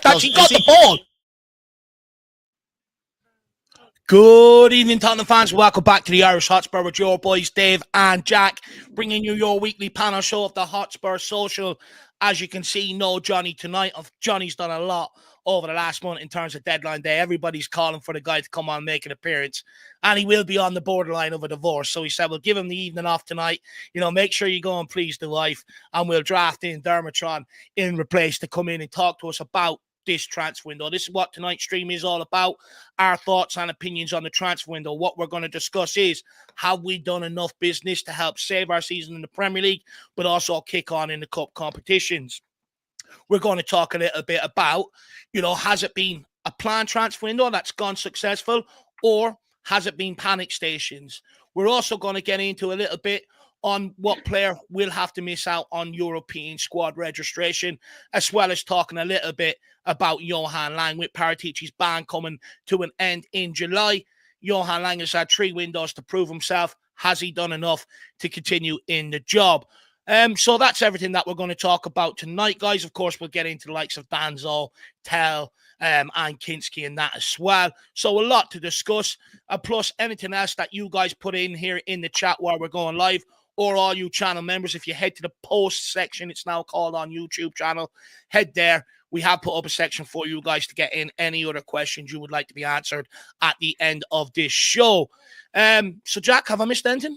Actually got the ball. Good evening, Tottenham fans. Welcome back to the Irish Hotspur with your boys Dave and Jack, bringing you your weekly panel show of the Hotspur Social. As you can see, no Jonny tonight. Jonny's done a lot over the last month in terms of deadline day. Everybody's calling for the guy to come on and make an appearance, and he will be on the borderline of a divorce. So he said, we'll give him the evening off tonight. You know, make sure you go and please the wife, and we'll draft in Dermotron in replace to come in and talk to us about this transfer window. This is what tonight's stream is all about. Our thoughts and opinions on the transfer window. What we're going to discuss is, have we done enough business to help save our season in the Premier League, but also kick on in the cup competitions? We're going to talk a little bit about, you know, has it been a planned transfer window that's gone successful, or has it been panic stations? We're also going to get into a little bit on what player will have to miss out on European squad registration, as well as talking a little bit about Johan Lang with Paratici's ban coming to an end in July. Johan Lang has had 3 windows to prove himself. Has he done enough to continue in the job? So that's everything that we're going to talk about tonight, guys. Of course, we'll get into the likes of Danso, Tel, and Kinski and that as well. So a lot to discuss. Plus anything else that you guys put in here in the chat while we're going live, or all you channel members, if you head to the post section, it's now called on YouTube channel, head there. We have put up a section for you guys to get in any other questions you would like to be answered at the end of this show. So, Jack, have I missed anything?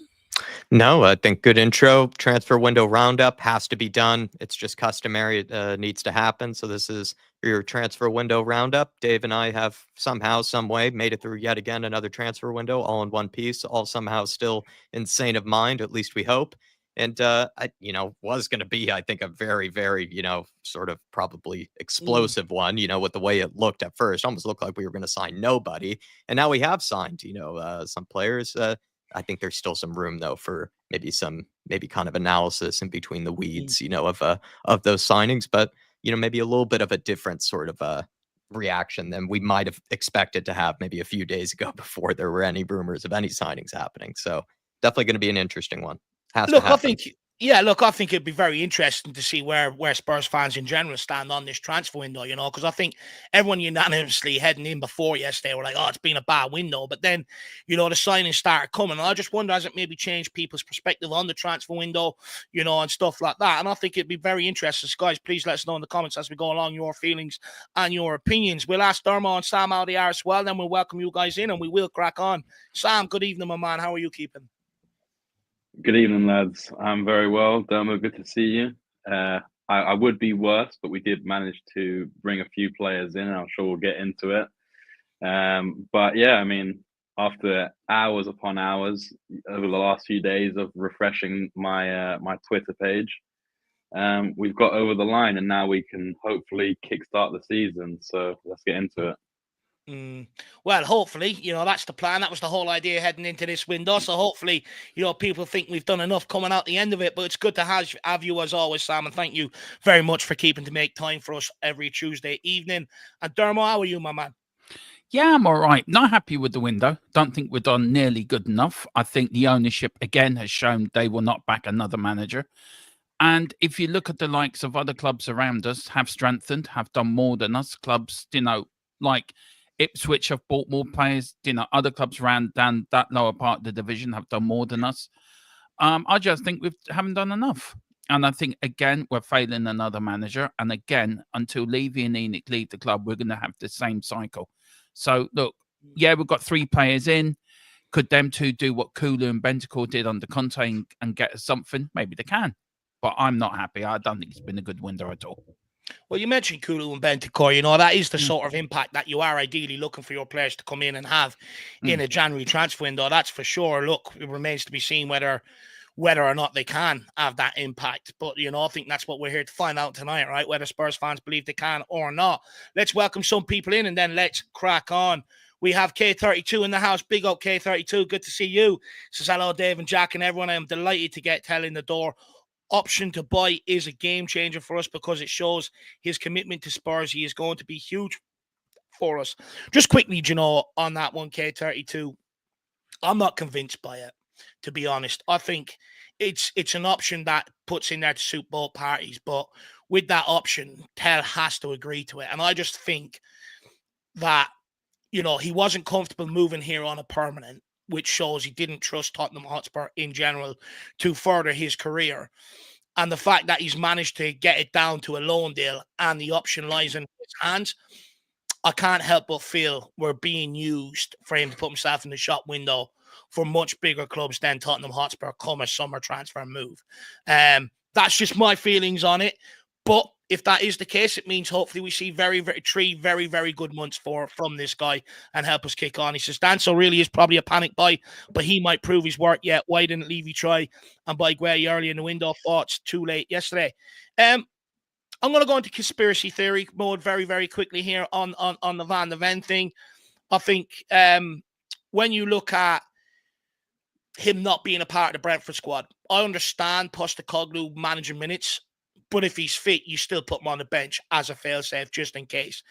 No, I think good intro. Transfer window roundup has to be done. It's just customary. It needs to happen. So this is your transfer window roundup. Dave and I have somehow, some way made it through yet again another transfer window all in one piece, all somehow still insane of mind, at least we hope. And, was going to be, I think, a very, very, sort of probably explosive one, with the way it looked at first. Almost looked like we were going to sign nobody. And now we have signed, some players. I think there's still some room, though, for maybe kind of analysis in between the weeds, of those signings. But, maybe a little bit of a different sort of reaction than we might have expected to have maybe a few days ago before there were any rumors of any signings happening. So definitely going to be an interesting one. Has to Look, happen. I think it'd be very interesting to see where Spurs fans in general stand on this transfer window, because I think everyone unanimously heading in before yesterday were like, oh, it's been a bad window. But then, the signings started coming. And I just wonder, has it maybe changed people's perspective on the transfer window, and stuff like that? And I think it'd be very interesting. So guys, please let us know in the comments as we go along your feelings and your opinions. We'll ask Dermo and Sam how they are as well. Then we'll welcome you guys in and we will crack on. Sam, good evening, my man. How are you keeping? Good evening, lads. I'm very well. Dermo, good to see you. I would be worse, but we did manage to bring a few players in. I'm sure we'll get into it. But yeah, I mean, after hours upon hours over the last few days of refreshing my my Twitter page, we've got over the line, and now we can hopefully kickstart the season. So let's get into it. Well, hopefully, that's the plan. That was the whole idea heading into this window. So hopefully, people think we've done enough coming out the end of it. But it's good to have you as always, Sam. And thank you very much for keeping to make time for us every Tuesday evening. And Dermo, how are you, my man? Yeah, I'm all right. Not happy with the window. Don't think we're done nearly good enough. I think the ownership, again, has shown they will not back another manager. And if you look at the likes of other clubs around us, have strengthened, have done more than us. Clubs, like Ipswich have bought more players. Other clubs around down that lower part of the division have done more than us. I just think we haven't done enough. And I think, again, we're failing another manager. And again, until Levy and Enoch leave the club, we're going to have the same cycle. So, look, yeah, we've got 3 players in. Could them two do what Kulu and Bentancur did under Conte and get us something? Maybe they can. But I'm not happy. I don't think it's been a good window at all. Well, you mentioned Kulu and Bentancur. That is the sort of impact that you are ideally looking for your players to come in and have in a January transfer window. That's for sure. Look, it remains to be seen whether or not they can have that impact. But, I think that's what we're here to find out tonight, right? Whether Spurs fans believe they can or not. Let's welcome some people in and then let's crack on. We have K32 in the house. Big up, K32. Good to see you. Says hello, Dave and Jack and everyone. I am delighted to get Tel in the door. Option to buy is a game changer for us because it shows his commitment to Spurs. He is going to be huge for us. Just quickly, on that one, K32, I'm not convinced by it, to be honest. I think it's an option that puts in there to suit both parties, but with that option, Tel has to agree to it. And I just think that, he wasn't comfortable moving here on a permanent, which shows he didn't trust Tottenham Hotspur in general to further his career. And the fact that he's managed to get it down to a loan deal and the option lies in his hands, I can't help but feel we're being used for him to put himself in the shop window for much bigger clubs than Tottenham Hotspur come a summer transfer move. That's just my feelings on it. But if that is the case, it means hopefully we see 3 very, very good months from this guy and help us kick on. He says, Danso really is probably a panic buy, but he might prove his worth yet. Why didn't Levy try and buy Gueye early in the window? Thoughts too late yesterday. I'm going to go into conspiracy theory mode very, very quickly here on the Van de Ven thing. I think when you look at him not being a part of the Brentford squad, I understand Postecoglou managing minutes. But if he's fit, you still put him on the bench as a failsafe just in case.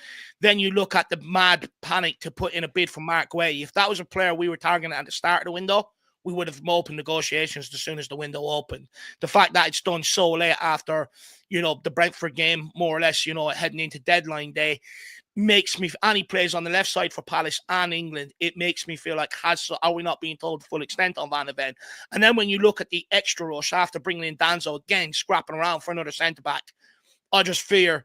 Then you look at the mad panic to put in a bid for Mark Gueye. If that was a player we were targeting at the start of the window, we would have opened negotiations as soon as the window opened. The fact that it's done so late after, the Brentford game, more or less, heading into deadline day, makes me, and he plays on the left side for Palace and England, it makes me feel like, are we not being told the full extent on Van de Ven? And then when you look at the extra rush after bringing in Danso, again, scrapping around for another centre-back, I just fear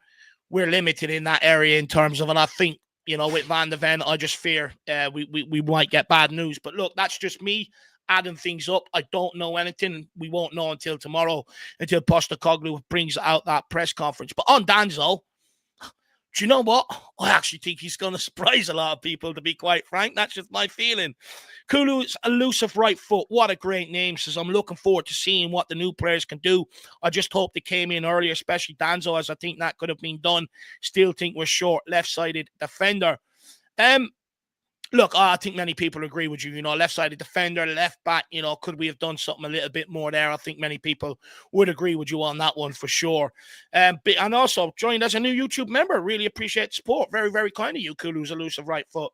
we're limited in that area in terms of, and I think, with Van de Ven, I just fear we might get bad news. But look, that's just me adding things up. I don't know anything. We won't know until tomorrow, until Postecoglou brings out that press conference. But on Danso, do you know what? I actually think he's going to surprise a lot of people, to be quite frank. That's just my feeling. Kulu's elusive right foot. What a great name. Says, I'm looking forward to seeing what the new players can do. I just hope they came in earlier, especially Danso, as I think that could have been done. Still think we're short left-sided defender. Look, I think many people agree with you. Left-sided defender, left back, could we have done something a little bit more there? I think many people would agree with you on that one for sure. And also joined as a new YouTube member. Really appreciate the support. Very, very kind of you, Kulu's elusive right foot.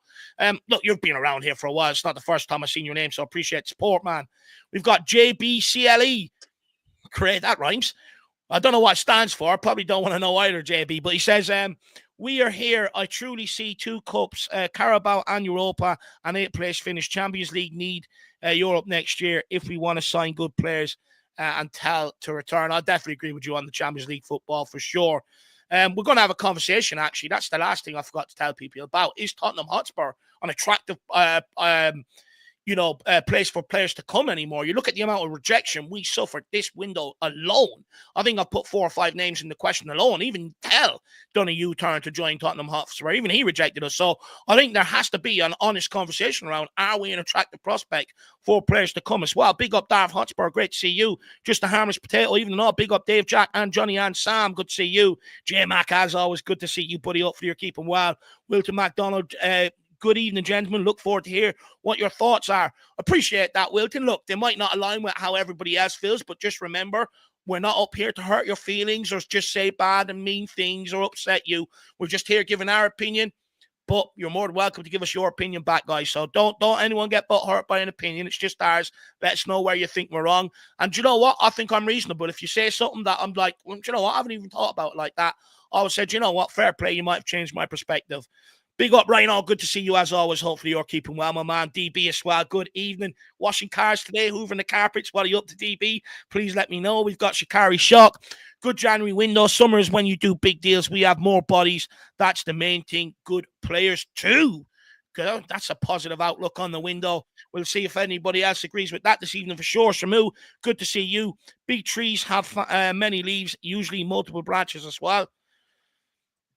Look, you've been around here for a while. It's not the first time I've seen your name, so I appreciate the support, man. We've got JBCLE. Great, that rhymes. I don't know what it stands for. I probably don't want to know either, JB. But he says, we are here. I truly see 2 cups, Carabao and Europa, and 8th place finish. Champions League need Europe next year if we want to sign good players and Tel to return. I definitely agree with you on the Champions League football for sure. We're going to have a conversation, actually. That's the last thing I forgot to tell people about. Is Tottenham Hotspur an attractive place for players to come anymore? You look at the amount of rejection we suffered this window alone. I think I put 4 or 5 names in the question alone. Even Tel done a U-turn to join Tottenham Hotspur. Even he rejected us. So I think there has to be an honest conversation around, are we an attractive prospect for players to come as well? Big up Darv Hotspur. Great to see you. Just a harmless potato. Even though, big up Dave, Jack, and Johnny and Sam. Good to see you. J-Mac, as always, good to see you, buddy. Hopefully you're keeping well. Wilton McDonald, good evening, gentlemen. Look forward to hear what your thoughts are. Appreciate that, Wilton. Look, they might not align with how everybody else feels, but just remember, we're not up here to hurt your feelings or just say bad and mean things or upset you. We're just here giving our opinion, but you're more than welcome to give us your opinion back, guys. So don't anyone get hurt by an opinion. It's just ours. Let us know where you think we're wrong. And do you know what? I think I'm reasonable. If you say something that I'm like, well, do you know what? I haven't even thought about it like that. I would say, do you know what? Fair play. You might have changed my perspective. Big up, Ryan. Good to see you as always. Hopefully you're keeping well, my man. DB as well. Good evening. Washing cars today, hoovering the carpets. What are you up to, DB? Please let me know. We've got Shikari Shock. Good January window. Summer is when you do big deals. We have more bodies. That's the main thing. Good players too. Good. That's a positive outlook on the window. We'll see if anybody else agrees with that this evening for sure. Shamu, good to see you. Big trees have many leaves, usually multiple branches as well.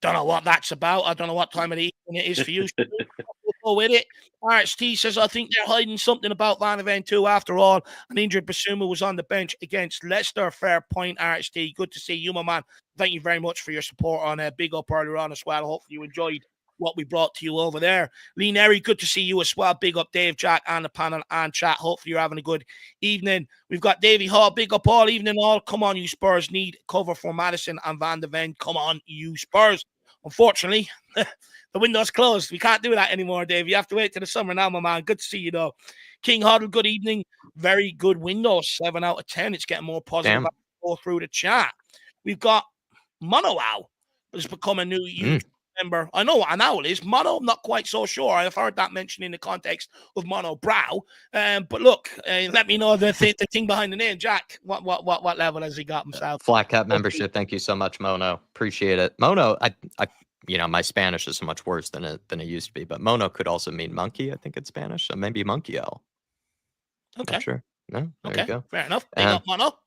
Don't know what that's about. I don't know what time of the evening it is for you. We'll go with it. RHT says, I think they're hiding something about Van de Ven too. After all, an injured Basuma was on the bench against Leicester. Fair point, RHT. Good to see you, my man. Thank you very much for your support on Big Up earlier on as well. Hopefully you enjoyed what we brought to you over there. Lee Neri, good to see you as well. Big up Dave, Jack, and the panel and chat. Hopefully you're having a good evening. We've got Davey Hall. Big up all evening all. Come on, you Spurs. Need cover for Maddison and Van de Ven. Come on, you Spurs. Unfortunately, the window's closed. We can't do that anymore, Dave. You have to wait till the summer now, my man. Good to see you, though. King Huddle, good evening. Very good window. 7 out of 10. It's getting more positive. Go through the chat. We've got Monowow, who's become a new YouTube member. I know what an owl is. Mono, I'm not quite so sure. I've heard that mentioned in the context of Mono Brow. But look, let me know the thing behind the name, Jack. What level has he got himself? Flat cap membership. Thank you so much, Mono. Appreciate it. Mono, I my Spanish is so much worse than it used to be. But Mono could also mean monkey, I think, in Spanish. So maybe monkey owl. Okay. Not sure. No. There you go. Fair enough. Big up, Mono.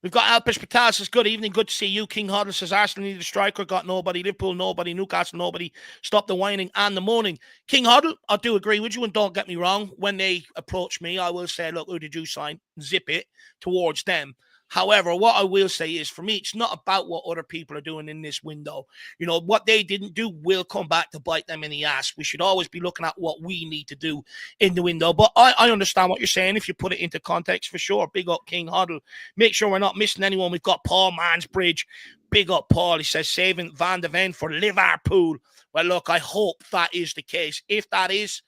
We've got Alpish Patel says, good evening, good to see you. King Huddle says, Arsenal need a striker, got nobody. Liverpool, nobody. Newcastle, nobody. Stop the whining and the moaning. King Huddle, I do agree with you, and don't get me wrong. When they approach me, I will say, look, who did you sign? Zip it towards them. However, what I will say is, for me, it's not about what other people are doing in this window. You know, what they didn't do will come back to bite them in the ass. We should always be looking at what we need to do in the window. But I understand what you're saying if you put it into context, for sure. Big up King Huddle. Make sure we're not missing anyone. We've got Paul Mansbridge. Big up Paul. He says, saving Van de Ven for Liverpool. Well, look, I hope that is the case. If that is,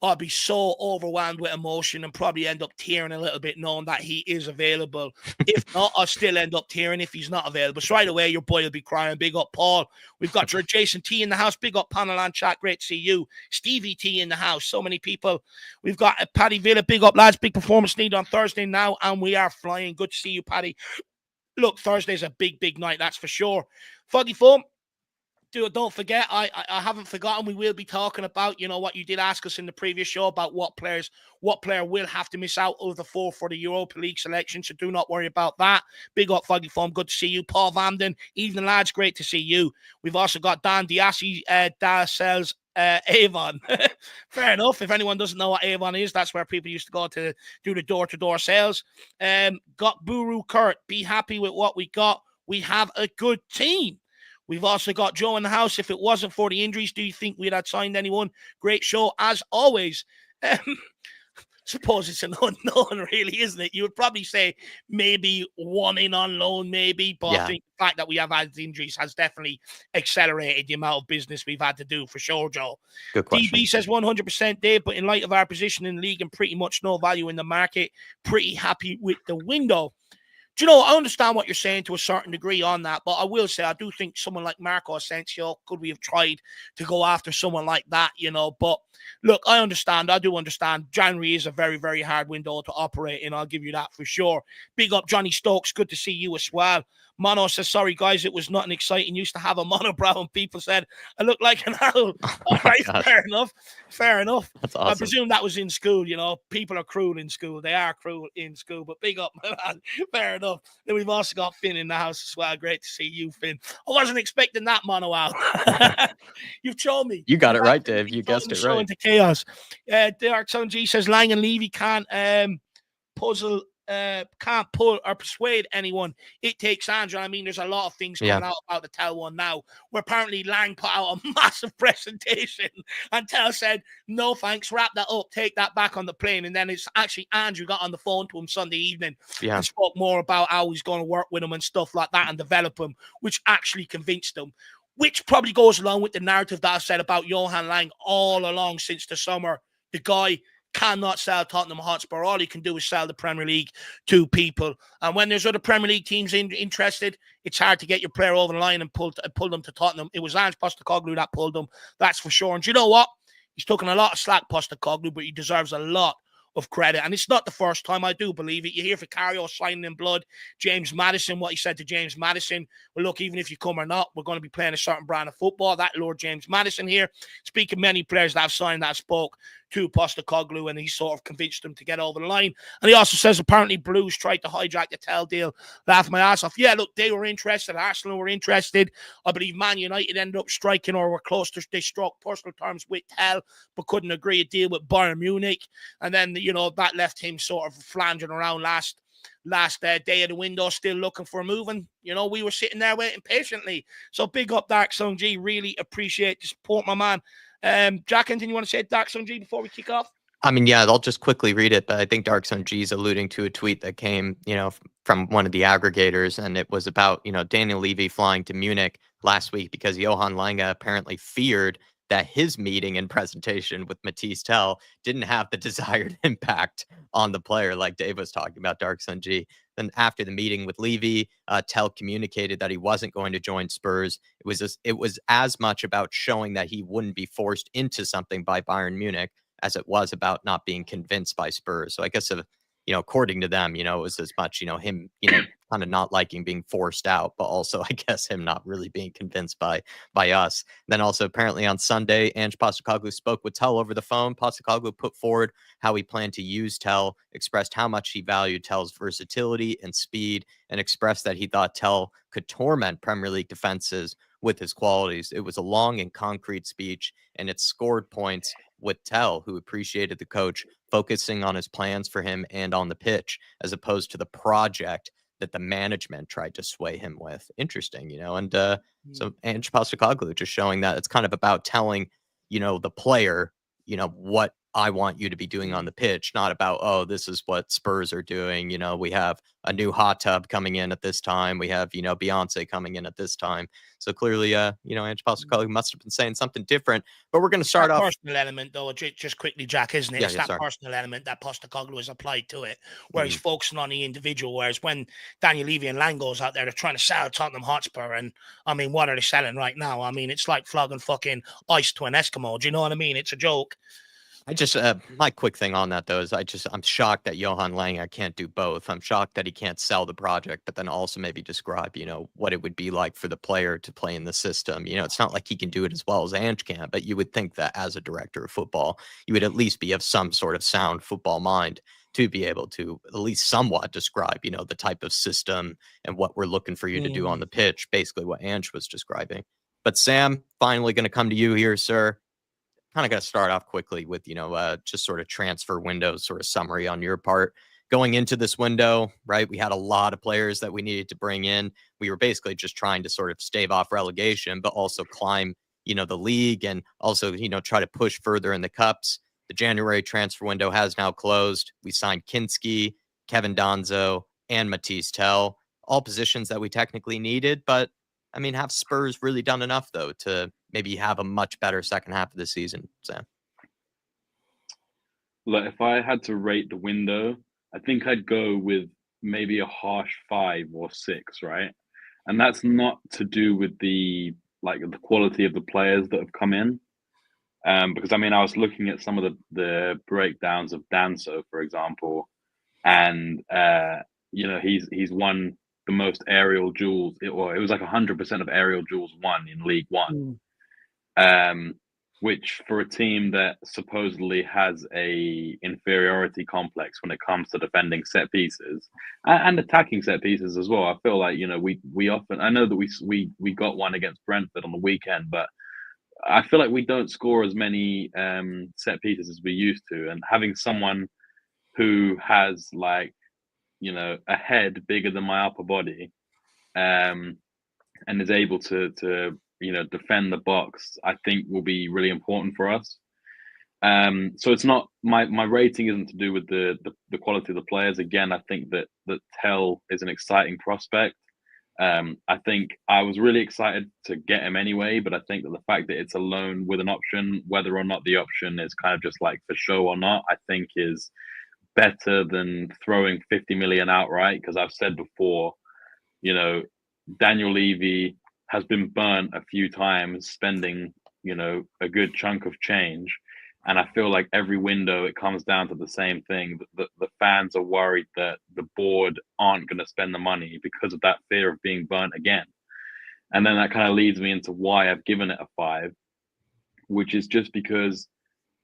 I'll be so overwhelmed with emotion and probably end up tearing a little bit knowing that he is available. If not, I'll still end up tearing if he's not available. So right away, your boy will be crying. Big up, Paul. We've got your Jason T in the house. Big up, panel and chat. Great to see you. Stevie T in the house. So many people. We've got Paddy Villa. Big up, lads. Big performance need on Thursday now, and we are flying. Good to see you, Paddy. Look, Thursday's a big, big night, that's for sure. Foggy Foam. Don't forget, I haven't forgotten. We will be talking about, you know, what you did ask us in the previous show about what player will have to miss out of the 4 for the Europa League selection. So do not worry about that. Big up, Foggy Foam. Good to see you. Paul Vamden. Evening, lads. Great to see you. We've also got Dan Diassi, Darcells Avon. Fair enough. If anyone doesn't know what Avon is, that's where people used to go to do the door-to-door sales. Got Buru Kurt. Be happy with what we got. We have a good team. We've also got Joe in the house. If it wasn't for the injuries, do you think we'd have signed anyone? Great show, as always. Suppose it's an unknown, really, isn't it? You would probably say maybe one in on loan, maybe. But I think the fact that we have had injuries has definitely accelerated the amount of business we've had to do, for sure, Joe. Good question. DB says 100%, Dave, but in light of our position in the league and pretty much no value in the market, pretty happy with the window. Do you know, I understand what you're saying to a certain degree on that, but I will say I do think someone like Marco Asensio, could we have tried to go after someone like that, you know? But look, I understand. I do understand. January is a very, very hard window to operate in. I'll give you that for sure. Big up Johnny Stokes. Good to see you as well. Mono says, sorry, guys, it was nothing exciting. Used to have a monobrow and people said I look like an owl. All right, fair enough. Fair enough. That's awesome. I presume that was in school, you know. People are cruel in school. They are cruel in school, but big up, man. Fair enough. Then we've also got Finn in the house as well. Great to see you, Finn. I wasn't expecting that, mono owl. You've shown me. You got it right, Dave. You guessed it right. Into chaos. Dark Sun G says Lang and Levy can't can't pull or persuade anyone. It takes Ange. I mean, there's a lot of things coming out about the Tel one now, where apparently Lang put out a massive presentation and Tel said, no thanks, wrap that up, take that back on the plane. And then it's actually Ange who got on the phone to him Sunday evening and spoke more about how he's going to work with him and stuff like that and develop him, which actually convinced him, which probably goes along with the narrative that I've said about Johan Lang all along since the summer. The guy cannot sell Tottenham Hotspur. All he can do is sell the Premier League to people. And when there's other Premier League teams interested, it's hard to get your player over the line and pull them to Tottenham. It was Ange Postecoglou that pulled them, that's for sure. And do you know what? He's taken a lot of slack, Postecoglou, but he deserves a lot of credit. And it's not the first time, I do believe it. You hear Vicario signing in blood. James Maddison, what he said to James Maddison. Well, look, even if you come or not, we're going to be playing a certain brand of football. That Lord James Maddison here. Speaking of many players that have signed that spoke to Postecoglou, and he sort of convinced them to get over the line. And he also says apparently Blues tried to hijack the Tel deal. Laugh my ass off. Yeah, look, they were interested. Arsenal were interested. I believe Man United ended up striking or were close to, they struck personal terms with Tel, but couldn't agree a deal with Bayern Munich. And then, you know, that left him sort of flanging around last day of the window, still looking for a move. And, you know, we were sitting there waiting patiently. So big up Dark Sun G. Really appreciate the support, my man. Jack, anything you want to say, Dark Sun G, before we kick off? I mean, yeah, I'll just quickly read it, but I think Dark Sun G is alluding to a tweet that came, you know, from one of the aggregators, and it was about, you know, Daniel Levy flying to Munich last week because Johan Lange apparently feared that his meeting and presentation with Mathys Tel didn't have the desired impact on the player, like Dave was talking about, Dark Sun G. Then after the meeting with Levy, Tel communicated that he wasn't going to join Spurs. It was as much about showing that he wouldn't be forced into something by Bayern Munich as it was about not being convinced by Spurs. So I guess, you know, according to them, you know, it was as much, you know, him, you know, kind of not liking being forced out, but also, I guess, him not really being convinced by us. Then also, apparently on Sunday, Ange Postecoglou spoke with Tel over the phone. Postecoglou put forward how he planned to use Tel, expressed how much he valued Tel's versatility and speed, and expressed that he thought Tel could torment Premier League defenses with his qualities. It was a long and concrete speech, and it scored points with Tel, who appreciated the coach focusing on his plans for him and on the pitch, as opposed to the project that the management tried to sway him with. Interesting, you know, and so Ange Postecoglou just showing that it's kind of about telling, you know, the player, you know, what I want you to be doing on the pitch, not about, oh, this is what Spurs are doing. You know, we have a new hot tub coming in at this time. We have, you know, Beyonce coming in at this time. So clearly, you know, Ange Postecoglou must have been saying something different. But we're going to start off. Personal element, though, just quickly, Jack, isn't it? It's that personal element that Postecoglou has applied to it, where he's focusing on the individual. Whereas when Daniel Levy and Lang goes out there, they're trying to sell Tottenham Hotspur. And I mean, what are they selling right now? I mean, it's like flogging fucking ice to an Eskimo. Do you know what I mean? It's a joke. I just, my quick thing on that, though, is I'm shocked that Johan Lange can't do both. I'm shocked that he can't sell the project, but then also maybe describe, you know, what it would be like for the player to play in the system. You know, it's not like he can do it as well as Ange can, but you would think that as a director of football, you would at least be of some sort of sound football mind to be able to at least somewhat describe, you know, the type of system and what we're looking for you to do on the pitch, basically what Ange was describing. But Sam, finally going to come to you here, sir. kind of got to start off quickly with, just sort of transfer window sort of summary on your part. Going into this window, right, we had a lot of players that we needed to bring in. We were basically just trying to sort of stave off relegation, but also climb, the league, and also, try to push further in the cups. The January transfer window has now closed. We signed Kinski, Kevin Danso, and Mathys Tel, all positions that we technically needed. But, I mean, have Spurs really done enough, though, to maybe have a much better second half of the season, Sam? Look, if I had to rate the window, I think I'd go with maybe a harsh 5 or 6, right? And that's not to do with the quality of the players that have come in. Because I mean, I was looking at some of the breakdowns of Danso, for example, and he's won the most aerial duels. It was like 100% of aerial duels won in League One, which for a team that supposedly has a inferiority complex when it comes to defending set pieces and attacking set pieces as well. I feel like we often, I know that we got one against Brentford on the weekend, but I feel like we don't score as many set pieces as we used to, and having someone who has a head bigger than my upper body, and is able to defend the box, I think will be really important for us. So it's not my rating isn't to do with the quality of the players. Again, I think that Tel is an exciting prospect. I think I was really excited to get him anyway, but I think that the fact that it's a loan with an option, whether or not the option is kind of just like for show or not, I think is better than throwing 50 million outright. Because I've said before, Daniel Levy has been burnt a few times spending, a good chunk of change. And I feel like every window, it comes down to the same thing. The fans are worried that the board aren't going to spend the money because of that fear of being burnt again. And then that kind of leads me into why I've given it a 5, which is just because,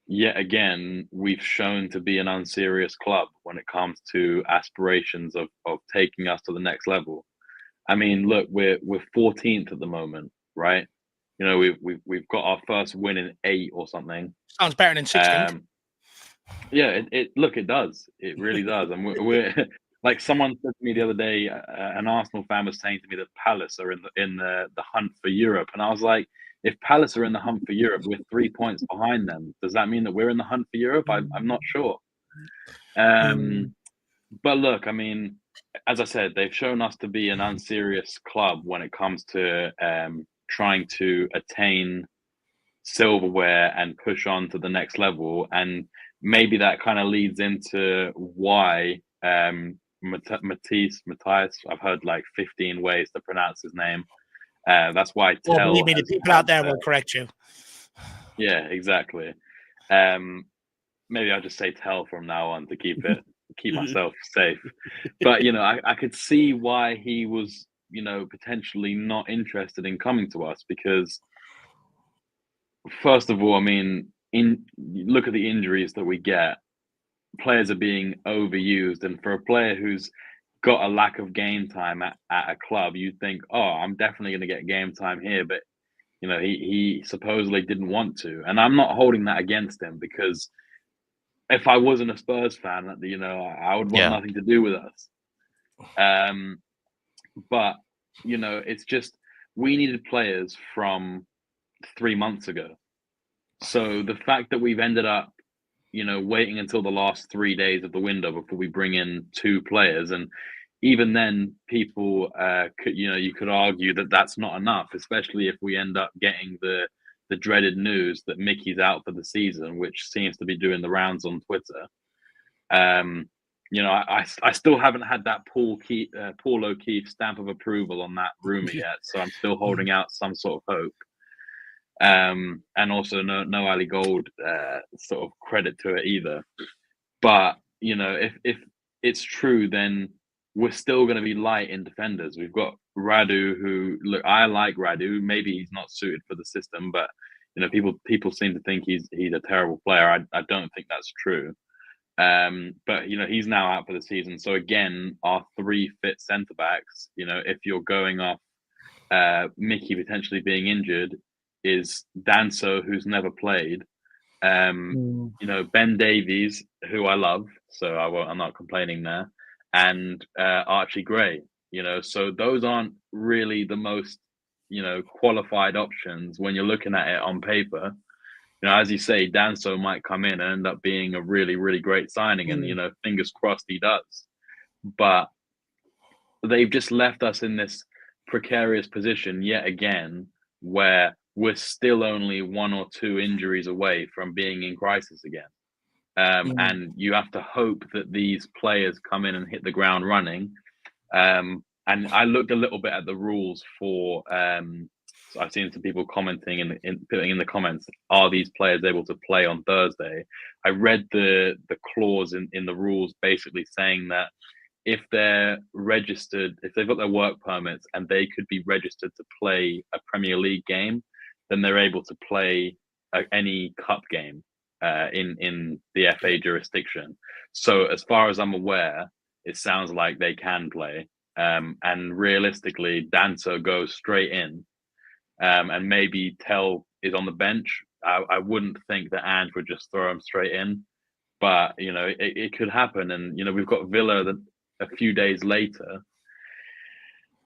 yet again, we've shown to be an unserious club when it comes to aspirations of taking us to the next level. I mean, look, we're 14th at the moment, right? We've got our first win in 8 or something. Sounds better than 16th. Yeah, it does. It really does. And we're like, someone said to me the other day, an Arsenal fan was saying to me that Palace are in the hunt for Europe, and I was like, if Palace are in the hunt for Europe, we're 3 points behind them. Does that mean that we're in the hunt for Europe? I'm not sure. But look, I mean, as I said, they've shown us to be an unserious club when it comes to trying to attain silverware and push on to the next level. And maybe that kind of leads into why Mathys, I've heard like 15 ways to pronounce his name. That's why Tel. Well, believe me, the people out there will correct you. Yeah, exactly. Maybe I'll just say Tel from now on to keep myself safe. But I could see why he was potentially not interested in coming to us, because first of all, I mean, look at the injuries that we get. Players are being overused, and for a player who's got a lack of game time at a club, you'd think, oh, I'm definitely going to get game time here, but he supposedly didn't want to, and I'm not holding that against him, because if I wasn't a Spurs fan, I would want nothing to do with us. But it's just, we needed players from 3 months ago. So the fact that we've ended up, waiting until the last 3 days of the window before we bring in 2 players, and even then, people you could argue that that's not enough, especially if we end up getting the dreaded news that Mickey's out for the season, which seems to be doing the rounds on Twitter. I still haven't had that Paul O'Keefe stamp of approval on that rumor yet, so I'm still holding out some sort of hope. And also no Ali Gold sort of credit to it either. But if it's true, then we're still going to be light in defenders. We've got Radu, who, look, I like Radu. Maybe he's not suited for the system, but people seem to think he's a terrible player. I don't think that's true. But he's now out for the season. So again, our 3 fit centre backs, if you're going off Mickey potentially being injured, is Danso, who's never played, You know, Ben Davies, who I love, so I'm not complaining there, and Archie Gray. You know, so those aren't really the most, you know, qualified options when you're looking at it on paper. You know, as you say, Danso might come in and end up being a really, really great signing, and you know, fingers crossed he does. But they've just left us in this precarious position yet again, where we're still only 1 or 2 injuries away from being in crisis again. And you have to hope that these players come in and hit the ground running. And I looked a little bit at the rules for. So I've seen some people commenting and putting in the comments, are these players able to play on Thursday? I read the clause in the rules basically saying that if they're registered, if they've got their work permits and they could be registered to play a Premier League game, then they're able to play any cup game in the FA jurisdiction. So as far as I'm aware, it sounds like they can play. And realistically, Danso goes straight in. And maybe Tel is on the bench. I wouldn't think that Ange would just throw him straight in. But, you know, it could happen. And, you know, we've got Villa a few days later.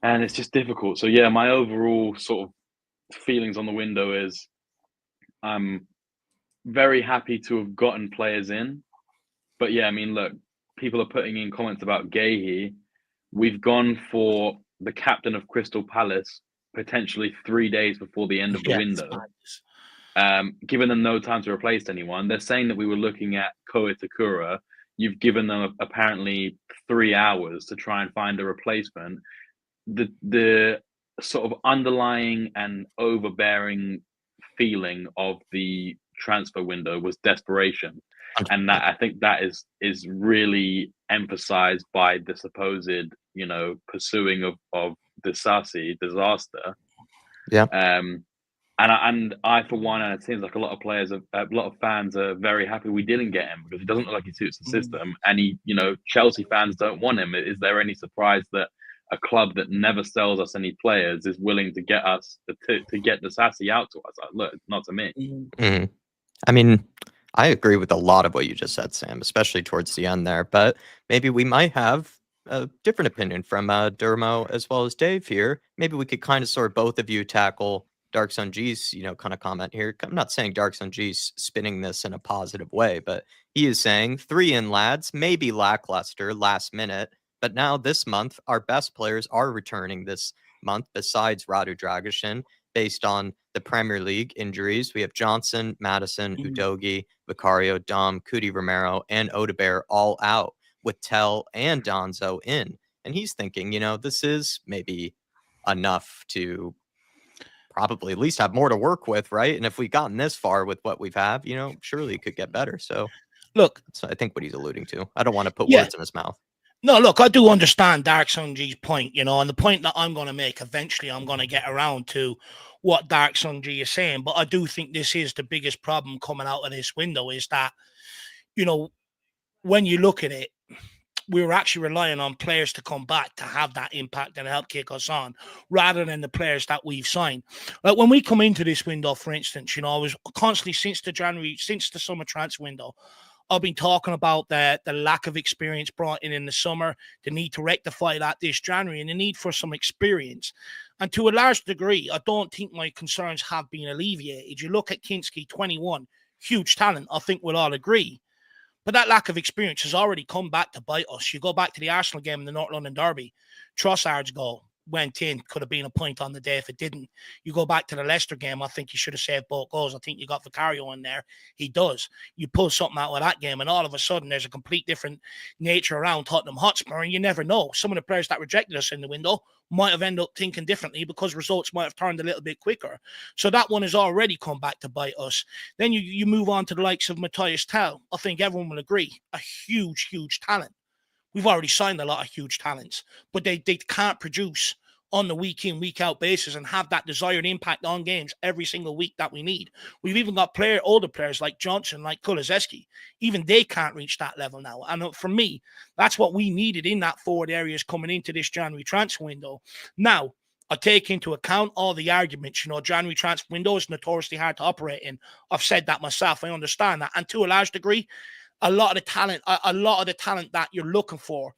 And it's just difficult. So, yeah, my overall sort of feelings on the window is I'm very happy to have gotten players in. But, yeah, I mean, look, people are putting in comments about Gahey. We've gone for the captain of Crystal Palace potentially 3 days before the end of the window. Given them no time to replace anyone. They're saying that we were looking at Koe Takura. You've given them apparently 3 hours to try and find a replacement. The sort of underlying and overbearing feeling of the transfer window was desperation. And that I think that is really emphasized by the supposed, you know, pursuing of the Sassi disaster. Yeah. And I for one, and it seems like a lot of fans are very happy we didn't get him because he doesn't look like he suits the system. And he, you know, Chelsea fans don't want him. Is there any surprise that a club that never sells us any players is willing to get us to get the Sassi out to us? Like, look, not to me. Mm-hmm. I mean, I agree with a lot of what you just said, Sam, especially towards the end there. But maybe we might have a different opinion from Dermo as well as Dave here. Maybe we could kind of sort of both of you tackle Dark Sun G's, you know, kind of comment here. I'm not saying Dark Sun G's spinning this in a positive way, but he is saying 3 in, lads, maybe lackluster last minute. But now this month, our best players are returning this month besides Radu Dragusin. Based on the Premier League injuries, we have Johnson, Madison, Udogie, Vicario, Dom, Cudi Romero, and Odebear all out, with Tel and Danso in. And he's thinking, you know, this is maybe enough to probably at least have more to work with, right? And if we've gotten this far with what we've have, you know, surely it could get better. So look, that's, I think, what he's alluding to. I don't want to put words in his mouth. No, look, I do understand Dark Sun G's point, you know, and the point that I'm going to make eventually, I'm going to get around to what Dark Sun G is saying. But I do think this is the biggest problem coming out of this window is that, you know, when you look at it, we were actually relying on players to come back to have that impact and help kick us on rather than the players that we've signed. Like when we come into this window, for instance, you know, I was constantly since the summer transfer window, I've been talking about the lack of experience brought in the summer, the need to rectify that this January, and the need for some experience. And to a large degree, I don't think my concerns have been alleviated. You look at Kinski, 21, huge talent, I think we'll all agree. But that lack of experience has already come back to bite us. You go back to the Arsenal game in the North London Derby, Trossard's goal went in, could have been a point on the day if it didn't. You go back to the Leicester game, I think you should have saved both goals. I think you got Vicario in there. He does. You pull something out of that game, and all of a sudden there's a complete different nature around Tottenham Hotspur, and you never know. Some of the players that rejected us in the window might have ended up thinking differently because results might have turned a little bit quicker. So that one has already come back to bite us. Then you move on to the likes of Mathys Tel. I think everyone will agree, a huge, huge talent. We've already signed a lot of huge talents, but they can't produce on the week in, week out basis and have that desired impact on games every single week that we need. We've even got older players like Johnson, like Kulusevski. Even they can't reach that level now. And for me, that's what we needed in that forward areas coming into this January transfer window. Now, I take into account all the arguments. January transfer window is notoriously hard to operate in. I've said that myself. I understand that. And to a large degree, a lot of the talent that you're looking for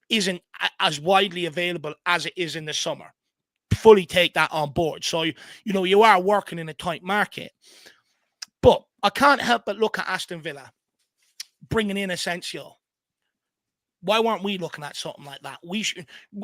isn't as widely available as it is in the summer. Fully take that on board. So, you are working in a tight market. But I can't help but look at Aston Villa bringing in Asensio. Why weren't we looking at something like that?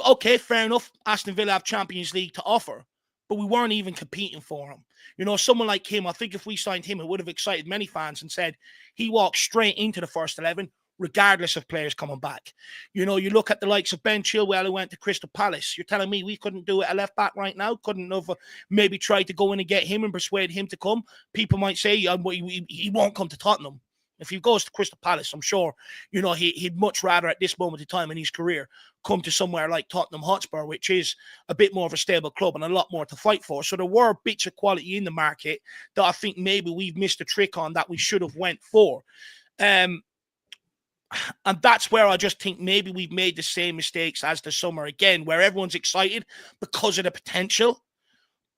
Okay, fair enough. Aston Villa have Champions League to offer, but we weren't even competing for him. Someone like him, I think if we signed him, it would have excited many fans and said he walks straight into the first 11, regardless of players coming back. You look at the likes of Ben Chilwell who went to Crystal Palace. You're telling me we couldn't do it at left back right now? Couldn't have maybe tried to go in and get him and persuade him to come? People might say he won't come to Tottenham. If he goes to Crystal Palace, I'm sure, he'd much rather at this moment in time in his career come to somewhere like Tottenham Hotspur, which is a bit more of a stable club and a lot more to fight for. So there were bits of quality in the market that I think maybe we've missed a trick on that we should have went for. And that's where I just think maybe we've made the same mistakes as the summer again, where everyone's excited because of the potential.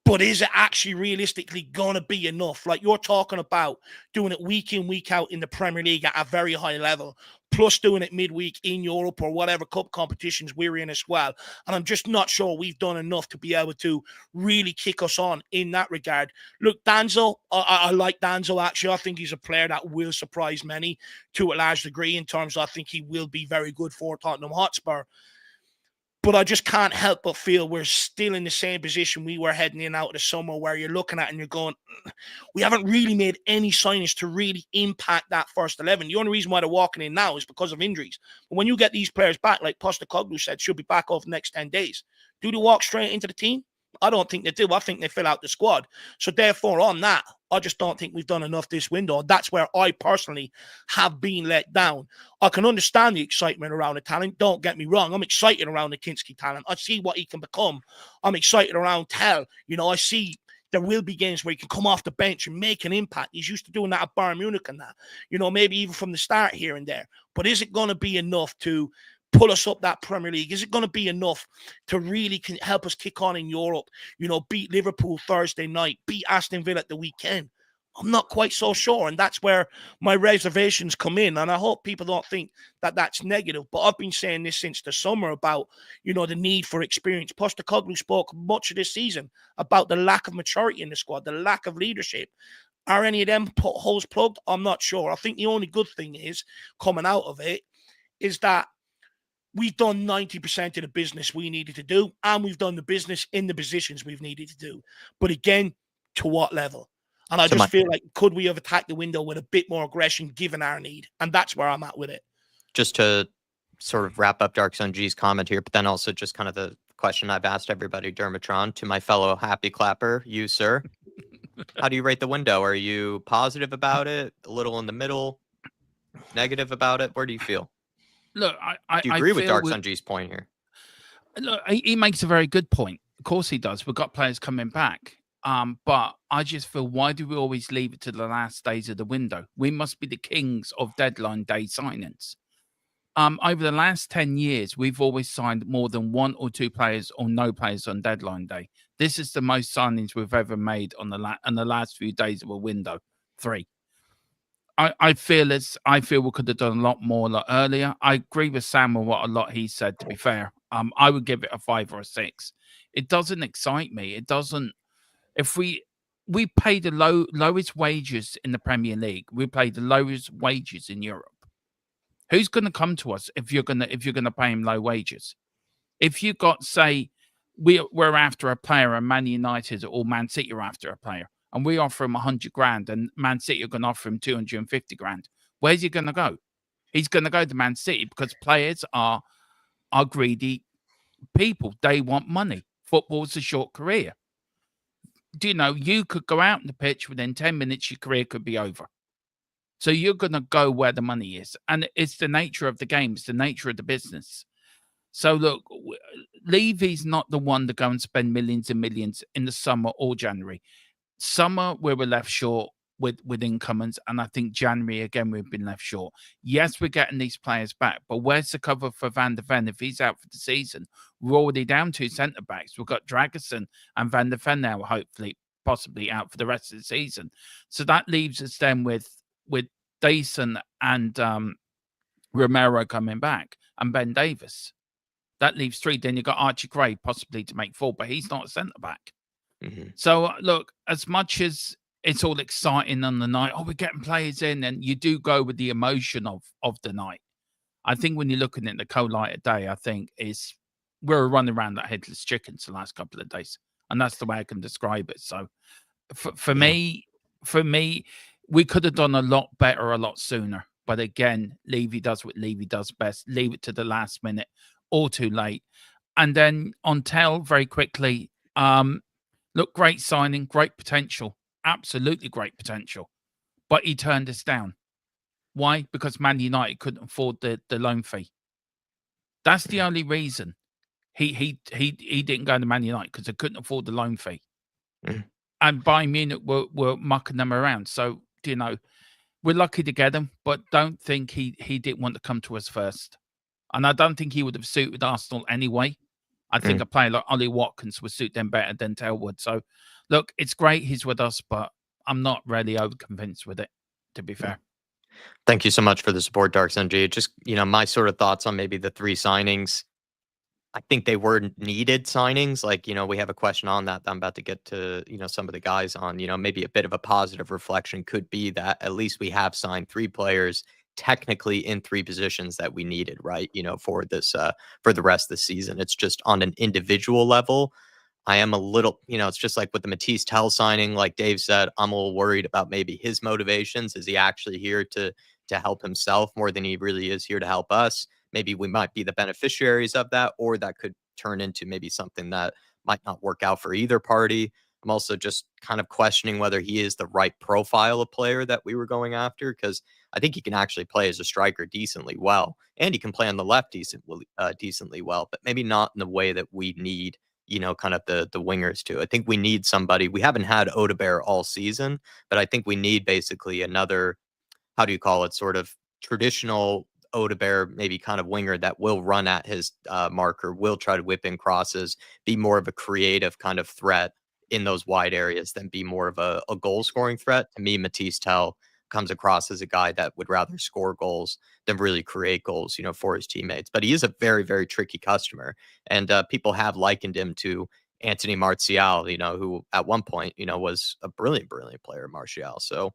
But is it actually realistically going to be enough? Like you're talking about doing it week in, week out in the Premier League at a very high level, plus doing it midweek in Europe or whatever cup competitions we're in as well. And I'm just not sure we've done enough to be able to really kick us on in that regard. Look, Danso, I like Danso actually. I think he's a player that will surprise many to a large degree in terms of I think he will be very good for Tottenham Hotspur. But I just can't help but feel we're still in the same position we were heading in out of the summer where you're looking at and you're going, we haven't really made any signings to really impact that first 11. The only reason why they're walking in now is because of injuries. But when you get these players back, like Postecoglou said, should be back over the next 10 days. Do they walk straight into the team? I don't think they do. I think they fill out the squad. So therefore, on that, I just don't think we've done enough this window. That's where I personally have been let down. I can understand the excitement around the talent. Don't get me wrong. I'm excited around the Kinski talent. I see what he can become. I'm excited around Tel. I see there will be games where he can come off the bench and make an impact. He's used to doing that at Bayern Munich and that. Maybe even from the start here and there. But is it going to be enough to pull us up that Premier League? Is it going to be enough to really help us kick on in Europe? Beat Liverpool Thursday night, beat Aston Villa at the weekend? I'm not quite so sure. And that's where my reservations come in. And I hope people don't think that that's negative. But I've been saying this since the summer about, the need for experience. Postecoglou spoke much of this season about the lack of maturity in the squad, the lack of leadership. Are any of them holes plugged? I'm not sure. I think the only good thing is coming out of it is that we've done 90% of the business we needed to do, and we've done the business in the positions we've needed to do. But again, to what level? And I just feel like, could we have attacked the window with a bit more aggression given our need? And that's where I'm at with it. Just to sort of wrap up Dark Sun G's comment here, but then also just kind of the question I've asked everybody, Dermatron, to my fellow happy clapper, you, sir. How do you rate the window? Are you positive about it? A little in the middle? Negative about it? Where do you feel? Look, do you agree with Dark Sun G's point here? Look, he makes a very good point. Of course he does. We've got players coming back. But I just feel, why do we always leave it to the last days of the window? We must be the kings of deadline day signings. Over the last 10 years, we've always signed more than one or two players or no players on deadline day. This is the most signings we've ever made on the last few days of a window. 3. I feel we could have done a lot more a lot earlier. I agree with Sam on what a lot he said, to be fair. I would give it a 5 or a 6. It doesn't excite me. It doesn't. If we pay the lowest wages in the Premier League, we pay the lowest wages in Europe. Who's going to come to us if you're going to pay him low wages? If you got, say, we're after a player and Man United or Man City are after a player, and we offer him 100 grand, and Man City are going to offer him 250 grand, where's he going to go? He's going to go to Man City because players are greedy people. They want money. Football's a short career. You could go out on the pitch within 10 minutes, your career could be over. So you're going to go where the money is. And it's the nature of the game. It's the nature of the business. So look, Levy's not the one to go and spend millions and millions in the summer or January. Summer, where we're left short, with incomings, and I think January again we've been left short. Yes, we're getting these players back, but where's the cover for Van der Ven if he's out for the season? We're already down 2 centre backs. We've got Dragusin and Van der Ven now, hopefully, possibly out for the rest of the season. So that leaves us then with Dyson and Romero coming back and Ben Davis. That leaves 3. Then you've got Archie Gray possibly to make 4, but he's not a centre back. Mm-hmm. So look, as much as it's all exciting on the night, we're getting players in, and you do go with the emotion of the night. I think when you're looking at the cold light of day, I think we're running around like headless chickens the last couple of days, and that's the way I can describe it. So for me, we could have done a lot better a lot sooner. But again, Levy does what Levy does best: leave it to the last minute or too late. And then on Tel, very quickly, look, great signing, great potential. Absolutely great potential, but he turned us down. Why? Because Man United couldn't afford the loan fee. That's the only reason he didn't go to Man United, because they couldn't afford the loan fee. And Bayern Munich were mucking them around. So we're lucky to get him, but don't think he didn't want to come to us first. And I don't think he would have suited Arsenal anyway. I think a player like Ollie Watkins would suit them better than Tel would. So, look, it's great he's with us, but I'm not really overconvinced with it, to be fair. Thank you so much for the support, Dark Sun G. Just, my sort of thoughts on maybe the 3 signings. I think they were needed signings. Like, we have a question on that I'm about to get to, some of the guys on. Maybe a bit of a positive reflection could be that at least we have signed 3 players technically in 3 positions that we needed, right? For this, for the rest of the season. It's just on an individual level. I am a little, it's just like with the Mathys Tel signing, like Dave said, I'm a little worried about maybe his motivations. Is he actually here to help himself more than he really is here to help us? Maybe we might be the beneficiaries of that, or that could turn into maybe something that might not work out for either party. I'm also just kind of questioning whether he is the right profile of player that we were going after, because I think he can actually play as a striker decently well, and he can play on the left decently well, but maybe not in the way that we need, kind of the wingers to. I think we need somebody. We haven't had Odebear all season, but I think we need basically another, how do you call it, sort of traditional Odebear, maybe kind of winger that will run at his marker, will try to whip in crosses, be more of a creative kind of threat in those wide areas than be more of a goal scoring threat. To me, Mathys Tel comes across as a guy that would rather score goals than really create goals, for his teammates. But he is a very, very tricky customer. And people have likened him to Anthony Martial, who at one point, was a brilliant, brilliant player, Martial. So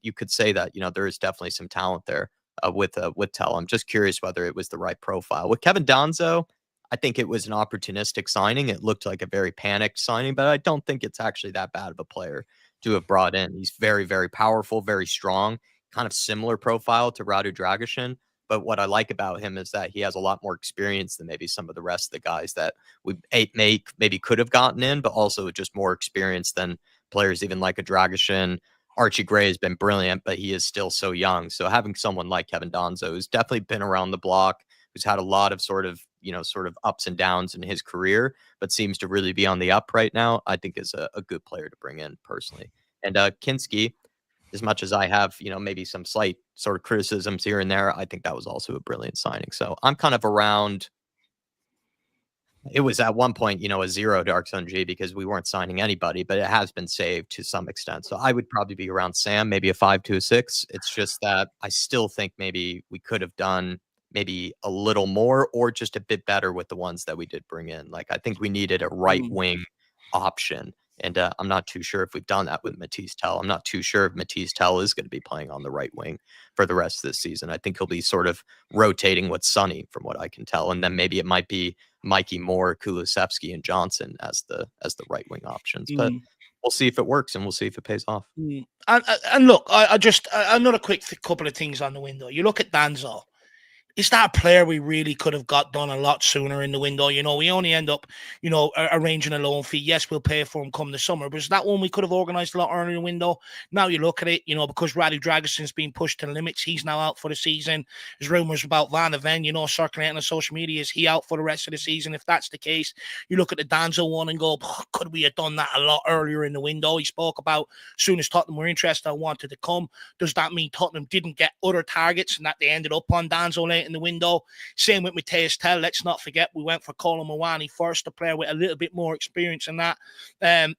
you could say that, there is definitely some talent there with Tel. I'm just curious whether it was the right profile. With Kevin Danso, I think it was an opportunistic signing. It looked like a very panicked signing, but I don't think it's actually that bad of a player to have brought in. He's very, very powerful, very strong, kind of similar profile to Radu Dragusin. But what I like about him is that he has a lot more experience than maybe some of the rest of the guys that we maybe could have gotten in, but also just more experience than players even like a Dragusin. Archie Gray has been brilliant, but he is still so young. So having someone like Kevin Danso, who's definitely been around the block, who's had a lot of sort of ups and downs in his career, but seems to really be on the up right now, I think is a good player to bring in personally. And Kinski, as much as I have, maybe some slight sort of criticisms here and there, I think that was also a brilliant signing. So I'm kind of around. It was at one point, a 0 Dark Sun G, because we weren't signing anybody, but it has been saved to some extent. So I would probably be around Sam, maybe a 5 to a 6. It's just that I still think maybe we could have done maybe a little more or just a bit better with the ones that we did bring in. Like, I think we needed a right wing option. And I'm not too sure if we've done that with Mathys Tel. I'm not too sure if Mathys Tel is going to be playing on the right wing for the rest of this season. I think he'll be sort of rotating with Sonny, from what I can tell. And then maybe it might be Mikey Moore, Kulusevski, and Johnson as the right wing options. But we'll see if it works, and we'll see if it pays off. And look, I just another quick couple of things on the window. You look at Danso. is that a player we really could have got done a lot sooner in the window? You know, we only end up, you know, arranging a loan fee. Yes, we'll pay for him come the summer, but is that one we could have organised a lot earlier in the window? Now you look at it, you know, because Radu Dragusin's been pushed to the limits, he's now out for the season. There's rumours about Van de Ven, you know, circulating on social media. Is he out for the rest of the season? If that's the case, you look at the Danso one and go, could we have done that a lot earlier in the window? He spoke about as soon as Tottenham were interested, I wanted to come. Does that mean Tottenham didn't get other targets and that they ended up on Danso late in the window? Same with Mathys Tel. Let's not forget we went for Colin Mawani first, a player with a little bit more experience in that,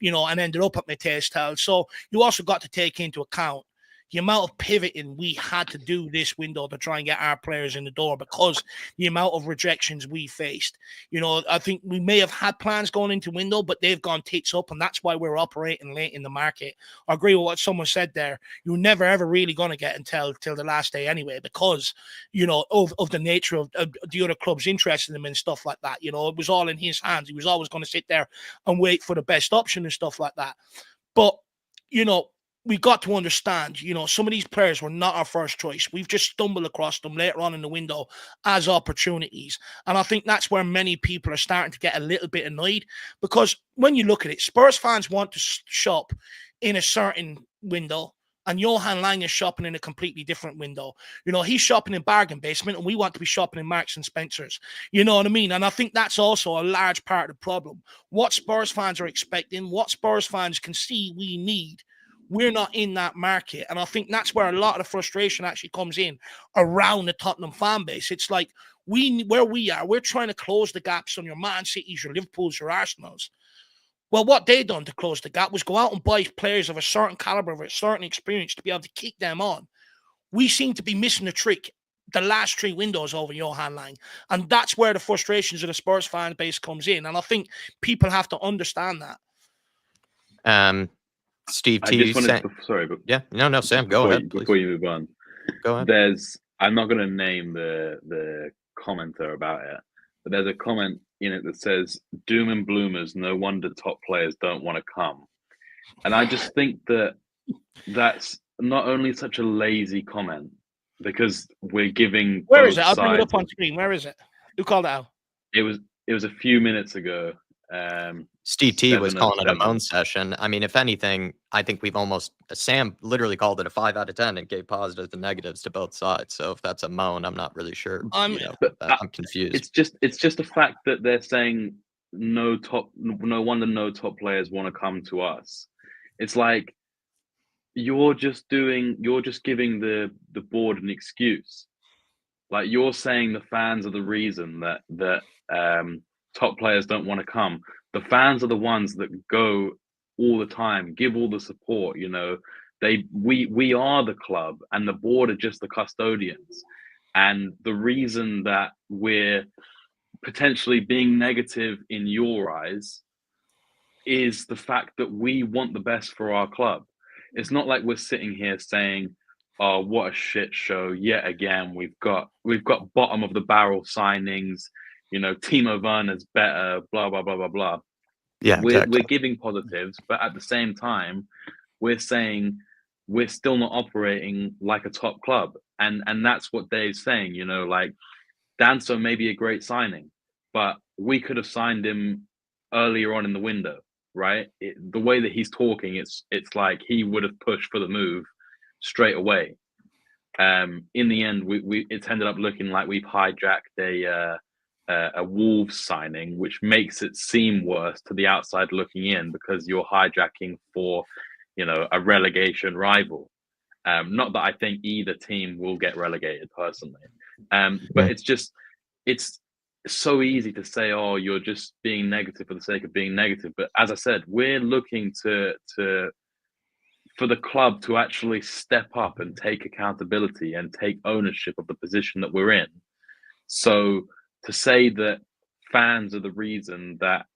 you know, and ended up at Mathys Tel. So you also got to take into account the amount of pivoting we had to do this window to try and get our players in the door because the amount of rejections we faced. You know, I think we may have had plans going into window, but they've gone tits up, and that's why we're operating late in the market. I agree with what someone said there. You're never, ever really going to get until the last day anyway because, you know, of the nature of the other clubs interested in him and stuff like that. You know, it was all in his hands. He was always going to sit there and wait for the best option and stuff like that. But, you know, we got to understand, you know, some of these players were not our first choice. We've just stumbled across them later on in the window as opportunities. And I think that's where many people are starting to get a little bit annoyed because when you look at it, Spurs fans want to shop in a certain window and Johan Lang is shopping in a completely different window. You know, he's shopping in Bargain Basement and we want to be shopping in Marks and Spencer's. You know what I mean? And I think that's also a large part of the problem. What Spurs fans are expecting, what Spurs fans can see we need, we're not in that market. And I think that's where a lot of the frustration actually comes in around the Tottenham fan base. It's like where we are, we're trying to close the gaps on your Man Cities, your Liverpools, your Arsenals. Well, what they done to close the gap was go out and buy players of a certain caliber, of a certain experience to be able to kick them on. We seem to be missing the trick the last three windows over Johan Lang. And that's where the frustrations of the Spurs fan base comes in. And I think people have to understand that. Steve I T. just wanted to, sorry, but yeah, no, Sam, go ahead, please. Before you move on, go ahead. I'm not going to name the commenter about it, but there's a comment in it that says, "Doom and bloomers, no wonder top players don't want to come." And I just think that's not only such a lazy comment because we're giving. Where is it? I'll bring it up on screen. Where is it? Who called it out? It was a few minutes ago. Steve T was calling it a moan session. I mean, if anything, I think we've almost Sam literally called it a 5 out of 10 and gave positives and negatives to both sides. So if that's a moan, I'm not really sure. I'm confused. It's just a fact that they're saying no wonder no top players want to come to us. It's like you're just giving the board an excuse. Like you're saying the fans are the reason that top players don't want to come. The fans are the ones that go all the time, give all the support. You know, we are the club, and the board are just the custodians. And the reason that we're potentially being negative in your eyes is the fact that we want the best for our club. It's not like we're sitting here saying, "Oh, what a shit show yet again. We've got bottom of the barrel signings. You know, Timo Werner's better, blah, blah, blah, blah, blah." Yeah, we're giving positives, but at the same time, we're saying we're still not operating like a top club. And that's what Dave's saying, you know, like Danso may be a great signing, but we could have signed him earlier on in the window, right? The way that he's talking, it's like he would have pushed for the move straight away. In the end, it's ended up looking like we've hijacked a Wolves signing, which makes it seem worse to the outside looking in because you're hijacking for, you know, a relegation rival. Not that I think either team will get relegated personally, but it's so easy to say, "Oh, you're just being negative for the sake of being negative." But as I said, we're looking for the club to actually step up and take accountability and take ownership of the position that we're in. So to say that fans are the reason that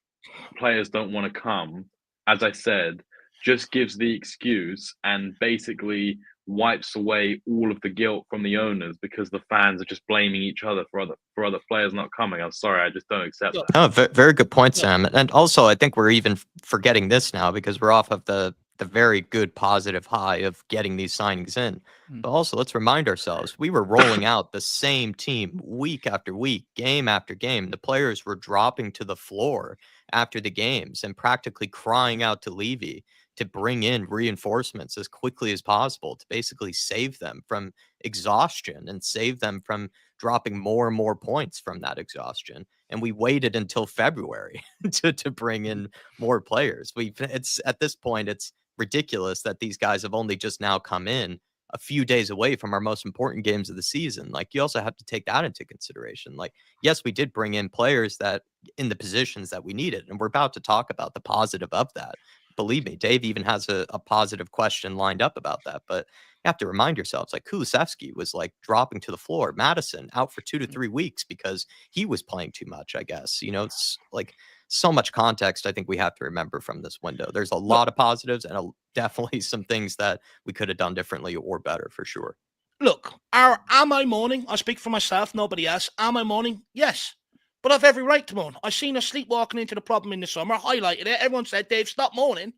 players don't want to come, as I said, just gives the excuse and basically wipes away all of the guilt from the owners because the fans are just blaming each other for other players not coming. I'm sorry, I just don't accept that. Oh, very good point, Sam. And also, I think we're even forgetting this now because we're off of the the very good positive high of getting these signings in. But also, let's remind ourselves, we were rolling out the same team week after week, game after game. The players were dropping to the floor after the games and practically crying out to Levy to bring in reinforcements as quickly as possible to basically save them from exhaustion and save them from dropping more and more points from that exhaustion. And we waited until February to bring in more players. It's at this point, it's ridiculous that these guys have only just now come in a few days away from our most important games of the season. Like, you also have to take that into consideration. Like, yes, we did bring in players that in the positions that we needed, and we're about to talk about the positive of that. Believe me, Dave even has a positive question lined up about that. But you have to remind yourselves, like, Kulusevski was like dropping to the floor. Madison out for 2 to 3 weeks because he was playing too much, I guess. You know, it's like so much context I think we have to remember from this window. There's a lot of positives and definitely some things that we could have done differently or better for sure. Look, am I mourning? I speak for myself, nobody else. Am I mourning? Yes. But I've every right to mourn. I seen us sleepwalking into the problem in the summer, highlighted it. Everyone said, Dave, stop mourning.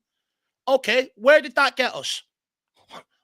Okay, where did that get us?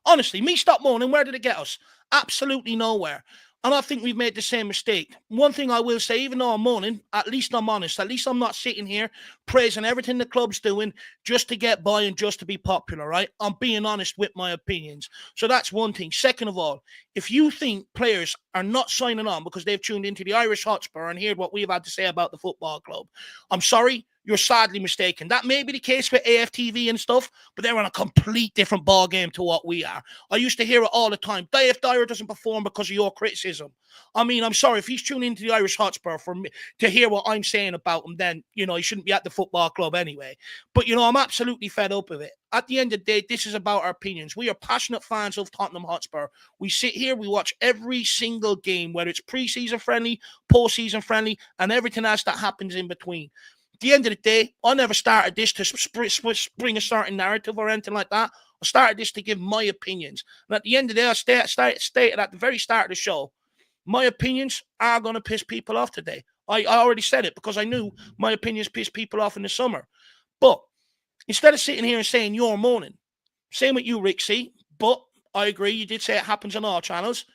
Honestly, me stop mourning, where did it get us? Absolutely nowhere. And I think we've made the same mistake. One thing I will say, even though I'm mourning, at least I'm honest. At least I'm not sitting here praising everything the club's doing just to get by and just to be popular, right? I'm being honest with my opinions. So that's one thing. Second of all, if you think players are not signing on because they've tuned into the Irish Hotspur and heard what we've had to say about the football club, I'm sorry, you're sadly mistaken. That may be the case with AFTV and stuff, but they're on a complete different ball game to what we are. I used to hear it all the time. Dave Dyer doesn't perform because of your criticism. I mean, I'm sorry, if he's tuning into the Irish Hotspur for me to hear what I'm saying about him, then, you know, he shouldn't be at the football club anyway. But, you know, I'm absolutely fed up with it. At the end of the day, this is about our opinions. We are passionate fans of Tottenham Hotspur. We sit here, we watch every single game, whether it's pre-season friendly, post-season friendly, and everything else that happens in between. At the end of the day, I never started this to spring a certain narrative or anything like that. I started this to give my opinions. And at the end of the day, I stated at the very start of the show, my opinions are going to piss people off today. I already said it because I knew my opinions pissed people off in the summer. But instead of sitting here and saying you're moaning, same with you, Rixie, but I agree, you did say it happens on all channels.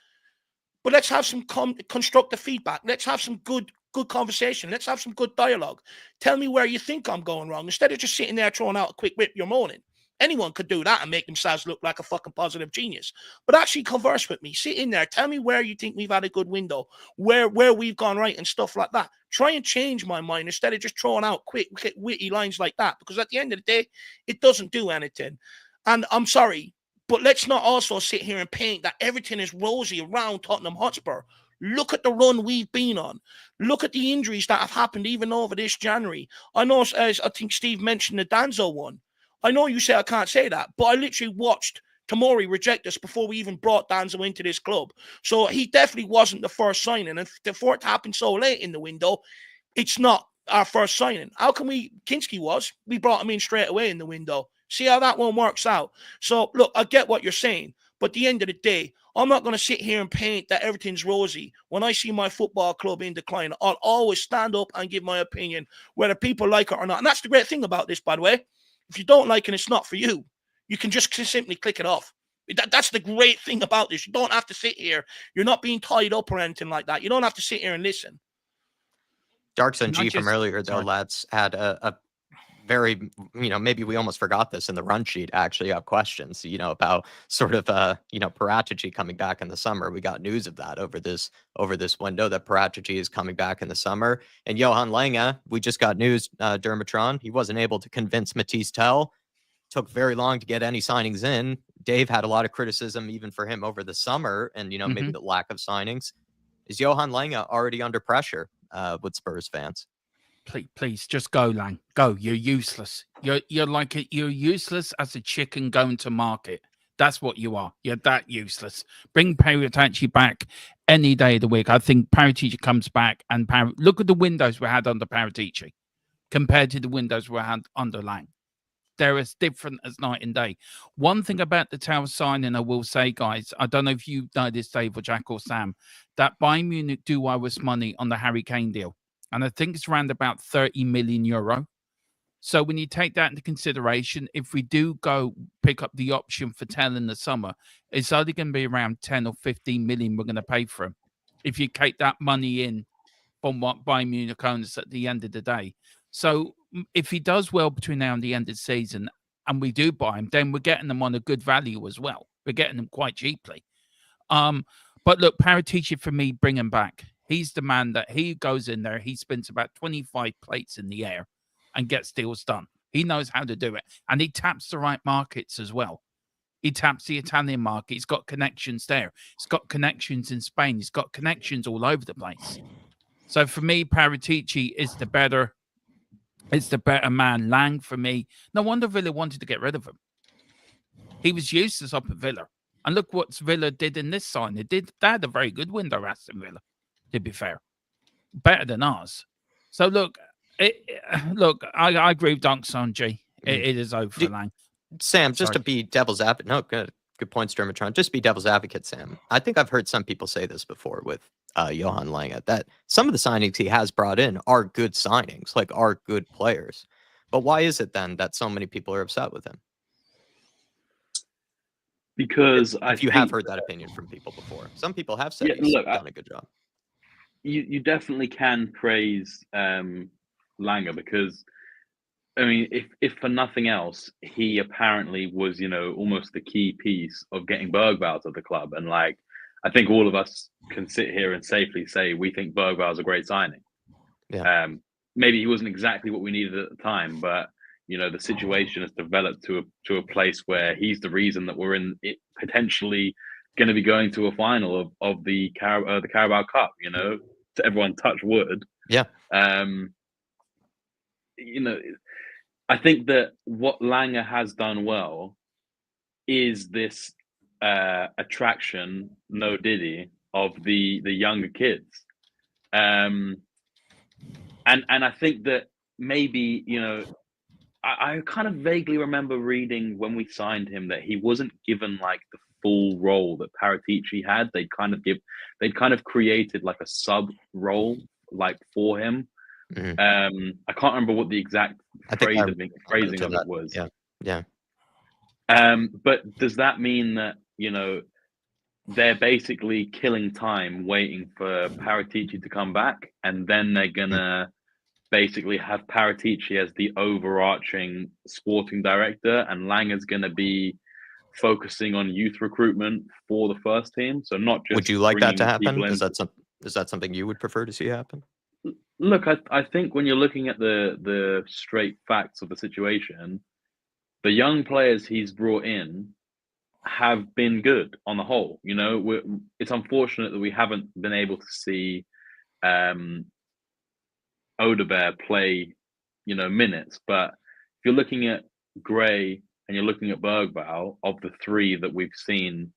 But let's have some constructive feedback. Let's have some good conversation. Let's have some good dialogue. Tell me where you think I'm going wrong instead of just sitting there throwing out a quick whip you're moaning. Anyone could do that and make themselves look like a fucking positive genius. But actually converse with me. Sit in there. Tell me where you think we've had a good window, where we've gone right and stuff like that. Try and change my mind instead of just throwing out quick, witty lines like that. Because at the end of the day, it doesn't do anything. And I'm sorry, but let's not also sit here and paint that everything is rosy around Tottenham Hotspur. Look at the run we've been on. Look at the injuries that have happened even over this January. I know, as I think Steve mentioned, the Danso one. I know you say I can't say that, but I literally watched Tomori reject us before we even brought Danso into this club. So he definitely wasn't the first signing. And for it to happen so late in the window, it's not our first signing. How can Kinski was? We brought him in straight away in the window. See how that one works out. So, look, I get what you're saying. But at the end of the day, I'm not going to sit here and paint that everything's rosy. When I see my football club in decline, I'll always stand up and give my opinion, whether people like it or not. And that's the great thing about this, by the way. If you don't like it, it's not for you. You can just simply click it off. That's the great thing about this. You don't have to sit here. You're not being tied up or anything like that. You don't have to sit here and listen. Darkson G from earlier, though, lads, had a very, you know, maybe we almost forgot this in the run sheet, actually, have questions, you know, about sort of, you know, Paratici coming back in the summer. We got news of that over this window that Paratici is coming back in the summer. And Johan Lange, we just got news, Dermatron, he wasn't able to convince Mathys Tel. Took very long to get any signings in. Dave had a lot of criticism even for him over the summer and, you know, maybe the lack of signings. Is Johan Lange already under pressure with Spurs fans? Please, just go, Lang. Go. You're useless. You're useless as a chicken going to market. That's what you are. You're that useless. Bring Paratici back any day of the week. I think Paratici comes back and look at the windows we had under Paratici compared to the windows we had under Lang. They're as different as night and day. One thing about the Tel signing, I will say, guys, I don't know if you know this, Dave or Jack or Sam, that Bayern Munich do owe us money on the Harry Kane deal. And I think it's around about 30 million euro. So when you take that into consideration, if we do go pick up the option for Tel in the summer, it's only going to be around 10 or 15 million we're going to pay for him. If you take that money in from what Bayern Munich owns at the end of the day. So if he does well between now and the end of the season, and we do buy him, then we're getting them on a good value as well. We're getting them quite cheaply. But look, Paratici, for me, bring him back. He's the man that he goes in there. He spins about 25 plates in the air and gets deals done. He knows how to do it. And he taps the right markets as well. He taps the Italian market. He's got connections there. He's got connections in Spain. He's got connections all over the place. So for me, Paratici is the better man. Lang, for me, no wonder Villa wanted to get rid of him. He was useless up at Villa. And look what Villa did in this sign. They had a very good window, Aston Villa, to be fair. Better than ours. So look, I agree with Dunkson, G. It is over for Lang. Sam, just to be devil's advocate. No, good points, Dermatron. Just be devil's advocate, Sam. I think I've heard some people say this before with Johan Lange, that some of the signings he has brought in are good signings, like are good players. But why is it then that so many people are upset with him? Because if you have heard that opinion from people before, some people have said he's done a good job. You definitely can praise Lange, because I mean, if for nothing else, he apparently was, almost the key piece of getting Bergwijn to the club. And like, I think all of us can sit here and safely say we think Bergwijn's a great signing. Yeah. Maybe he wasn't exactly what we needed at the time, but the situation has developed to a place where he's the reason that we're in it, potentially going to be going to a final of the Carabao Cup. To everyone, touch wood. Yeah. I think that what Lange has done well is this attraction, no Diddy, of the younger kids, and I think that maybe I kind of vaguely remember reading when we signed him that he wasn't given like the full role that Paratici had. They'd kind of created like a sub role like for him. Mm-hmm. I can't remember what the exact phrasing of it was. Yeah. But does that mean that they're basically killing time waiting for Paratici to come back, and then they're gonna basically have Paratici as the overarching sporting director, and Lang is gonna be focusing on youth recruitment for the first team? So not just. Would you like that to happen? Is that something you would prefer to see happen? Look, I think when you're looking at the straight facts of the situation, the young players he's brought in have been good on the whole. It's unfortunate that we haven't been able to see Odegaard play, minutes. But if you're looking at Gray and you're looking at Bergwijn, of the three that we've seen,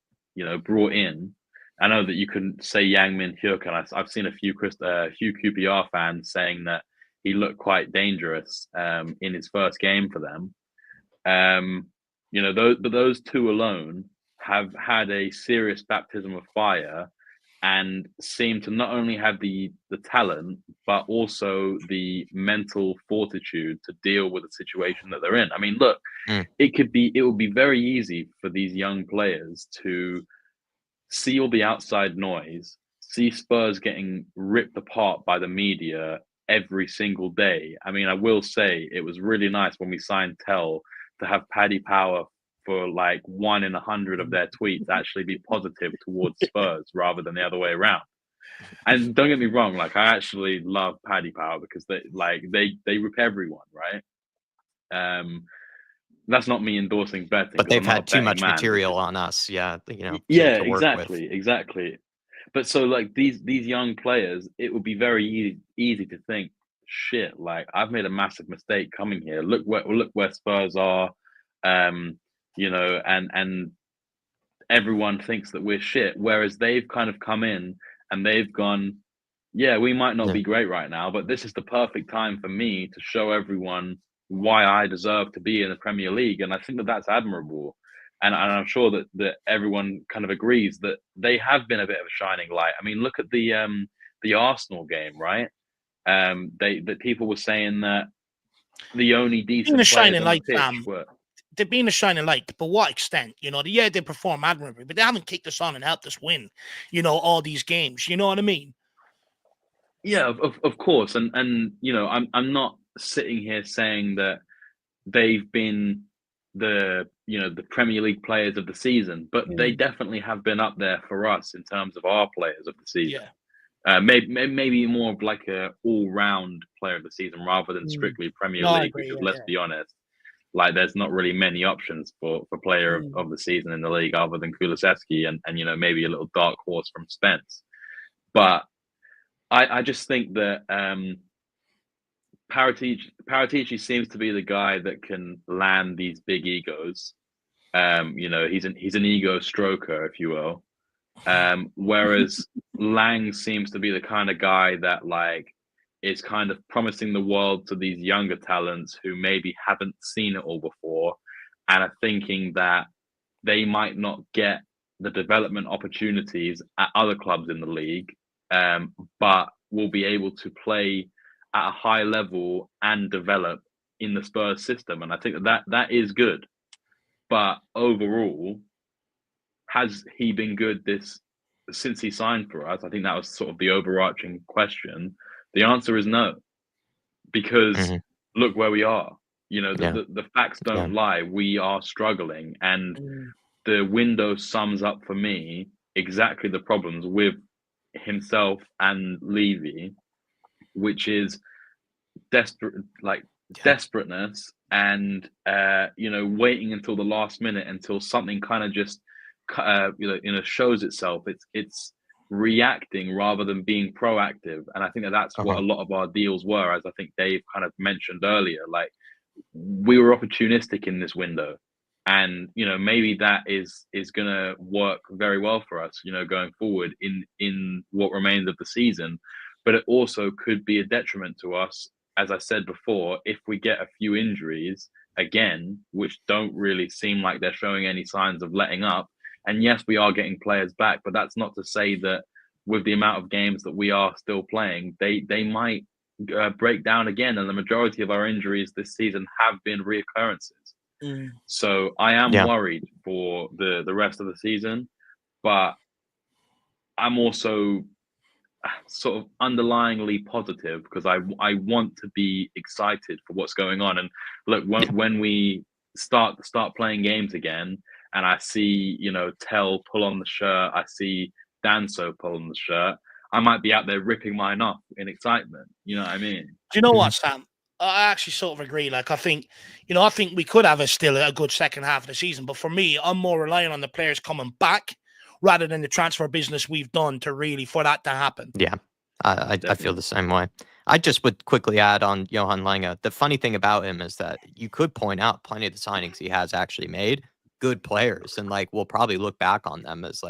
brought in, I know that you can say Yang Min Hyuk, and I've seen a few QPR fans saying that he looked quite dangerous in his first game for them. Those two alone have had a serious baptism of fire and seem to not only have the talent, but also the mental fortitude to deal with the situation that they're in. I mean, look, it would be very easy for these young players to see all the outside noise, see Spurs getting ripped apart by the media every single day. I mean, I will say it was really nice when we signed Tel to have Paddy Power for like 1 in 100 of their tweets actually be positive towards Spurs rather than the other way around. And don't get me wrong, like I actually love Paddy Power because they rip everyone, right? That's not me endorsing betting, but they've had too much material on us. Yeah, yeah, to work exactly. But so like these young players, it would be very easy to think, shit, like I've made a massive mistake coming here. Look where Spurs are, and everyone thinks that we're shit. Whereas they've kind of come in and they've gone, yeah, we might not be great right now, but this is the perfect time for me to show everyone why I deserve to be in the Premier League. And I think that that's admirable. And I'm sure that everyone kind of agrees that they have been a bit of a shining light. I mean, look at the Arsenal game, right? That people were saying that the only decent Being a players shining on light, the pitch were. they've been a shining light, but what extent? Yeah, they perform admirably, but they haven't kicked us on and helped us win, all these games. You know what I mean? Yeah, of course, and I'm not sitting here saying that they've been the Premier League players of the season, but they definitely have been up there for us in terms of our players of the season. Yeah. Maybe more of like a all-round player of the season rather than strictly Premier No, I League, agree, because yeah, let's be honest, like there's not really many options for player of the season in the league other than Kulusevski and maybe a little dark horse from Spence. But I just think that Paratici seems to be the guy that can land these big egos. He's an ego stroker, if you will. Whereas Lang seems to be the kind of guy that is kind of promising the world to these younger talents who maybe haven't seen it all before and are thinking that they might not get the development opportunities at other clubs in the league, but will be able to play at a high level and develop in the Spurs system. And I think that is good. But overall, has he been good since he signed for us? I think that was sort of the overarching question. The answer is no, because look where we are. The facts don't lie. We are struggling, and the window sums up for me exactly the problems with himself and Levy, which is desperateness and waiting until the last minute until something kind of just shows itself. It's reacting rather than being proactive, and I think that's what a lot of our deals were, as I think Dave kind of mentioned earlier. Like, we were opportunistic in this window, and maybe that is going to work very well for us going forward in what remains of the season, but it also could be a detriment to us, as I said before, if we get a few injuries again, which don't really seem like they're showing any signs of letting up. And yes, we are getting players back, but that's not to say that with the amount of games that we are still playing, they might break down again. And the majority of our injuries this season have been reoccurrences. So I am worried for the rest of the season, but I'm also sort of underlyingly positive because I want to be excited for what's going on. And look, when we start playing games again, and I see Tel pull on the shirt, I see Danso pull on the shirt, I might be out there ripping mine off in excitement. You know what I mean? Do you know what, Sam? I actually sort of agree. Like, I think we could have still a good second half of the season, but for me, I'm more relying on the players coming back rather than the transfer business we've done for that to happen. Yeah, I feel the same way. I just would quickly add on Johan Lange. The funny thing about him is that you could point out plenty of the signings he has actually made, good players, and we'll probably look back on them as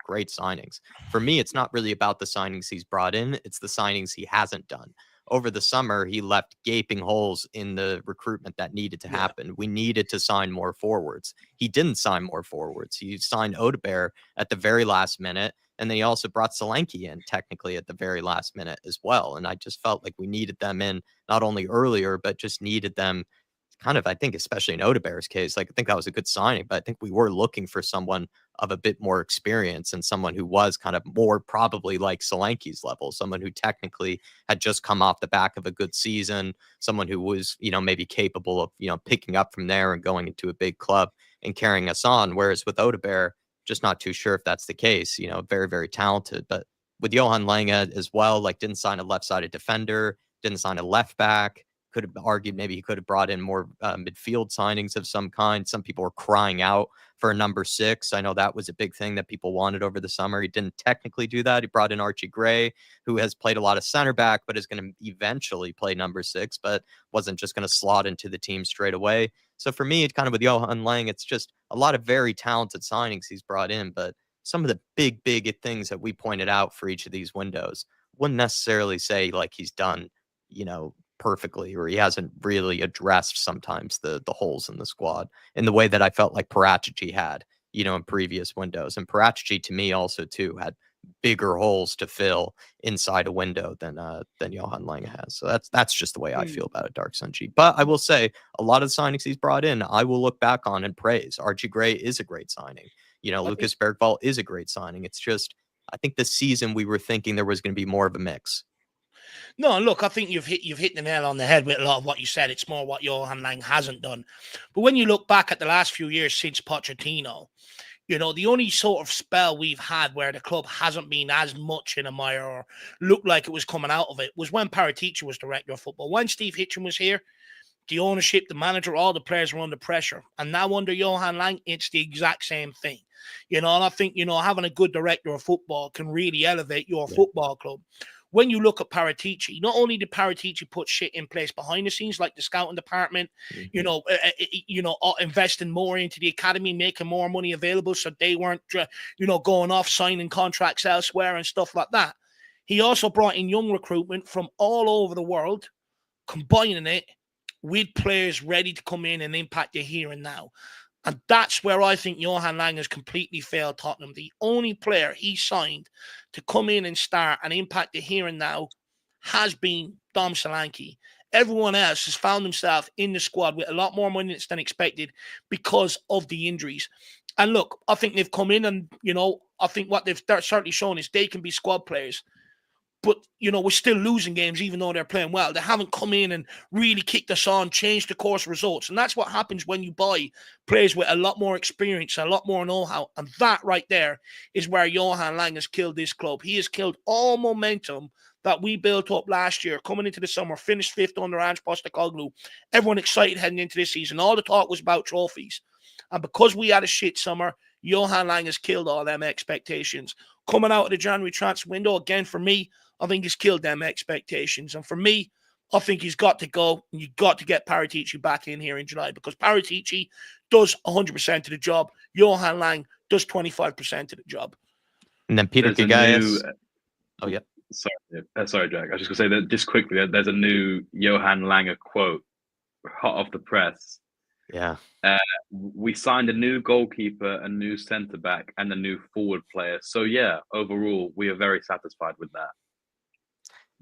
great signings. For me, it's not really about the signings he's brought in, it's the signings he hasn't done. Over the summer, he left gaping holes in the recruitment that needed to happen. We needed to sign more forwards. He didn't sign more forwards. He signed Odegaard at the very last minute, and then he also brought Solanke in technically at the very last minute as well. And I just felt like we needed them in not only earlier, but just needed them kind of, I think, especially in Odegaard's case, I think that was a good signing, but I think we were looking for someone of a bit more experience and someone who was kind of more probably like Solanke's level, someone who technically had just come off the back of a good season, someone who was, maybe capable of, picking up from there and going into a big club and carrying us on. Whereas with Odegaard, just not too sure if that's the case, very, very talented. But with Johan Lange as well, didn't sign a left-sided defender, didn't sign a left back. Could have argued maybe he could have brought in more midfield signings of some kind. Some people were crying out for a number 6. I know that was a big thing that people wanted over the summer. He didn't technically do that. He brought in Archie Gray, who has played a lot of center back, but is going to eventually play number 6, but wasn't just going to slot into the team straight away. So for me, it's kind of with Johan Lange, it's just a lot of very talented signings he's brought in, but some of the big things that we pointed out for each of these windows wouldn't necessarily say he's done, perfectly, or he hasn't really addressed sometimes the holes in the squad in the way that I felt like Paratici had, in previous windows. And Paratici to me also too had bigger holes to fill inside a window than Johan Lange has. So that's just the way I feel about it, Dark Sun G. But I will say a lot of the signings he's brought in, I will look back on and praise. Archie Gray is a great signing. Lucas Bergvall is a great signing. It's just, I think this season we were thinking there was going to be more of a mix. No, look, I think you've hit the nail on the head with a lot of what you said. It's more what Johan Lange hasn't done. But when you look back at the last few years since Pochettino, the only sort of spell we've had where the club hasn't been as much in a mire or looked like it was coming out of it was when Paratici was director of football. When Steve Hitchen was here, the ownership, the manager, all the players were under pressure. And now under Johan Lange, it's the exact same thing. And I think, having a good director of football can really elevate your football club. When you look at Paratici, not only did Paratici put shit in place behind the scenes, like the scouting department, investing more into the academy, making more money available so they weren't, going off signing contracts elsewhere and stuff like that. He also brought in young recruitment from all over the world, combining it with players ready to come in and impact the here and now. And that's where I think Johan Lange has completely failed Tottenham. The only player he signed to come in and start and impact the here and now has been Dom Solanke. Everyone else has found himself in the squad with a lot more money than expected because of the injuries. And look, I think they've come in and, I think what they've certainly shown is they can be squad players. But, we're still losing games even though they're playing well. They haven't come in and really kicked us on, changed the course of results. And that's what happens when you buy players with a lot more experience, a lot more know-how. And that right there is where Johan Lange has killed this club. He has killed all momentum that we built up last year, coming into the summer, finished 5th under Ange Postecoglou. Everyone excited heading into this season. All the talk was about trophies. And because we had a shit summer, Johan Lange has killed all them expectations. Coming out of the January transfer window, again, for me, I think he's killed them expectations. And for me, I think he's got to go. And you've got to get Paratici back in here in July because Paratici does 100% of the job. Johan Lange does 25% of the job. And then Peter Kagayas. Oh, yeah. Sorry, Jack. I was just going to say that just quickly, there's a new Johan Lange quote, hot off the press. Yeah. We signed a new goalkeeper, a new centre-back, and a new forward player. So, yeah, overall, we are very satisfied with that.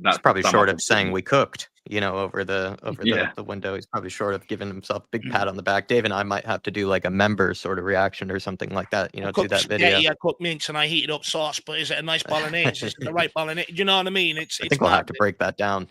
That's probably short of saying we cooked, over the window. He's probably short of giving himself a big pat on the back. Dave and I might have to do like a member sort of reaction or something like that, to that video. Yeah, I cooked mince and I heated up sauce, but is it a nice bolognese? Is it the right bolognese? You know what I mean? I think we'll have to break that down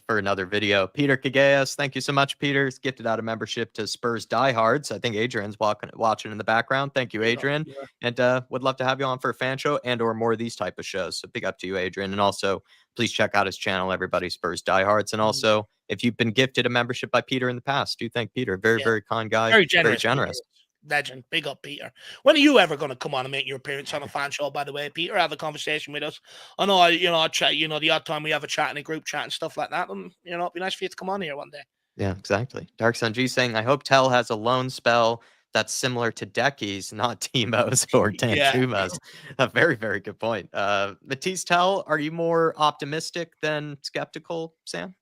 for another video. Peter Kagayas, thank you so much, Peter. He's gifted out a membership to Spurs Diehards. I think Adrian's watching in the background. Thank you, Adrian. Yeah. And would love to have you on for a fan show and or more of these type of shows. So big up to you, Adrian. And also, please check out his channel, everybody, Spurs Diehards. And also, if you've been gifted a membership by Peter in the past, do thank Peter. Very, very kind guy. Very generous. Legend. Big up, Peter. When are you ever going to come on and make your appearance on a fan show, by the way, Peter? Have a conversation with us. I know, I chat, the odd time we have a chat in a group chat and stuff like that. And, it'd be nice for you to come on here one day. Yeah, exactly. Dark Sun G saying, I hope Tel has a loan spell that's similar to Decky's, not Timo's or Danjuma's. A very, very good point. Mathys Tel, are you more optimistic than skeptical, Sam?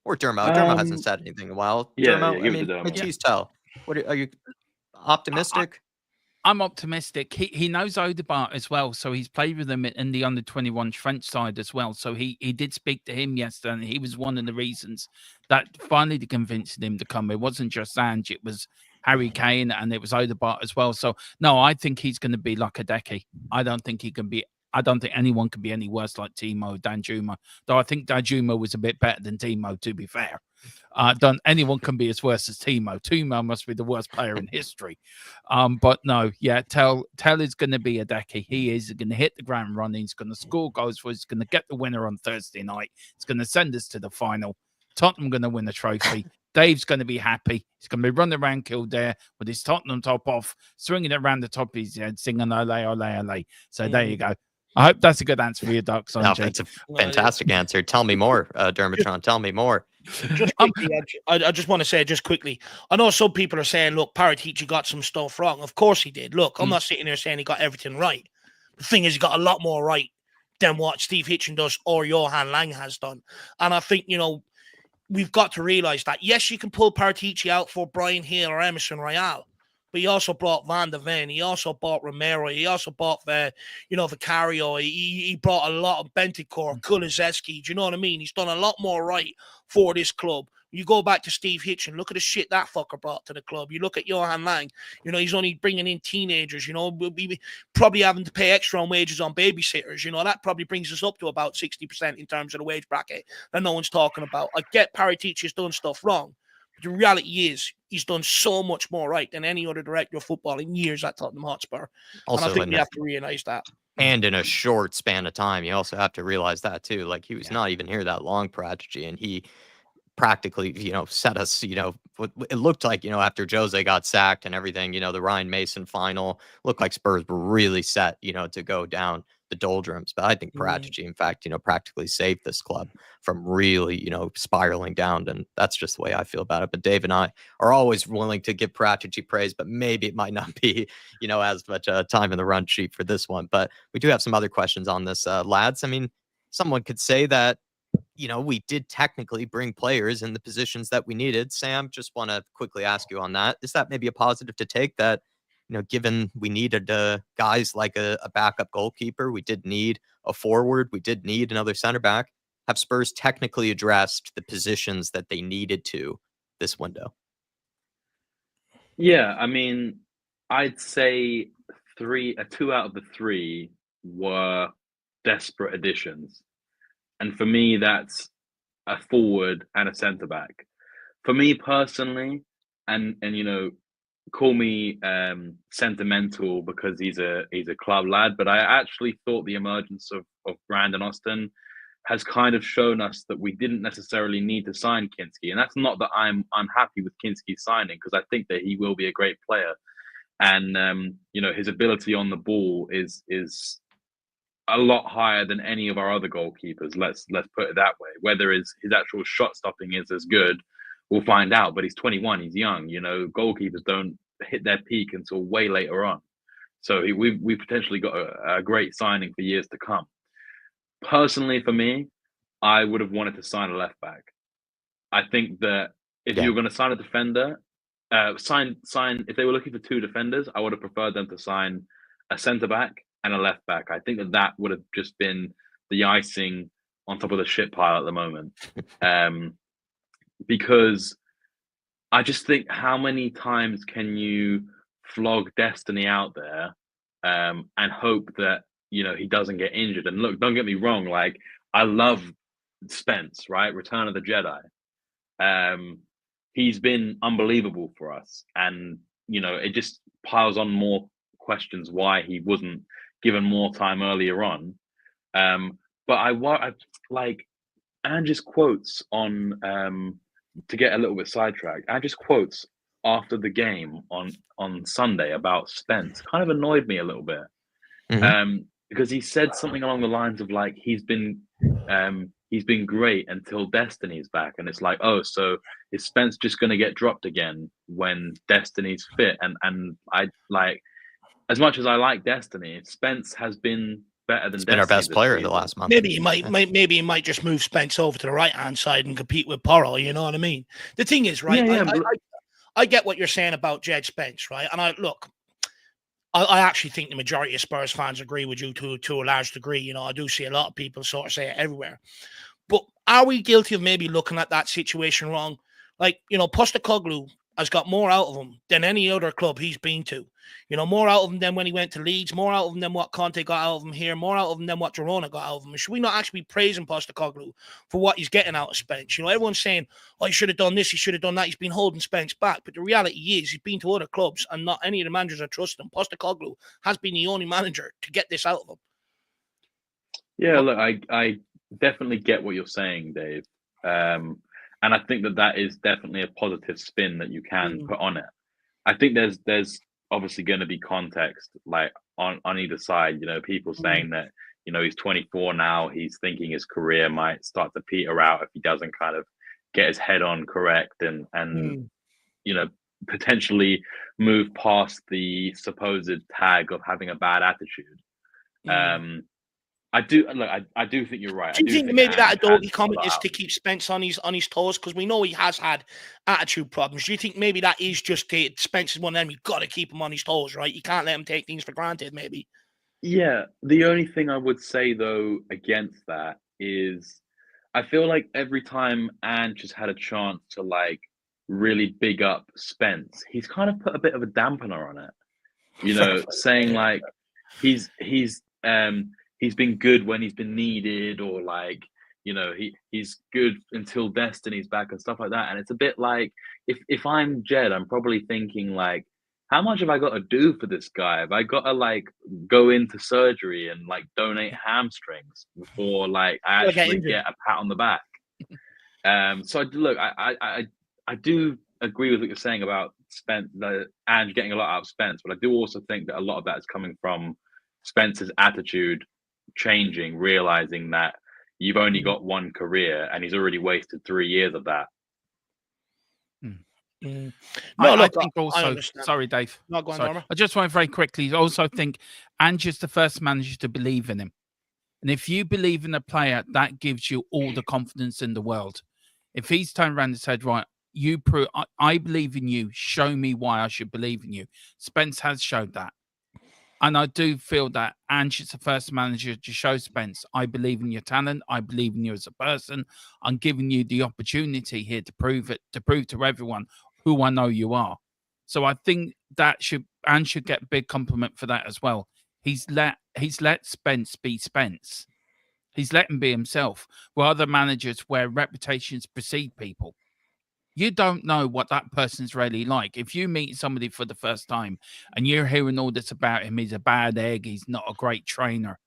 Or Dermo? Dermo hasn't said anything in a while. Dermo, Mathys Tel, are you optimistic? I'm optimistic. He knows Odegaard as well, so he's played with him in the under-21 French side as well. So he did speak to him yesterday, and he was one of the reasons that finally convinced him to come. It wasn't just Ange, it was Harry Kane, and it was Odegaard as well. So, no, I think he's going to be like a Decky. I don't think anyone can be any worse like Timo Danjuma, though I think Danjuma was a bit better than Timo, to be fair. Anyone can be as worse as Timo. Timo must be the worst player in history. But no, yeah, Tel is going to be a Decky. He is going to hit the ground running. He's going to score goals for us. He's going to get the winner on Thursday night. He's going to send us to the final. Tottenham going to win the trophy. Dave's going to be happy. He's going to be running around Kildare with his Tottenham top off, swinging it around the top of his head, singing ole, ole, ole. So there you go. I hope that's a good answer for you, Dark Sun. No, that's a fantastic answer. Tell me more, Dermotron. Tell me more. Just quickly, I just want to say just quickly, I know some people are saying, look, Paratici got some stuff wrong. Of course he did. Look, I'm not sitting there saying he got everything right. The thing is, he got a lot more right than what Steve Hitchen does or Johan Lange has done. And I think, we've got to realise that, yes, you can pull Paratici out for Brian Hill or Emerson Royale. but he also brought Van de Ven. He also bought Romero. He also bought, Vicario. He brought a lot of Bentancur, Kulusevski. Do you know what I mean? He's done a lot more right for this club. You go back to Steve Hitchen, look at the shit that fucker brought to the club. You look at Johan Lang, he's only bringing in teenagers, we probably having to pay extra on wages on babysitters. That probably brings us up to about 60% in terms of the wage bracket that no one's talking about. I get Paratici has done stuff wrong, but the reality is he's done so much more right than any other director of football in years at Tottenham Hotspur. Also, and I think we have to realize that. And in a short span of time, you also have to realize that too. Like, he was not even here that long, Paratici, and he practically, set us, it looked like, after Jose got sacked and everything, the Ryan Mason final looked like Spurs were really set, to go down the doldrums. But I think Paratici, in fact, practically saved this club from really, spiraling down. And that's just the way I feel about it. But Dave and I are always willing to give Paratici praise, but maybe it might not be, as much time in the run sheet for this one. But we do have some other questions on this, lads. I mean, someone could say that, we did technically bring players in the positions that we needed. Sam, just want to quickly ask you on that. Is that maybe a positive to take, that, given we needed guys like a backup goalkeeper, we did need a forward, we did need another center back, have Spurs technically addressed the positions that they needed to this window? Yeah, I mean, I'd say two out of the three were desperate additions. And for me, that's a forward and a centre back. For me personally, and call me sentimental because he's a club lad, but I actually thought the emergence of Brandon Austin has kind of shown us that we didn't necessarily need to sign Kinski. And that's not that I'm unhappy with Kinski's signing, because I think that he will be a great player. And his ability on the ball is a lot higher than any of our other goalkeepers. Let's put it that way. Whether his actual shot stopping is as good, we'll find out. But he's 21. He's young. Goalkeepers don't hit their peak until way later on. So we potentially got a great signing for years to come. Personally, for me, I would have wanted to sign a left back. I think that if you were going to sign a defender, sign if they were looking for two defenders, I would have preferred them to sign a centre back and a left back. I think that would have just been the icing on top of the shit pile at the moment. Because I just think, how many times can you flog Destiny out there and hope that, he doesn't get injured? And look, don't get me wrong, like, I love Spence, right? Return of the Jedi. He's been unbelievable for us. And, it just piles on more questions why he wasn't given more time earlier on. But I like Ange's quotes on, to get a little bit sidetracked, Ange's quotes after the game on Sunday about Spence kind of annoyed me a little bit. Because he said something along the lines of, like, he's been great until Destiny's back. And it's like, oh, so is Spence just going to get dropped again when Destiny's fit? And I, like, as much as I like Destiny, Spence has been better than Destiny. Been our best player the last month. Maybe he might just move Spence over to the right hand side and compete with Porro. You know what I mean? The thing is, right? I get what you're saying about Jed Spence, right? And I actually think the majority of Spurs fans agree with you to a large degree. I do see a lot of people sort of say it everywhere. But are we guilty of maybe looking at that situation wrong? Like, Postecoglou has got more out of him than any other club he's been to. More out of him than when he went to Leeds, more out of him than what Conte got out of him here, more out of him than what Girona got out of him. Should we not actually be praising Postecoglou for what he's getting out of Spence? Everyone's saying, oh, he should have done this, he should have done that. He's been holding Spence back. But the reality is, he's been to other clubs and not any of the managers are trusting him. Postecoglou has been the only manager to get this out of him. Yeah, look, I definitely get what you're saying, Dave. And I think that is definitely a positive spin that you can put on it. I think there's obviously going to be context, like, on either side. People saying that, he's 24 now, he's thinking his career might start to peter out if he doesn't kind of get his head on correct and potentially move past the supposed tag of having a bad attitude. I do look. I do think you're right. Do you think think maybe that Ange Adobe has comment got is out. to keep Spence on his toes? Because we know he has had attitude problems. Do you think maybe that is just Spence is one of them? You've got to keep him on his toes, right? You can't let him take things for granted, maybe. Yeah, the only thing I would say though against that is I feel like every time Ange has had a chance to like really big up Spence, he's kind of put a bit of a dampener on it. You know, saying like he's been good when he's been needed, or like, you know, he's good until destiny's back and stuff like that. And it's a bit like if I'm Jed, I'm probably thinking like, how much have I got to do for this guy? Have I got to like go into surgery and like donate hamstrings before like I actually get a pat on the back? So look, I do agree with what you're saying about Spence and getting a lot out of Spence, but I do also think that a lot of that is coming from Spence's attitude changing, realizing that you've only got one career and he's already wasted 3 years of that. No, I look, think also. I understand. Sorry, Dave. Not going Sorry. on. I just want to very quickly also think Ange is the first manager to believe in him. And if you believe in a player, that gives you all the confidence in the world. If he's turned around and said, right, you prove I believe in you, show me why I should believe in you. Spence has showed that. And I do feel that Ange is the first manager to show Spence, I believe in your talent. I believe in you as a person. I'm giving you the opportunity here to prove it, to prove to everyone who I know you are. So I think that Ange should get a big compliment for that as well. He's let Spence be Spence. He's let him be himself. Where other managers, where reputations precede people, you don't know what that person's really like. If you meet somebody for the first time and you're hearing all this about him, he's a bad egg, he's not a great trainer,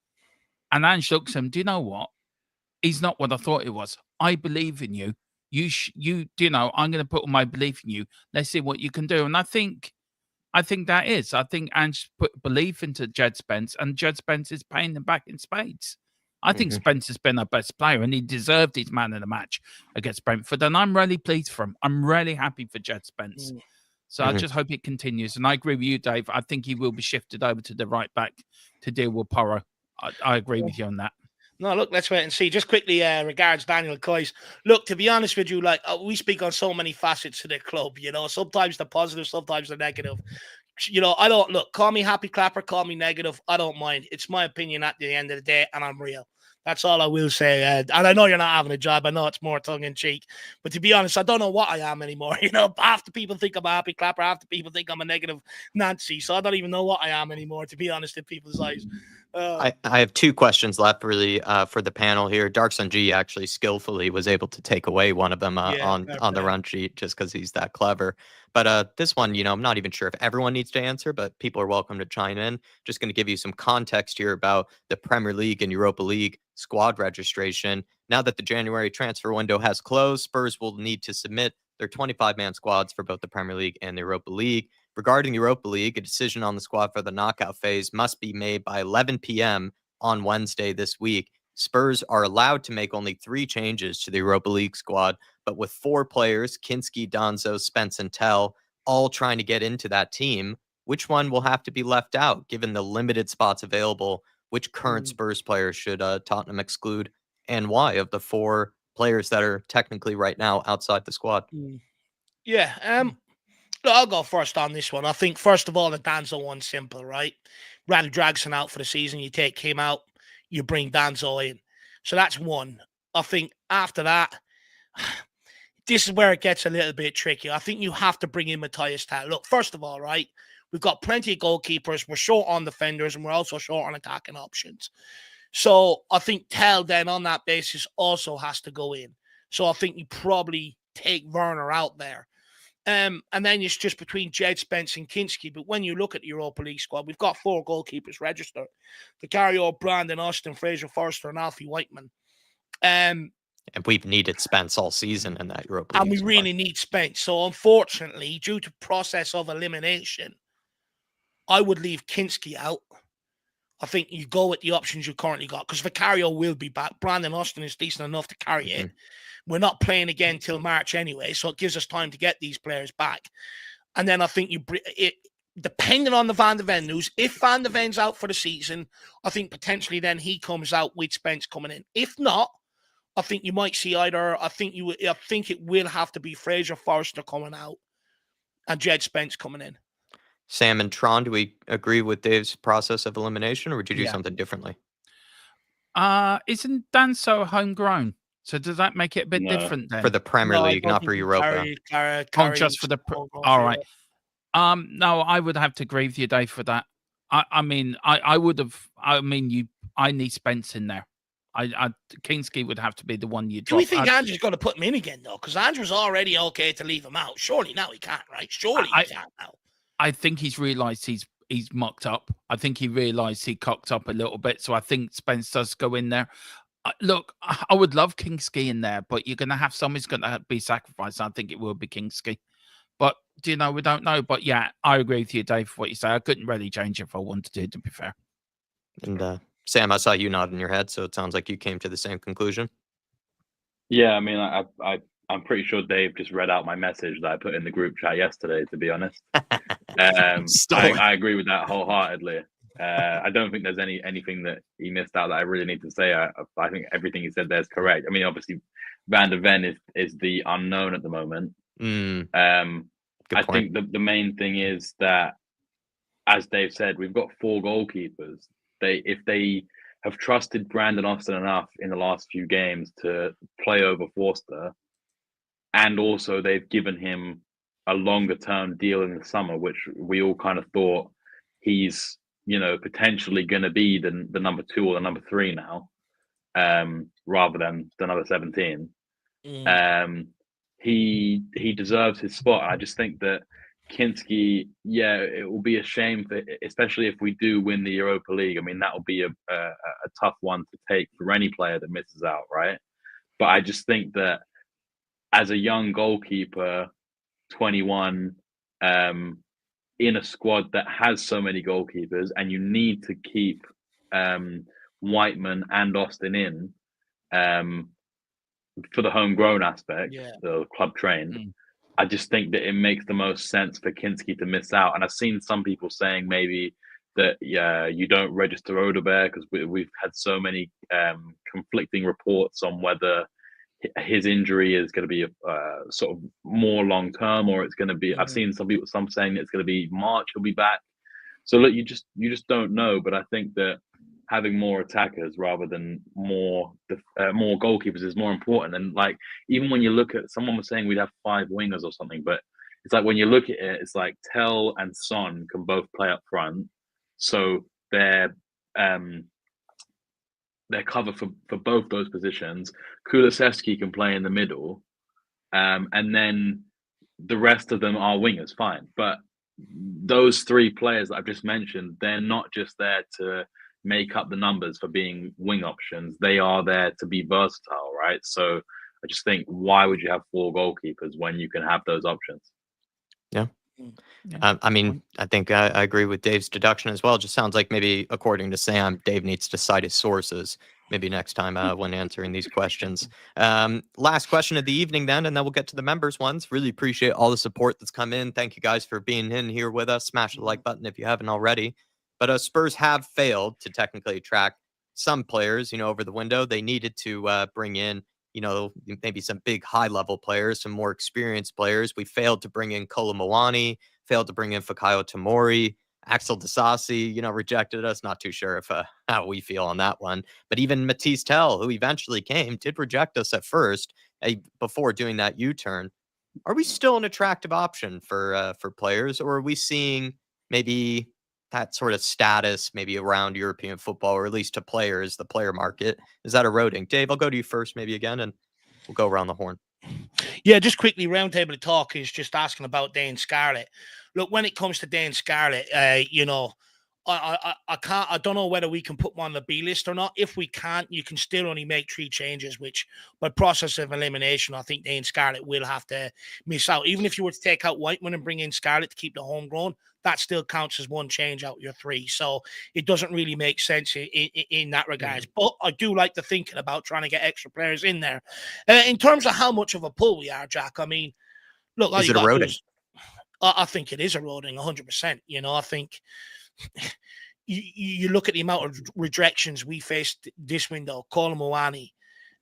and Ange looks at him, do you know what? He's not what I thought he was. I believe in you. I'm going to put all my belief in you. Let's see what you can do. And I think that is. I think Ange put belief into Jed Spence, and Jed Spence is paying him back in spades. I think Spence has been our best player, and he deserved his man of the match against Brentford. And I'm really pleased for him. I'm really happy for Jed Spence. So I just hope it continues. And I agree with you, Dave. I think he will be shifted over to the right back to deal with Porro. I agree with you on that. No, look, let's wait and see. Just quickly, regards Daniel Coyce. Look, to be honest with you, like we speak on so many facets of the club, you know, sometimes the positive, sometimes the negative. You know, I don't call me happy clapper, call me negative. I don't mind. It's my opinion at the end of the day, and I'm real. That's all I will say. And I know you're not having a job. I know it's more tongue in cheek. But to be honest, I don't know what I am anymore. You know, half the people think I'm a happy clapper. Half the people think I'm a negative Nancy. So I don't even know what I am anymore, to be honest, in people's eyes. I have two questions left really for the panel here. Dark Sun G actually skillfully was able to take away one of them on the run sheet just because he's that clever. But this one, you know, I'm not even sure if everyone needs to answer, but people are welcome to chime in. Just going to give you some context here about the Premier League and Europa League squad registration. Now that the January transfer window has closed, Spurs will need to submit their 25-man squads for both the Premier League and the Europa League. Regarding the Europa League, a decision on the squad for the knockout phase must be made by 11 p.m. on Wednesday this week. Spurs are allowed to make only 3 changes to the Europa League squad, but with 4 players, Kinski, Danso, Spence, and Tel, all trying to get into that team, which one will have to be left out given the limited spots available? Which current Spurs players should Tottenham exclude, and why of the 4 players that are technically right now outside the squad? Yeah, I'll go first on this one. I think, first of all, the Danso one's simple, right? Radu Dragusin out for the season. You take him out, you bring Danso in. So that's one. I think after that, this is where it gets a little bit tricky. I think you have to bring in Mathys Tel. Look, first of all, right, we've got plenty of goalkeepers. We're short on defenders, and we're also short on attacking options. So I think Tel then on that basis also has to go in. So I think you probably take Werner out there. And then it's just between Jed Spence and Kinski. But when you look at the Europa League squad, we've got 4 goalkeepers registered. The carry over Brandon Austin, Fraser Forster, and Alfie Whiteman. And we've needed Spence all season in that Europa League and we squad. really need Spence. So unfortunately, due to process of elimination, I would leave Kinski out. I think you go with the options you currently got, because Vicario will be back. Brandon Austin is decent enough to carry it. We're not playing again till March anyway, so it gives us time to get these players back. And then I think depending on the Van der Ven news, if Van der Ven's out for the season, I think potentially then he comes out with Spence coming in. If not, I think you might see either. I think it will have to be Fraser Forster coming out and Jed Spence coming in. Sam and Tron, do we agree with Dave's process of elimination, or would you do Yeah. something differently? Isn't Danso homegrown? So does that make it a bit No. different then? For the Premier League, not for Europa. Just for the all right. No, I would have to agree with you, Dave, for that. I mean, I would have. I mean, I need Spence in there. Kinski would have to be the one you. Do we think Andrew's going to put him in again though? Because Andrew's already okay to leave him out. Surely now he can't, right? Surely he can't now. I think he's realised he's mucked up. I think he realised he cocked up a little bit. So I think Spence does go in there. Look, I would love Kinski in there, but you're going to have somebody's going to be sacrificed. I think it will be Kinski. But, we don't know. But, yeah, I agree with you, Dave, for what you say. I couldn't really change it if I wanted to be fair. And, Sam, I saw you nodding your head, so it sounds like you came to the same conclusion. Yeah, I mean, I'm pretty sure Dave just read out my message that I put in the group chat yesterday, to be honest. I agree with that wholeheartedly. I don't think there's anything that he missed out that I really need to say. I think everything he said there is correct. I mean, obviously, Van der Ven is the unknown at the moment. I think the main thing is that, as Dave said, we've got 4 goalkeepers. If they have trusted Brandon Austin enough in the last few games to play over Forster, and also they've given him a longer term deal in the summer, which we all kind of thought he's potentially going to be the number 2 or the number 3 now, rather than the number 17. He deserves his spot. I just think that Kinski, it will be a shame, especially if we do win the Europa League. I mean, that will be a tough one to take for any player that misses out, right? But I just think that as a young goalkeeper, 21, in a squad that has so many goalkeepers, and you need to keep Whiteman and Austin in for the homegrown aspect, the club trained. I just think that it makes the most sense for Kinski to miss out. And I've seen some people saying maybe that you don't register Odeberg because we've had so many conflicting reports on whether his injury is going to be sort of more long term, or it's going to be. I've seen some saying that it's going to be March he'll be back. So look, you just don't know. But I think that having more attackers rather than more goalkeepers is more important. And like, even when you look at, someone was saying we'd have 5 wingers or something, but it's like when you look at it, it's like Tel and Son can both play up front, so they're cover for both those positions. Kulusevski can play in the middle, and then the rest of them are wingers, fine. But those 3 players that I've just mentioned, they're not just there to make up the numbers for being wing options. They are there to be versatile, right? So I just think, why would you have 4 goalkeepers when you can have those options? Yeah. I mean, I think I agree with Dave's deduction as well. It just sounds like maybe, according to Sam, Dave needs to cite his sources maybe next time when answering these questions. Last question of the evening then, and then we'll get to the members ones. Really appreciate all the support that's come in. Thank you guys for being in here with us. Smash the like button if you haven't already. But Spurs have failed to technically attract some players, over the window. They needed to bring in, maybe some big high-level players, some more experienced players. We failed to bring in Kolo Muani, failed to bring in Fikayo Tomori. Axel Disasi, rejected us. Not too sure if how we feel on that one. But even Mathys Tel, who eventually came, did reject us at first before doing that U-turn. Are we still an attractive option for players, or are we seeing maybe that sort of status maybe around European football, or at least to players, the player market, is that eroding? Dave, I'll go to you first maybe again, and we'll go around the horn. Yeah, just quickly, Roundtable Talk is just asking about Dane Scarlett. Look, when it comes to Dane Scarlett, I don't know whether we can put one on the B list or not. If we can't, you can still only make 3 changes, which by process of elimination, I think Dane Scarlett will have to miss out. Even if you were to take out Whiteman and bring in Scarlett to keep the homegrown, that still counts as 1 change out your 3. So it doesn't really make sense in that regards. But I do like the thinking about trying to get extra players in there. In terms of how much of a pull we are, Jack, I mean, look, is it eroding? I think it is eroding 100%. You know, I think you look at the amount of rejections we faced this window. Colin Moani,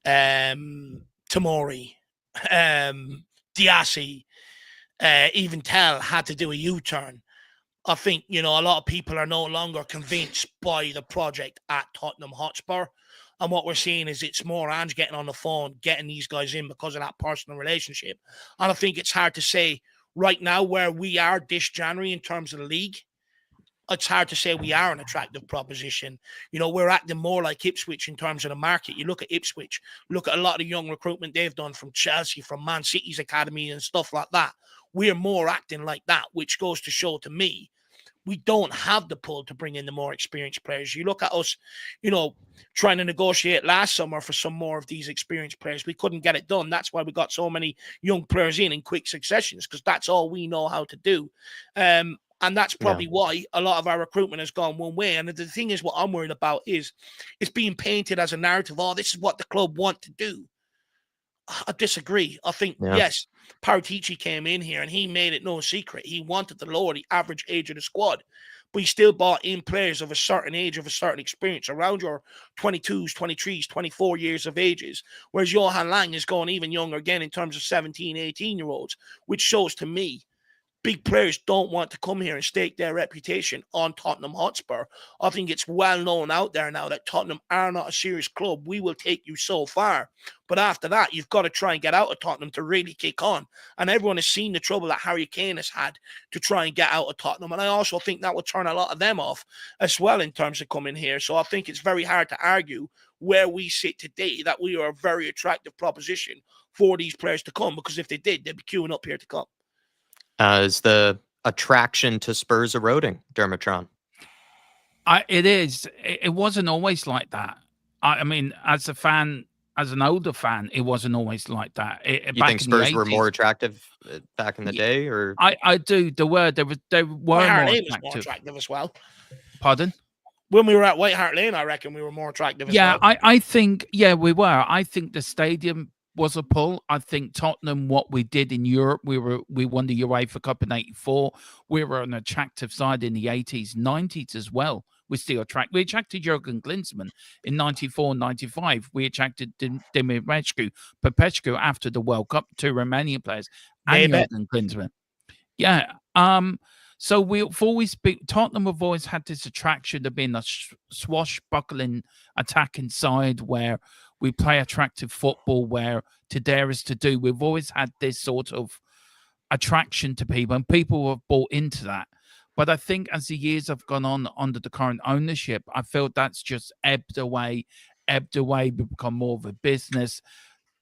Tamori, Diassi, even Tel had to do a U-turn. I think, you know, a lot of people are no longer convinced by the project at Tottenham Hotspur. And what we're seeing is it's more Ange getting on the phone, getting these guys in because of that personal relationship. And I think it's hard to say right now where we are this January in terms of the league. It's hard to say we are an attractive proposition. You know, we're acting more like Ipswich in terms of the market. You look at Ipswich, look at a lot of the young recruitment they've done from Chelsea, from Man City's academy and stuff like that. We're more acting like that, which goes to show to me we don't have the pull to bring in the more experienced players. You look at us, you know, trying to negotiate last summer for some more of these experienced players. We couldn't get it done. That's why we got so many young players in quick successions, because that's all we know how to do. And that's probably why a lot of our recruitment has gone one way. And the thing is, what I'm worried about is it's being painted as a narrative. Oh, this is what the club want to do. I disagree. I think, yes, Paratici came in here and he made it no secret. He wanted to lower the average age of the squad, but he still brought in players of a certain age, of a certain experience, around your 22s, 23s, 24 years of ages, whereas Johan Lang is going even younger again in terms of 17, 18-year-olds, which shows to me big players don't want to come here and stake their reputation on Tottenham Hotspur. I think it's well known out there now that Tottenham are not a serious club. We will take you so far. But after that, you've got to try and get out of Tottenham to really kick on. And everyone has seen the trouble that Harry Kane has had to try and get out of Tottenham. And I also think that will turn a lot of them off as well in terms of coming here. So I think it's very hard to argue where we sit today that we are a very attractive proposition for these players to come, because if they did, they'd be queuing up here to come. Is the attraction to Spurs eroding, Dermotron? It is. It wasn't always like that. I mean, as a fan, as an older fan, it wasn't always like that. You think Spurs were more attractive back in the day, or I do. They were more attractive as well. Pardon? When we were at White Hart Lane, I reckon we were more attractive as well. I think we were. I think the stadium was a pull. I think Tottenham, what we did in Europe, we won the UEFA Cup in '84. We were an attractive side in the '80s, '90s as well. We attracted Jurgen Klinsmann in '94, '95. We attracted Popescu after the World Cup, 2 Romanian players, and Jurgen Klinsmann. Yeah. So Tottenham have always had this attraction of being a swashbuckling attacking side where we play attractive football, where to dare is to do. We've always had this sort of attraction to people, and people have bought into that. But I think as the years have gone on under the current ownership, I feel that's just ebbed away. We become more of a business.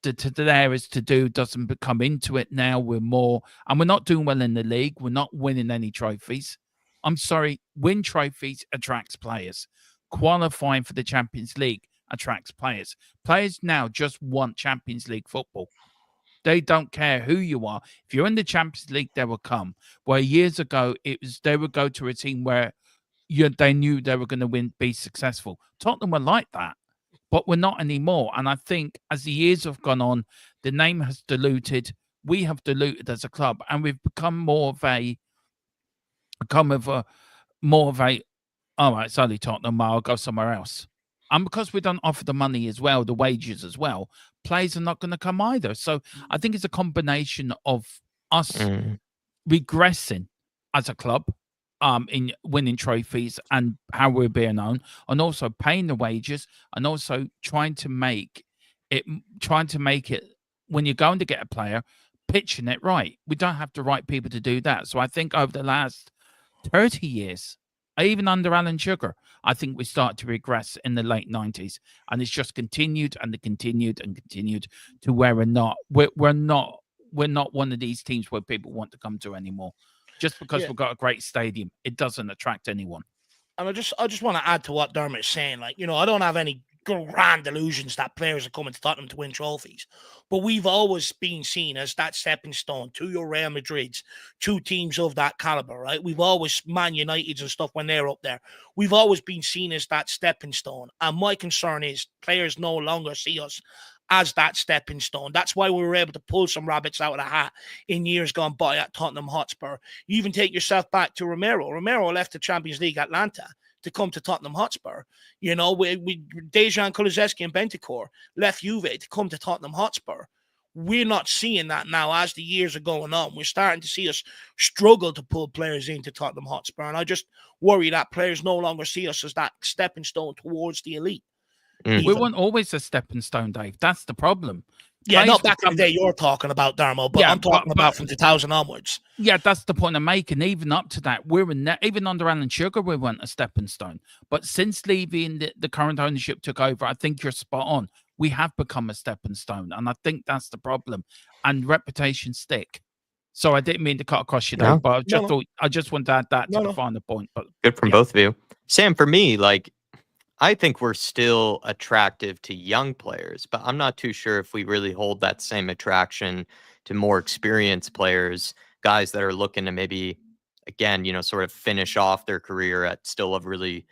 To there is to do doesn't become into it now. We're not doing well in the league. We're not winning any trophies. I'm sorry, win trophies attracts players. Qualifying for the Champions League attracts players. Players now just want Champions League football. They don't care who you are. If you're in the Champions League, they will come. Where years ago, they would go to a team where they knew they were going to be successful. Tottenham were like that, but we're not anymore. And I think as the years have gone on, the name has diluted. We have diluted as a club, and we've become more of a, all right, it's only Tottenham, I'll go somewhere else. And because we don't offer the money as well, the wages as well, players are not going to come either. So I think it's a combination of us regressing as a club in winning trophies and how we're being known, and also paying the wages, and also trying to make it when you're going to get a player, pitching it right. We don't have the right people to do that. So I think over the last 30 years, even under Alan Sugar, I think we started to regress in the late 90s, and it's just continued and continued and continued to where we're not one of these teams where people want to come to anymore. Just because we've got a great stadium, it doesn't attract anyone. And I just want to add to what Dermot's saying. Like, you know, I don't have any grand illusions that players are coming to Tottenham to win trophies, but we've always been seen as that stepping stone to your Real Madrids, to teams of that caliber, right? We've always, Man Uniteds and stuff, when they're up there, we've always been seen as that stepping stone. And my concern is players no longer see us as that stepping stone. That's why we were able to pull some rabbits out of the hat in years gone by at Tottenham Hotspur. You even take yourself back to Romero. Romero left the Champions League Atlanta to come to Tottenham Hotspur. You know, we Dejan Kulusevski and Bentancur left Juve to come to Tottenham Hotspur. We're not seeing that now as the years are going on. We're starting to see us struggle to pull players into Tottenham Hotspur. And I just worry that players no longer see us as that stepping stone towards the elite. We weren't always a stepping stone, Dave. That's the problem. Yeah, not back in the day you're talking about, Darmo, but yeah, I'm talking about from 2000 onwards. Yeah, that's the point I'm making. Even up to that, even under Alan Sugar, we weren't a stepping stone. But since Levy and the current ownership took over, I think you're spot on. We have become a stepping stone, and I think that's the problem. And reputations stick. So I didn't mean to cut across you, Dave, but I just wanted to add that to the final point. But good from both of you. Sam, for me, I think we're still attractive to young players, but I'm not too sure if we really hold that same attraction to more experienced players, guys that are looking to maybe, again, sort of finish off their career at still a really,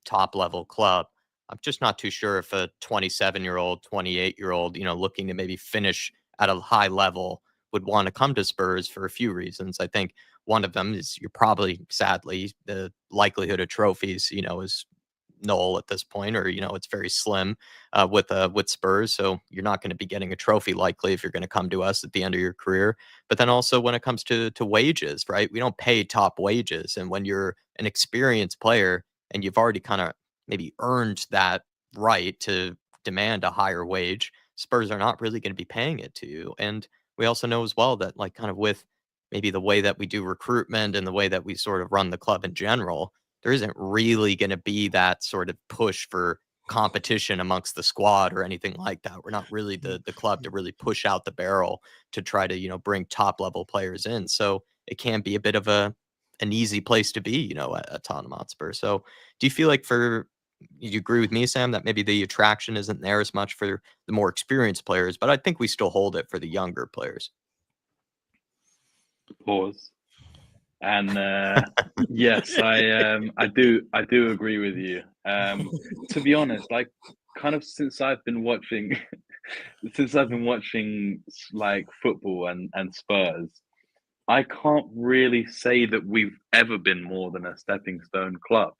top level club. I'm just not too sure if a 27-year-old, 28-year-old, looking to maybe finish at a high level would want to come to Spurs for a few reasons. I think one of them is you're probably, sadly, the likelihood of trophies, is null at this point, or it's very slim with Spurs, so you're not going to be getting a trophy likely if you're going to come to us at the end of your career. But then also when it comes to wages, right, we don't pay top wages, and when you're an experienced player and you've already kind of maybe earned that right to demand a higher wage, Spurs are not really going to be paying it to you. And we also know as well that kind of with maybe the way that we do recruitment and the way that we sort of run the club in general, there isn't really going to be that sort of push for competition amongst the squad or anything like that. We're not really the club to really push out the barrel to try to, bring top level players in. So it can be a bit of an easy place to be, at Tottenham Hotspur. So do you feel like you agree with me, Sam, that maybe the attraction isn't there as much for the more experienced players, but I think we still hold it for the younger players? Pause. And yes, I do agree with you. To be honest, kind of since I've been watching football and Spurs, I can't really say that we've ever been more than a stepping stone club.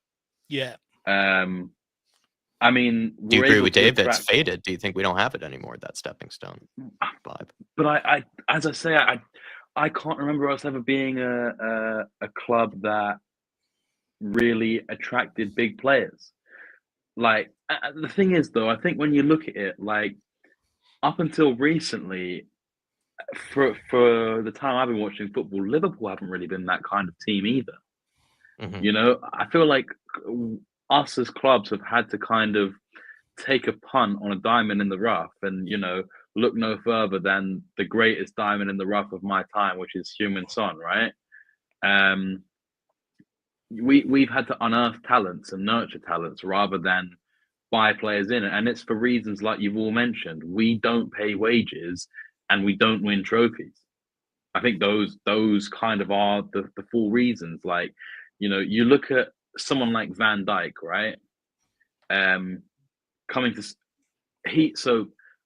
Yeah. I mean, do you agree with Dave? It's faded. Do you think we don't have it anymore, that stepping stone vibe? But I as I say, I can't remember us ever being a club that really attracted big players. The thing is, though, I think when you look at it, up until recently, for the time I've been watching football, Liverpool haven't really been that kind of team either. Mm-hmm. I feel like us as clubs have had to kind of take a punt on a diamond in the rough and, look no further than the greatest diamond in the rough of my time, which is Heung-min Son, right? We've had to unearth talents and nurture talents rather than buy players in. And it's for reasons like you've all mentioned. We don't pay wages and we don't win trophies. I think those kind of are the full reasons. You look at someone like Van Dijk, right?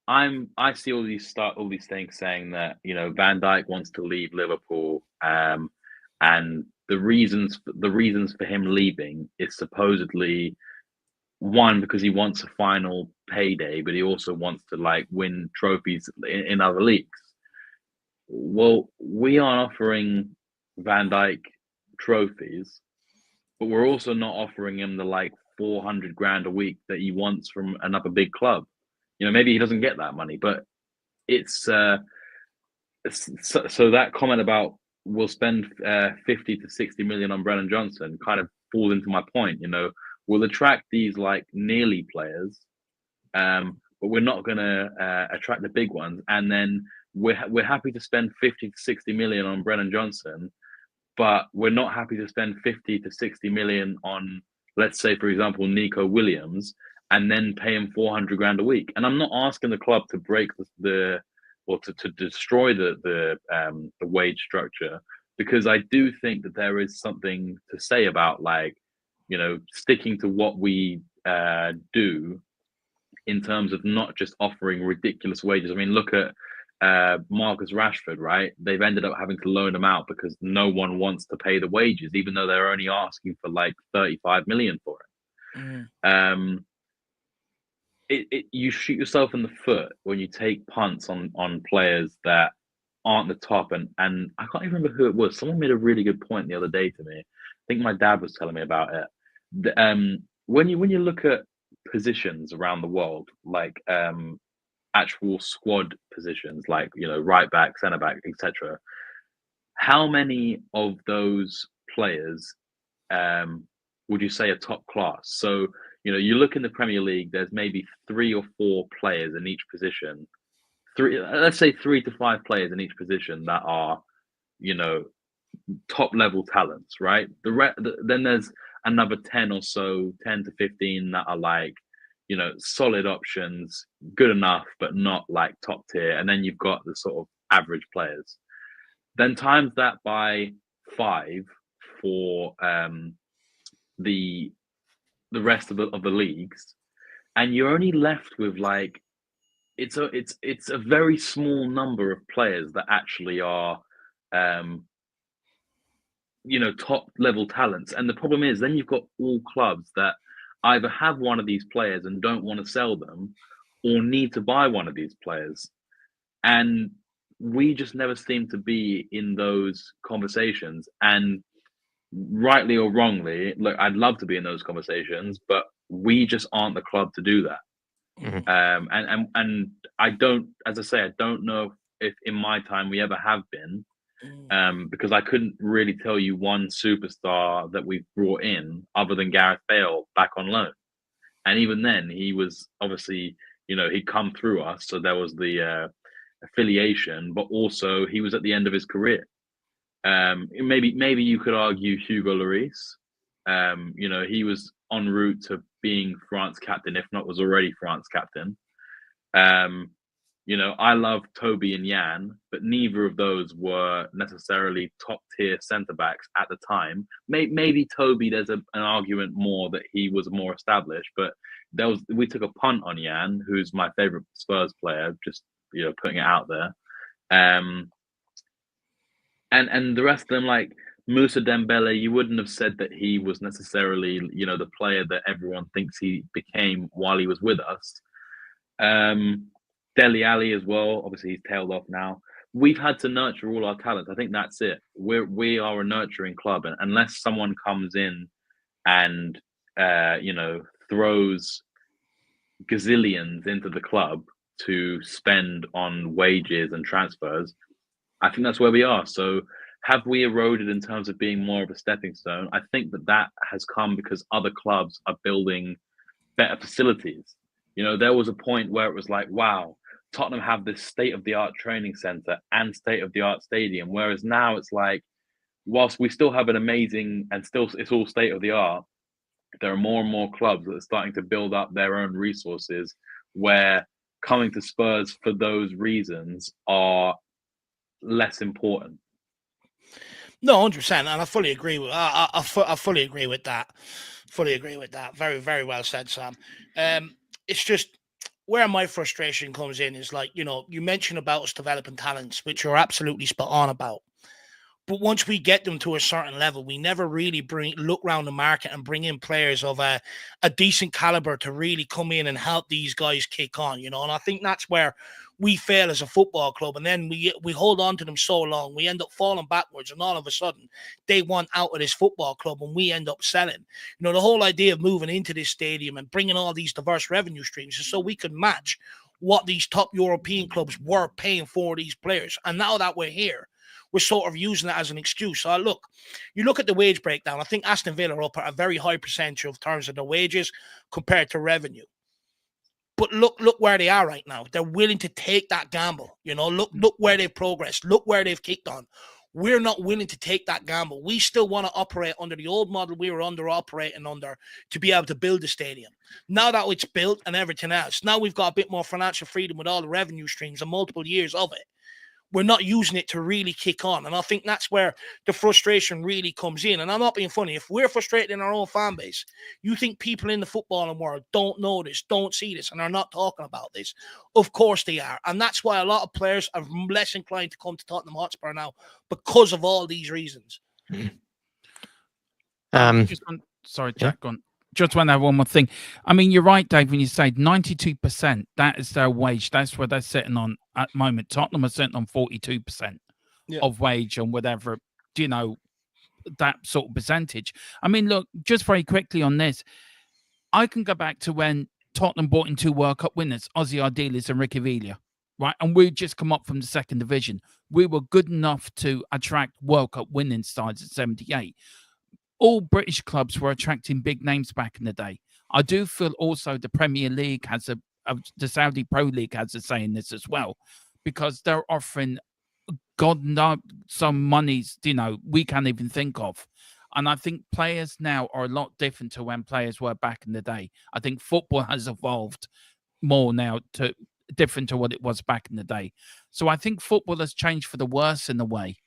I see all these things saying that Van Dijk wants to leave Liverpool, and the reasons for him leaving is supposedly one because he wants a final payday, but he also wants to win trophies in other leagues. Well, we are offering Van Dijk trophies, but we're also not offering him the 400 grand a week that he wants from another big club. Maybe he doesn't get that money, but it's so that comment about we'll spend 50 to 60 million on Brennan Johnson kind of falls into my point. We'll attract these nearly players, but we're not going to attract the big ones. And then we're happy to spend 50 to 60 million on Brennan Johnson, but we're not happy to spend 50 to 60 million on, let's say, for example, Nico Williams, and then pay him 400 grand a week. And I'm not asking the club to break to destroy the wage structure, because I do think that there is something to say about sticking to what we do in terms of not just offering ridiculous wages. I mean, look at Marcus Rashford, right? They've ended up having to loan him out because no one wants to pay the wages, even though they're only asking for like 35 million for it. You shoot yourself in the foot when you take punts on players that aren't the top. And I can't even remember who it was. Someone made a really good point the other day to me. I think my dad was telling me about it. When you look at positions around the world, like actual squad positions, like, you know, right back, centre back, etc., how many of those players would you say are top class? So, you know, you look in the Premier League, there's maybe 3 or 4 players in each position. Let's say 3 to 5 players in each position that are, you know, top level talents, right? Then there's another 10 or so, 10 to 15 that are like, you know, solid options, good enough, but not like top tier. And then you've got the sort of average players. Then times that by 5 for the rest of the leagues, and you're only left with like, it's a very small number of players that actually are you know, top level talents. And the problem is then you've got all clubs that either have one of these players and don't want to sell them, or need to buy one of these players. And we just never seem to be in those conversations. And rightly or wrongly, look, I'd love to be in those conversations, but we just aren't the club to do that. And I don't, as I say, I don't know if in my time we ever have been, because I couldn't really tell you one superstar that we've brought in other than Gareth Bale back on loan. And even then, he was obviously, you know, he'd come through us, so there was the affiliation, but also he was at the end of his career. Maybe you could argue Hugo Lloris. You know, he was en route to being France captain, if not was already France captain. You know, I love Toby and Jan, but neither of those were necessarily top tier centre backs at the time. Maybe Toby, there's an argument more that he was more established, but we took a punt on Jan, who's my favourite Spurs player, just, you know, putting it out there. And the rest of them, like Moussa Dembele, you wouldn't have said that he was necessarily, you know, the player that everyone thinks he became while he was with us. Dele Alli as well. Obviously, he's tailed off now. We've had to nurture all our talents. I think that's it. We are a nurturing club, and unless someone comes in and you know, throws gazillions into the club to spend on wages and transfers, I think that's where we are. So, have we eroded in terms of being more of a stepping stone? I think that has come because other clubs are building better facilities. You know, there was a point where it was like, wow, Tottenham have this state-of-the-art training centre and state-of-the-art stadium, whereas now it's like, whilst we still have an amazing and still it's all state-of-the-art, there are more and more clubs that are starting to build up their own resources, where coming to Spurs for those reasons are less important. No, 100%, and I fully agree with. I fully agree with that. Fully agree with that. Very, very well said, Sam. It's just where my frustration comes in is, like, you know, you mentioned about us developing talents, which you're absolutely spot on about. But once we get them to a certain level, we never really look around the market and bring in players of a decent caliber to really come in and help these guys kick on, you know. And I think that's where we fail as a football club. And then we hold on to them so long, we end up falling backwards. And all of a sudden, they want out of this football club and we end up selling. You know, the whole idea of moving into this stadium and bringing all these diverse revenue streams is so we could match what these top European clubs were paying for these players. And now that we're here, we're sort of using that as an excuse. So look, you look at the wage breakdown. I think Aston Villa are up at a very high percentage of terms of the wages compared to revenue. But look where they are right now. They're willing to take that gamble. You know, look where they've progressed. Look where they've kicked on. We're not willing to take that gamble. We still want to operate under the old model we were operating under to be able to build the stadium. Now that it's built and everything else, now we've got a bit more financial freedom with all the revenue streams and multiple years of it. we're not using it to really kick on. And I think that's where the frustration really comes in. And I'm not being funny. If we're frustrated in our own fan base, you think people in the footballing world don't know this, don't see this, and are not talking about this? Of course they are. And that's why a lot of players are less inclined to come to Tottenham Hotspur now, because of all these reasons. Sorry, Jack, go on. Just want to have one more thing. I mean, you're right, Dave, when you say 92%, that is their wage. That's what they're sitting on at the moment. Tottenham are sitting on 42% of wage and whatever, that sort of percentage. I mean, look, just very quickly on this, I can go back to when Tottenham brought in 2 World Cup winners, Ozzy Ardiles and Ricky Villa, right? And we just come up from the 2nd division. We were good enough to attract World Cup winning sides at 78. All British clubs were attracting big names back in the day. I do feel also the Premier League has the Saudi Pro League has a say in this as well, because they're offering God knows some monies, we can't even think of. And I think players now are a lot different to when players were back in the day. I think football has evolved more now to different to what it was back in the day. So I think football has changed for the worse in a way.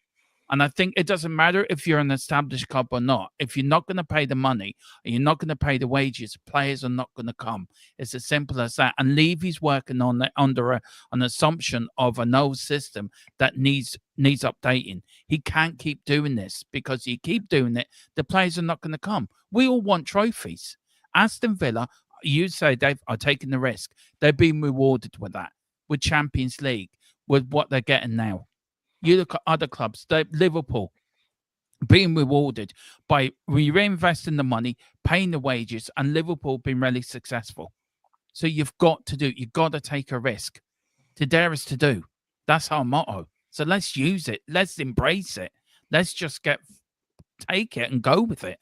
And I think it doesn't matter if you're an established club or not. If you're not going to pay the money and you're not going to pay the wages, players are not going to come. It's as simple as that. And Levy's working on under an assumption of an old system that needs updating. He can't keep doing this, because you keep doing it, the players are not going to come. We all want trophies. Aston Villa, you say, Dave, are taking the risk. They're being rewarded with that, with Champions League, with what they're getting now. You look at other clubs, Liverpool, being rewarded by reinvesting the money, paying the wages, and Liverpool being really successful. So you've got to take a risk. To dare is to do. That's our motto. So let's use it. Let's embrace it. Let's just take it and go with it.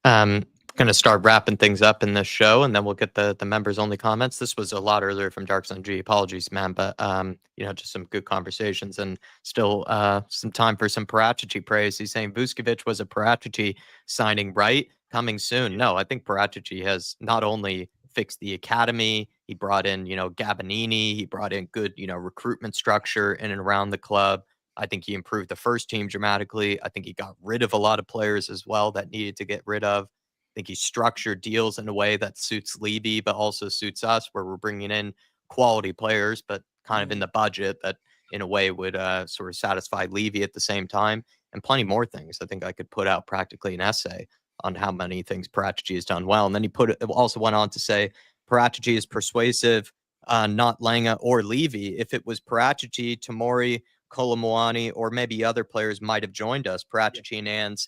Going to start wrapping things up in this show, and then we'll get the members only comments. This was a lot earlier from Dark Sun G. Apologies, man, but just some good conversations, and still some time for some Paratici praise. He's saying Vuskovic was a Paratici signing, right? Coming soon. No, I think Paratici has not only fixed the academy, he brought in Gabonini, he brought in good recruitment structure in and around the club. I think he improved the first team dramatically. I think he got rid of a lot of players as well that needed to get rid of. I think he structured deals in a way that suits Levy, but also suits us, where we're bringing in quality players, but kind of in the budget that in a way would sort of satisfy Levy at the same time, and plenty more things. I think I could put out practically an essay on how many things Paratici has done well. And then he also went on to say Paratici is persuasive, not Langa or Levy. If it was Paratici, Tomori, Kolomoani, or maybe other players might have joined us. Paratici and Ange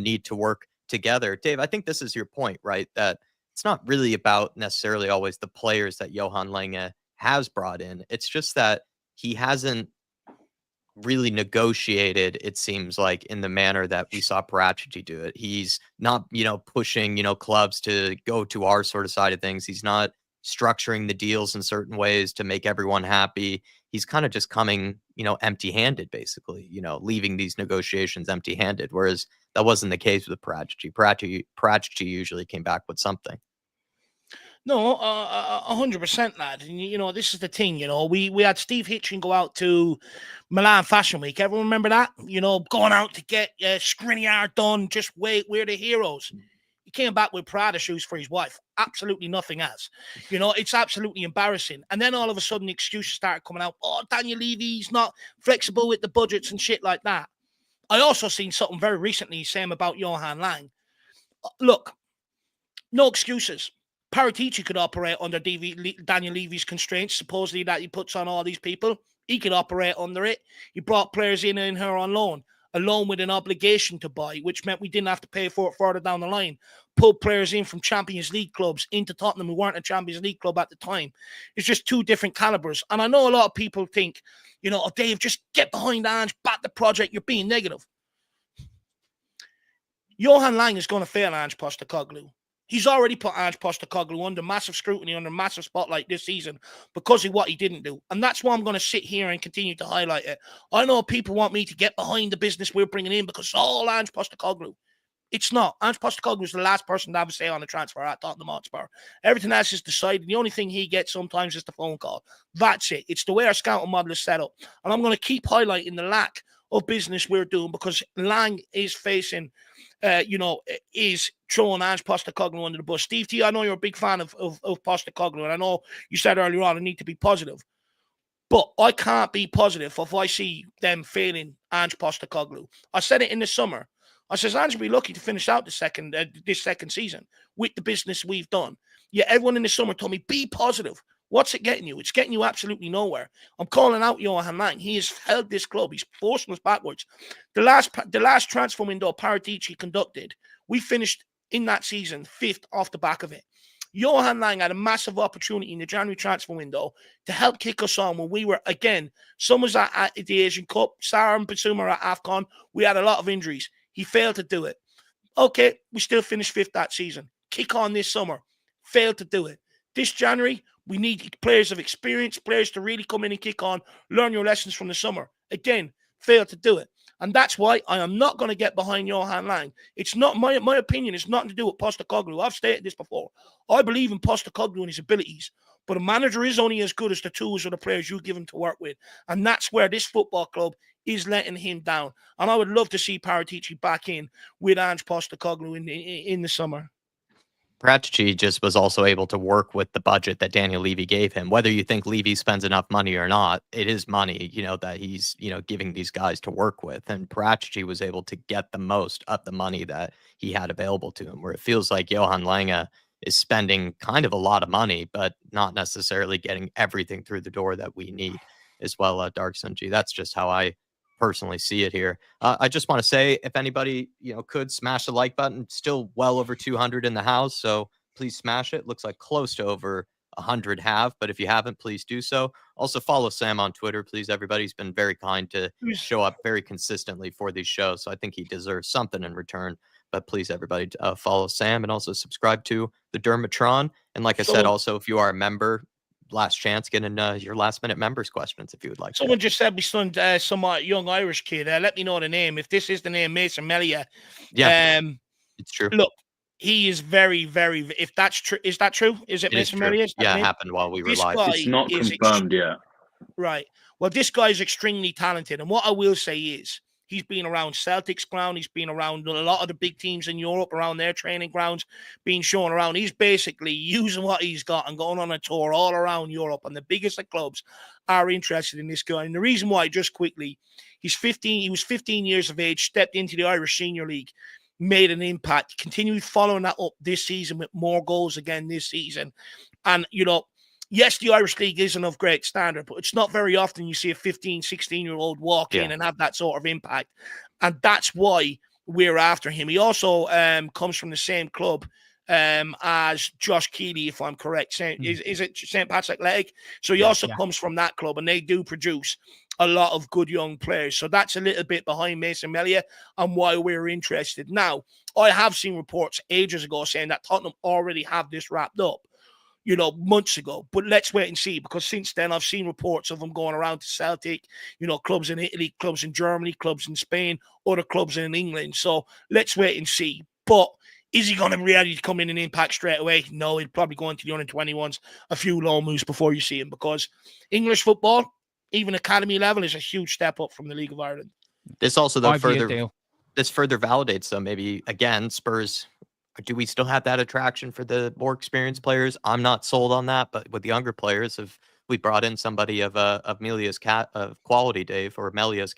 need to work together. Dave, I think this is your point, right? That it's not really about necessarily always the players that Johan Lange has brought in. It's just that he hasn't really negotiated, it seems like, in the manner that we saw Paratici do it. He's not, pushing, clubs to go to our sort of side of things. He's not structuring the deals in certain ways to make everyone happy. He's kind of just coming, empty-handed, basically, leaving these negotiations empty-handed, whereas that wasn't the case with Paratici. Paratici usually came back with something. No, 100%, lad. And, this is the thing, we had Steve Hitchin go out to Milan Fashion Week. Everyone remember that? Going out to get Skriniar done. Just wait, we're the heroes. He came back with Prada shoes for his wife. Absolutely nothing else. It's absolutely embarrassing. And then all of a sudden, excuses started coming out. Oh, Daniel Levy's not flexible with the budgets and shit like that. I also seen something very recently saying about Johan Lang. Look, no excuses. Paratici could operate under Daniel Levy's constraints, supposedly, that he puts on all these people. He could operate under it. He brought players in and her on loan with an obligation to buy, which meant we didn't have to pay for it further down the line. Pulled players in from Champions League clubs into Tottenham who weren't a Champions League club at the time. It's just two different calibers. And I know a lot of people think, oh, Dave, just get behind Ange, back the project, you're being negative. Johan Lang is going to fail Ange Postecoglou. He's already put Ange Postecoglou under massive scrutiny, under massive spotlight this season because of what he didn't do. And that's why I'm going to sit here and continue to highlight it. I know people want me to get behind the business we're bringing in because it's all Ange Postecoglou. It's not. Ange Postecoglou was the last person to have a say on the transfer at Tottenham Hotspur. Everything else is decided. The only thing he gets sometimes is the phone call. That's it. It's the way our scouting model is set up. And I'm going to keep highlighting the lack of business we're doing because Lang is facing, is throwing Ange Postecoglou under the bus. Steve T, I know you're a big fan of Postecoglou, and I know you said earlier on I need to be positive. But I can't be positive if I see them failing Ange Postecoglou. I said it in the summer. I says, Ange will be lucky to finish out this second season with the business we've done. Yeah, everyone in the summer told me, be positive. What's it getting you? It's getting you absolutely nowhere. I'm calling out Johan Lang. He has held this club. He's forcing us backwards. The last transfer window Paratici conducted, we finished in that season 5th off the back of it. Johan Lang had a massive opportunity in the January transfer window to help kick us on when we were, again, some was at the Asian Cup, Sarah and Basuma at AFCON. We had a lot of injuries. He failed to do it. Okay, we still finished 5th that season. Kick on this summer. Failed to do it. This January, we need players of experience, players to really come in and kick on, learn your lessons from the summer. Again, failed to do it. And that's why I am not going to get behind Johan Lang. It's not my opinion. It's nothing to do with Postecoglou. I've stated this before. I believe in Postecoglou and his abilities, but a manager is only as good as the tools or the players you give him to work with. And that's where this football club is letting him down. And I would love to see Paratici back in with Ange Postecoglou in the summer. Paratici just was also able to work with the budget that Daniel Levy gave him. Whether you think Levy spends enough money or not, it is money, that he's, giving these guys to work with. And Paratici was able to get the most of the money that he had available to him, where it feels like Johan Lange is spending kind of a lot of money, but not necessarily getting everything through the door that we need as well. Darkson G. That's just how I personally see it here. I just want to say, if anybody could smash the like button, still well over 200 in the house, so please smash it. Looks like close to over 100 have, but if you haven't, please do so. Also follow Sam on Twitter, please. Everybody's been very kind to show up very consistently for these shows, so I think he deserves something in return. But please, everybody, follow Sam and also subscribe to the Dermatron. And like I said, also, if you are a member, last chance, get in your last minute members questions if you would like. Someone just said we son some young Irish kid. Let me know the name. If this is the name, Mason Melia. Yeah, it's true. Look, he is very, very. If that's true, is that true? Is it Mason Melia? Yeah, it happened while we were live. It's not confirmed yet. Right. Well, this guy is extremely talented, and what I will say is, he's been around Celtic's ground. He's been around a lot of the big teams in Europe, around their training grounds, being shown around. He's basically using what he's got and going on a tour all around Europe. And the biggest of clubs are interested in this guy. And the reason why, just quickly, he's 15. He was 15 years of age, stepped into the Irish Senior League, made an impact, continued following that up this season with more goals again this season. And, yes, the Irish League isn't of great standard, but it's not very often you see a 15, 16-year-old walk in and have that sort of impact. And that's why we're after him. He also comes from the same club as Josh Keeley, if I'm correct. Is it St. Patrick Leg? So he also comes from that club, and they do produce a lot of good young players. So that's a little bit behind Mason Melia and why we're interested. Now, I have seen reports ages ago saying that Tottenham already have this wrapped up, months ago. But let's wait and see, because since then I've seen reports of them going around to Celtic, clubs in Italy, clubs in Germany, clubs in Spain, other clubs in England. So let's wait and see. But is he going to be ready to come in and impact straight away? No, he'll probably go into the under-21s, a few loan moves before you see him, because English football, even academy level, is a huge step up from the League of Ireland. This also, though, further validates, though, maybe, again, Spurs. Do we still have that attraction for the more experienced players? I'm not sold on that, but with the younger players, if we brought in somebody of Melia's quality, Dave, or Melia's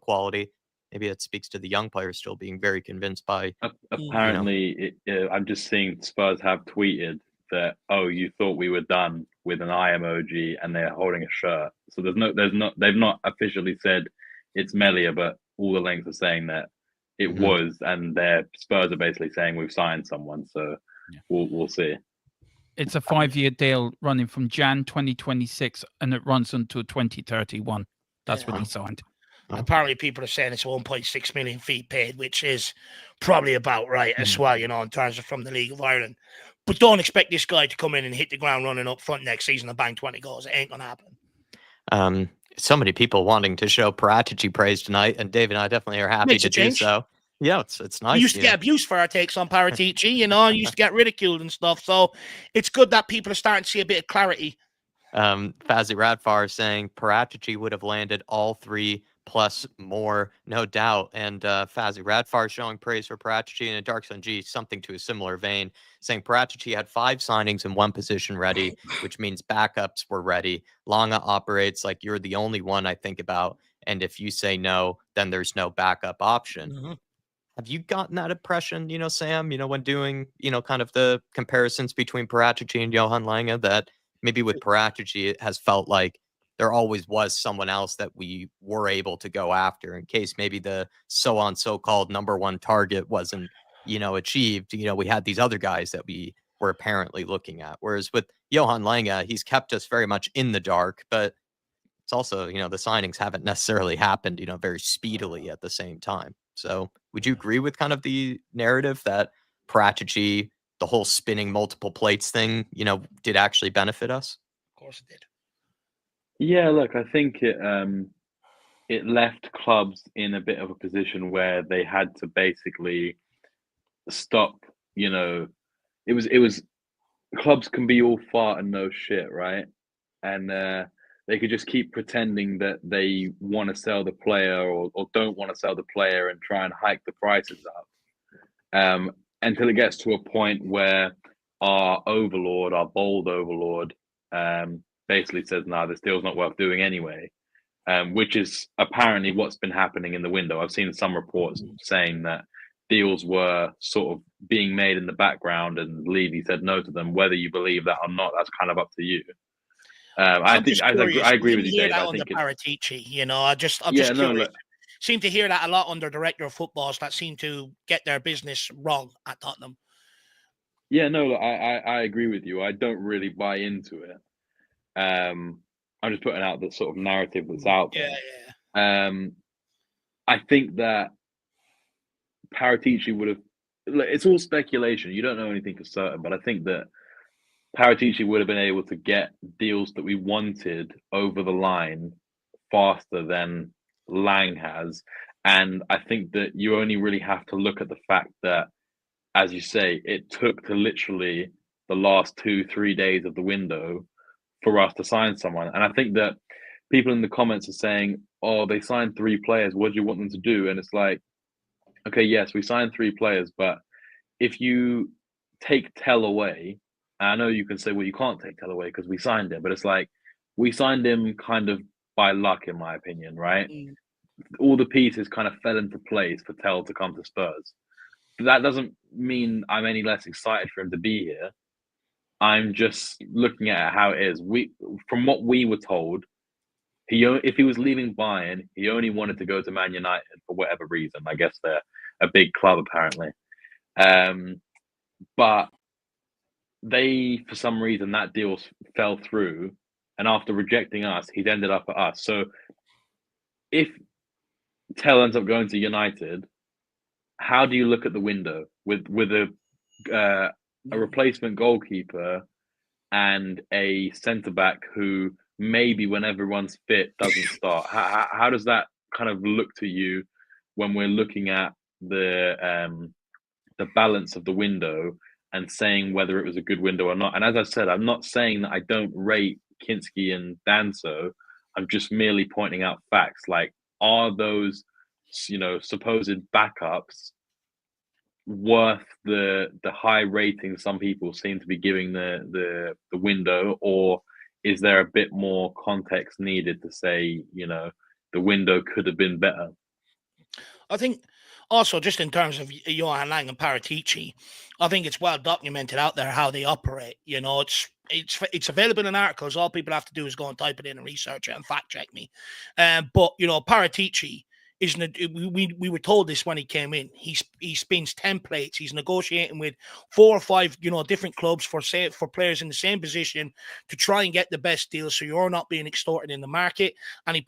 quality, maybe it speaks to the young players still being very convinced by. Apparently, I'm just seeing Spurs have tweeted that, you thought we were done, with an eye emoji, and they're holding a shirt. So they've not officially said it's Melia, but all the links are saying that it was, and their Spurs are basically saying we've signed someone. So we'll see. It's a 5-year deal running from Jan 2026, and it runs until 2031. That's what he signed. Apparently, people are saying it's 1.6 million feet paid, which is probably about right as well, in terms of from the League of Ireland. But don't expect this guy to come in and hit the ground running up front next season and bang 20 goals. It ain't going to happen. So many people wanting to show Paratici praise tonight, and Dave and I definitely are happy to do so. Yeah, it's nice. We used to get abused for our takes on Paratici, you know, I used to get ridiculed and stuff. So it's good that people are starting to see a bit of clarity. Fazzy Radfar saying Paratici would have landed all 3 plus more, no doubt. And Fazzy Radfar showing praise for Paratici, and Dark Sun G, something to a similar vein, saying Paratici had 5 signings in one position ready, which means backups were ready. Longa operates like you're the only one I think about. And if you say no, then there's no backup option. Mm-hmm. Have you gotten that impression, Sam, when doing, kind of the comparisons between Paratici and Johan Lange, that maybe with Paratici, it has felt like there always was someone else that we were able to go after in case maybe the so-called number one target wasn't, achieved. We had these other guys that we were apparently looking at. Whereas with Johan Lange, he's kept us very much in the dark, but it's also, the signings haven't necessarily happened, very speedily at the same time. So would you agree with kind of the narrative that Paratici, the whole spinning multiple plates thing, did actually benefit us? Of course it did. Yeah, look, I think it left clubs in a bit of a position where they had to basically stop, it was clubs can be all fart and no shit, right? And they could just keep pretending that they want to sell the player or don't want to sell the player and try and hike the prices up until it gets to a point where our bold overlord, basically says, "No, this deal's not worth doing anyway," which is apparently what's been happening in the window. I've seen some reports saying that deals were sort of being made in the background and Levy said no to them. Whether you believe that or not, that's kind of up to you. I agree with you, Dave. I think Paratici, I'm just curious. Seem to hear that a lot under director of footballs that seem to get their business wrong at Tottenham. Yeah, no, look, I agree with you. I don't really buy into it. I'm just putting out the sort of narrative that's out there. Yeah. I think that Paratici would have. It's all speculation. You don't know anything for certain, but I think that Paratici would have been able to get deals that we wanted over the line faster than Lang has. And I think that you only really have to look at the fact that, as you say, it took to literally the last 2-3 days of the window for us to sign someone. And I think that people in the comments are saying, "Oh, they signed 3 players. What do you want them to do?" And it's like, okay, yes, we signed 3 players, but if you take Tel away, and I know you can say, well, you can't take Tel away because we signed him, but it's like we signed him kind of by luck, in my opinion, right? All the pieces kind of fell into place for Tel to come to Spurs. But that doesn't mean I'm any less excited for him to be here. I'm just looking at how it is. From what we were told, if he was leaving Bayern, he only wanted to go to Man United for whatever reason. I guess they're a big club, apparently. But they, for some reason, that deal fell through. And after rejecting us, he's ended up at us. So if Tel ends up going to United, how do you look at the window with a replacement goalkeeper and a centre-back who maybe when everyone's fit doesn't start? How does that kind of look to you when we're looking at the balance of the window and saying whether it was a good window or not? And as I said, I'm not saying that I don't rate Kinski and Danso. I'm just merely pointing out facts. Like, are those, supposed backups worth the high rating some people seem to be giving the window, or is there a bit more context needed to say, the window could have been better? I think also just in terms of Johan Lang and Paratici, I think it's well documented out there how they operate. It's available in articles. All people have to do is go and type it in and research it and fact check me. But Paratici isn't. We were told this when he came in. He spins 10 plates. He's negotiating with 4 or 5 different clubs for players in the same position to try and get the best deal, so you're not being extorted in the market. And he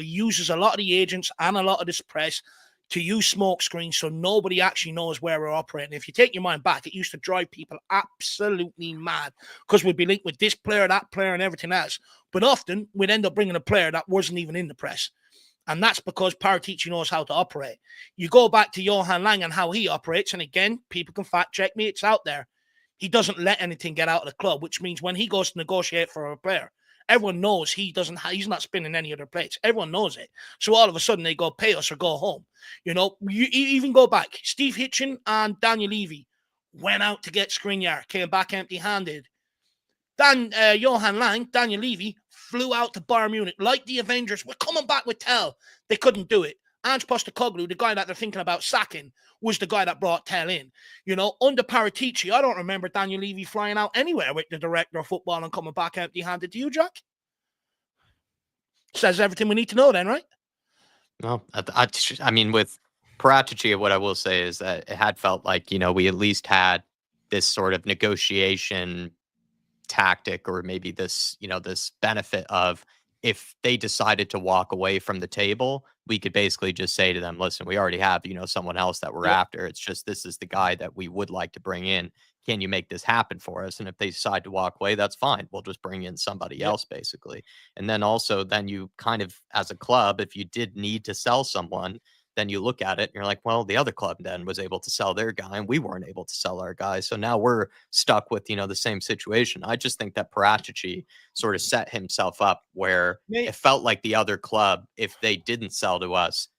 uses a lot of the agents and a lot of this press to use smoke screens so nobody actually knows where we're operating. If you take your mind back, it used to drive people absolutely mad because we'd be linked with this player, that player, and everything else. But often we'd end up bringing a player that wasn't even in the press. And that's because Paratici knows how to operate. You go back to Johan Lang and how he operates, and again, people can fact check me, it's out there. He doesn't let anything get out of the club, which means when he goes to negotiate for a player, everyone knows he's not spinning any other plates. Everyone knows it. So all of a sudden they go pay us or go home. You even go back. Steve Hitchen and Daniel Levy went out to get Skriniar, came back empty-handed. Johan Lang, Daniel Levy, flew out to Bayern Munich like the Avengers. We're coming back with Tel. They couldn't do it. Ange Postecoglou, the guy that they're thinking about sacking, was the guy that brought Tel in. Under Paratici, I don't remember Daniel Levy flying out anywhere with the director of football and coming back empty-handed. Do you, Jack? Says everything we need to know then, right? No, I mean, with Paratici, what I will say is that it had felt like, we at least had this sort of negotiation tactic, or maybe this, this benefit of, if they decided to walk away from the table, we could basically just say to them, listen, we already have, someone else that we're after. It's just, this is the guy that we would like to bring in. Can you make this happen for us? And if they decide to walk away, that's fine. We'll just bring in somebody else, basically. And then also, then you kind of, as a club, if you did need to sell someone, then you look at it and you're like, well, the other club then was able to sell their guy and we weren't able to sell our guy. So now we're stuck with, the same situation. I just think that Paratici sort of set himself up where it felt like the other club, if they didn't sell to us,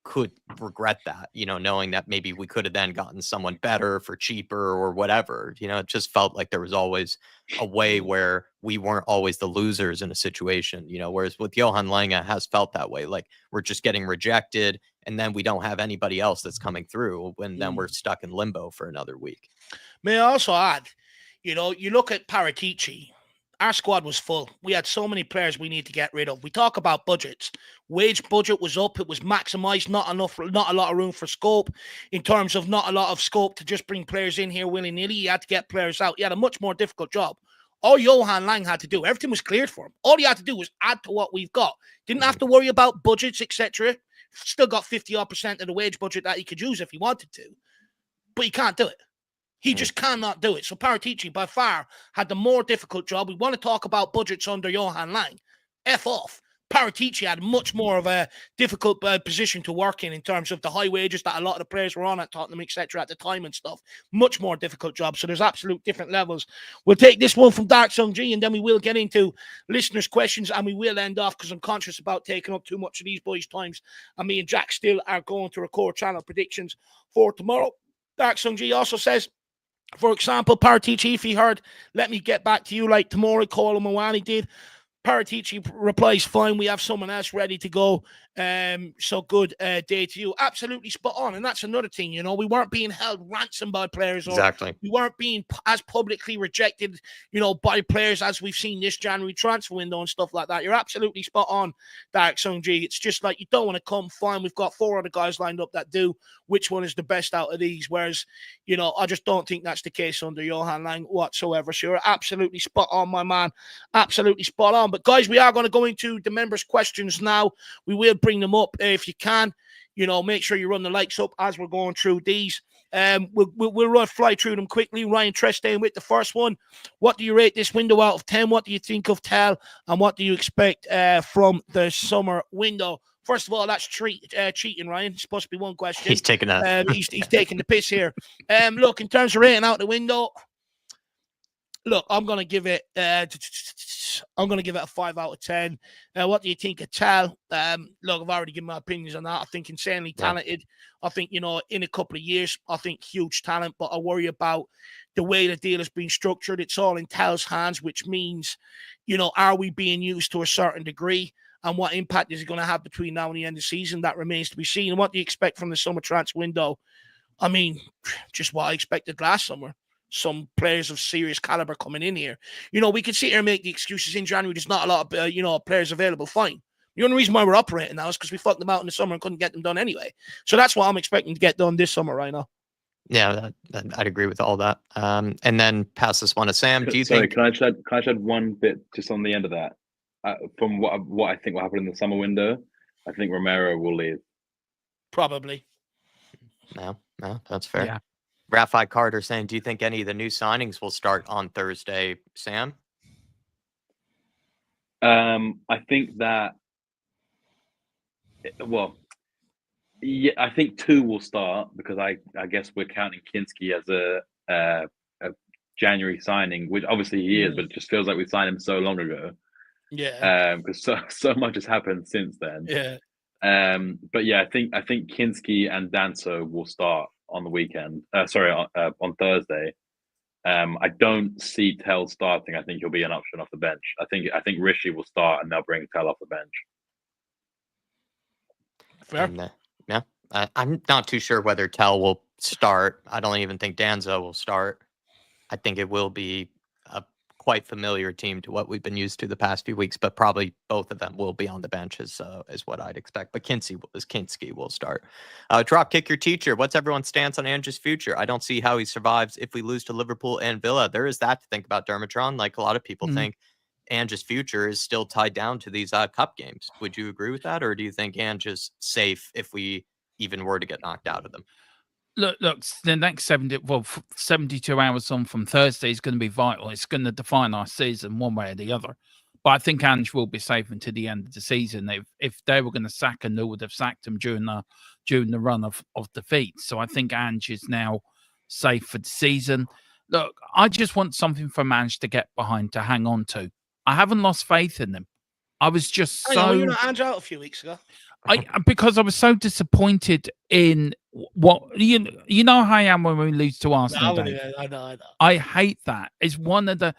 could regret that, knowing that maybe we could have then gotten someone better for cheaper or whatever. It just felt like there was always a way where we weren't always the losers in a situation, whereas with Johan Lange, it has felt that way. Like, we're just getting rejected and then we don't have anybody else that's coming through, and then we're stuck in limbo for another week. May I also add, you look at Paratici, our squad was full. We had so many players we need to get rid of. We talk about budgets. Wage budget was up. It was maximized. Not a lot of room for scope, in terms of not a lot of scope to just bring players in here willy-nilly. You had to get players out. You had a much more difficult job. All Johan Lang had to do, everything was cleared for him. All he had to do was add to what we've got. Didn't have to worry about budgets, etc. Still got 50% of the wage budget that he could use if he wanted to. But he can't do it. He just cannot do it. So Paratici, by far, had the more difficult job. We want to talk about budgets under Johan Lang. F off. Paratici had much more of a difficult position to work in terms of the high wages that a lot of the players were on at Tottenham, etc. at the time and stuff. Much more difficult job. So there's absolute different levels. We'll take this one from Dark Sung G, and then we will get into listeners' questions, and we will end off, because I'm conscious about taking up too much of these boys' times. And me and Jack still are going to record channel predictions for tomorrow. Dark Sung G also says, for example, Paratici, if he heard, let me get back to you like tomorrow, Call Mawani did. Paratici replies, fine, we have someone else ready to go. So good day to you. Absolutely spot on. And that's another thing, we weren't being held ransom by players. Exactly. We weren't being as publicly rejected, by players as we've seen this January transfer window and stuff like that. You're absolutely spot on, Dark Sung G. It's just like, you don't want to come, fine, we've got 4 other guys lined up that do. Which one is the best out of these? Whereas, I just don't think that's the case under Johan Lang whatsoever. So you're absolutely spot on, my man. Absolutely spot on. But guys, we are going to go into the members' questions now. We will bring them up if you can. Make sure you run the likes up as we're going through these. We'll fly through them quickly. Ryan Trestane with the first one. What do you rate this window out of 10? What do you think of Tel? And what do you expect from the summer window? First of all, that's cheating, Ryan. It's supposed to be one question. He's taking he's taking the piss here. Look, in terms of rating out the window, look, I'm gonna give it a 5 out of 10. What do you think of Tel? Look, I've already given my opinions on that. I think insanely talented. I think, in a couple of years, I think huge talent, but I worry about the way the deal has been structured. It's all in Tel's hands, which means, are we being used to a certain degree? And what impact is it going to have between now and the end of the season? That remains to be seen. And what do you expect from the summer transfer window? I mean, just what I expected last summer. Some players of serious caliber coming in here. We could sit here and make the excuses in January. There's not a lot of, players available. Fine. The only reason why we're operating now is because we fucked them out in the summer and couldn't get them done anyway. So that's what I'm expecting to get done this summer right now. Yeah, I'd agree with all that. And then pass this one to Sam. Do you think? Can I shed one bit just on the end of that? From what I think will happen in the summer window, I think Romero will leave. Probably. No, that's fair. Yeah. Raphael Carter saying, do you think any of the new signings will start on Thursday, Sam? I think that well, yeah, I think 2 will start because I guess we're counting Kinski as a January signing, which obviously he is, but it just feels like we signed him so long ago. Yeah. Because so much has happened since then. Yeah. But yeah, I think Kinski and Danso will start on the weekend. On Thursday. I don't see Tel starting. I think he'll be an option off the bench. I think Rishi will start, and they'll bring Tel off the bench. Fair. And, yeah, I'm not too sure whether Tel will start. I don't even think Danso will start. I think it will be a quite familiar team to what we've been used to the past few weeks, but probably both of them will be on the bench is what I'd expect. But Kinski will start. Drop kick your teacher. What's everyone's stance on Ange's future? I don't see how he survives if we lose to Liverpool and Villa. There is that to think about, Dermatron. Like a lot of people think Ange's future is still tied down to these cup games. Would you agree with that? Or do you think Ange is safe if we even were to get knocked out of them? Look, the next 72 hours on from Thursday is going to be vital. It's going to define our season one way or the other. But I think Ange will be safe until the end of the season. If they were going to sack him, they would have sacked him during the run of defeat. So I think Ange is now safe for the season. Look, I just want something from Ange to get behind, to hang on to. I haven't lost faith in them. I was just You're not Ange out a few weeks ago. Because I was so disappointed in what you know how I am when we lose to Arsenal. I know. I hate that. It's one of the.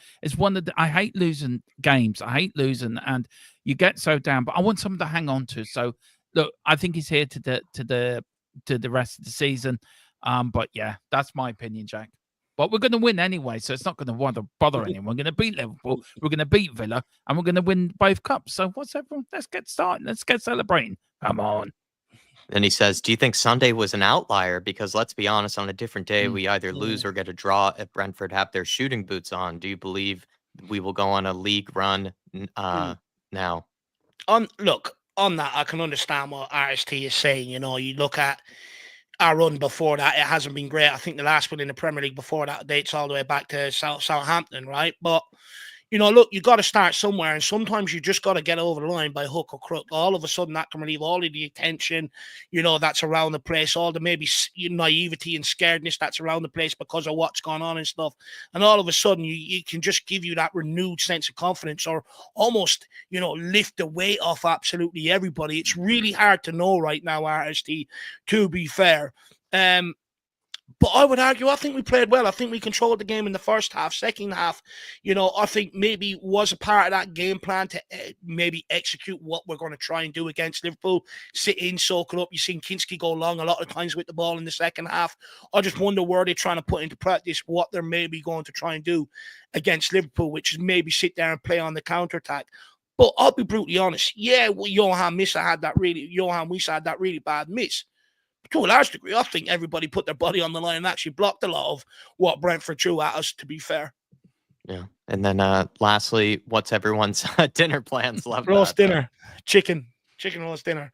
I hate losing games. I hate losing, and you get so down. But I want something to hang on to. So look, I think he's here to the rest of the season. But yeah, that's my opinion, Jack. But we're going to win anyway, so it's not going to bother anyone. We're going to beat Liverpool, we're going to beat Villa, and we're going to win both cups. So what's everyone? Let's get started. Let's get celebrating. Come on. And he says, do you think Sunday was an outlier? Because let's be honest, on a different day, we either lose or get a draw if Brentford have their shooting boots on. Do you believe we will go on a league run now? Look, on that, I can understand what RST is saying. You know, you look at our run before that, it hasn't been great. I think the last one in the Premier League before that dates all the way back to Southampton, right? But, you know, look, you got to start somewhere, and sometimes you just got to get over the line by hook or crook. All of a sudden, that can relieve all of the attention, you know, that's around the place, all the maybe naivety and scaredness that's around the place because of what's gone on and stuff. And all of a sudden, you can just give you that renewed sense of confidence, or almost, you know, lift the weight off absolutely everybody. It's really hard to know right now, RST, to be fair. But I would argue, I think we played well. I think we controlled the game in the first half. Second half, you know, I think maybe was a part of that game plan to maybe execute what we're going to try and do against Liverpool. Sit in, soak it up. You've seen Kinski go long a lot of times with the ball in the second half. I just wonder where they're trying to put into practice what they're maybe going to try and do against Liverpool, which is maybe sit there and play on the counter-attack. But I'll be brutally honest. Yeah, Johan Wissa had that really bad miss. To a large degree, I think everybody put their body on the line and actually blocked a lot of what Brentford threw at us, to be fair. Yeah. And then lastly, what's everyone's dinner plans? Love roast dinner. Chicken roast dinner.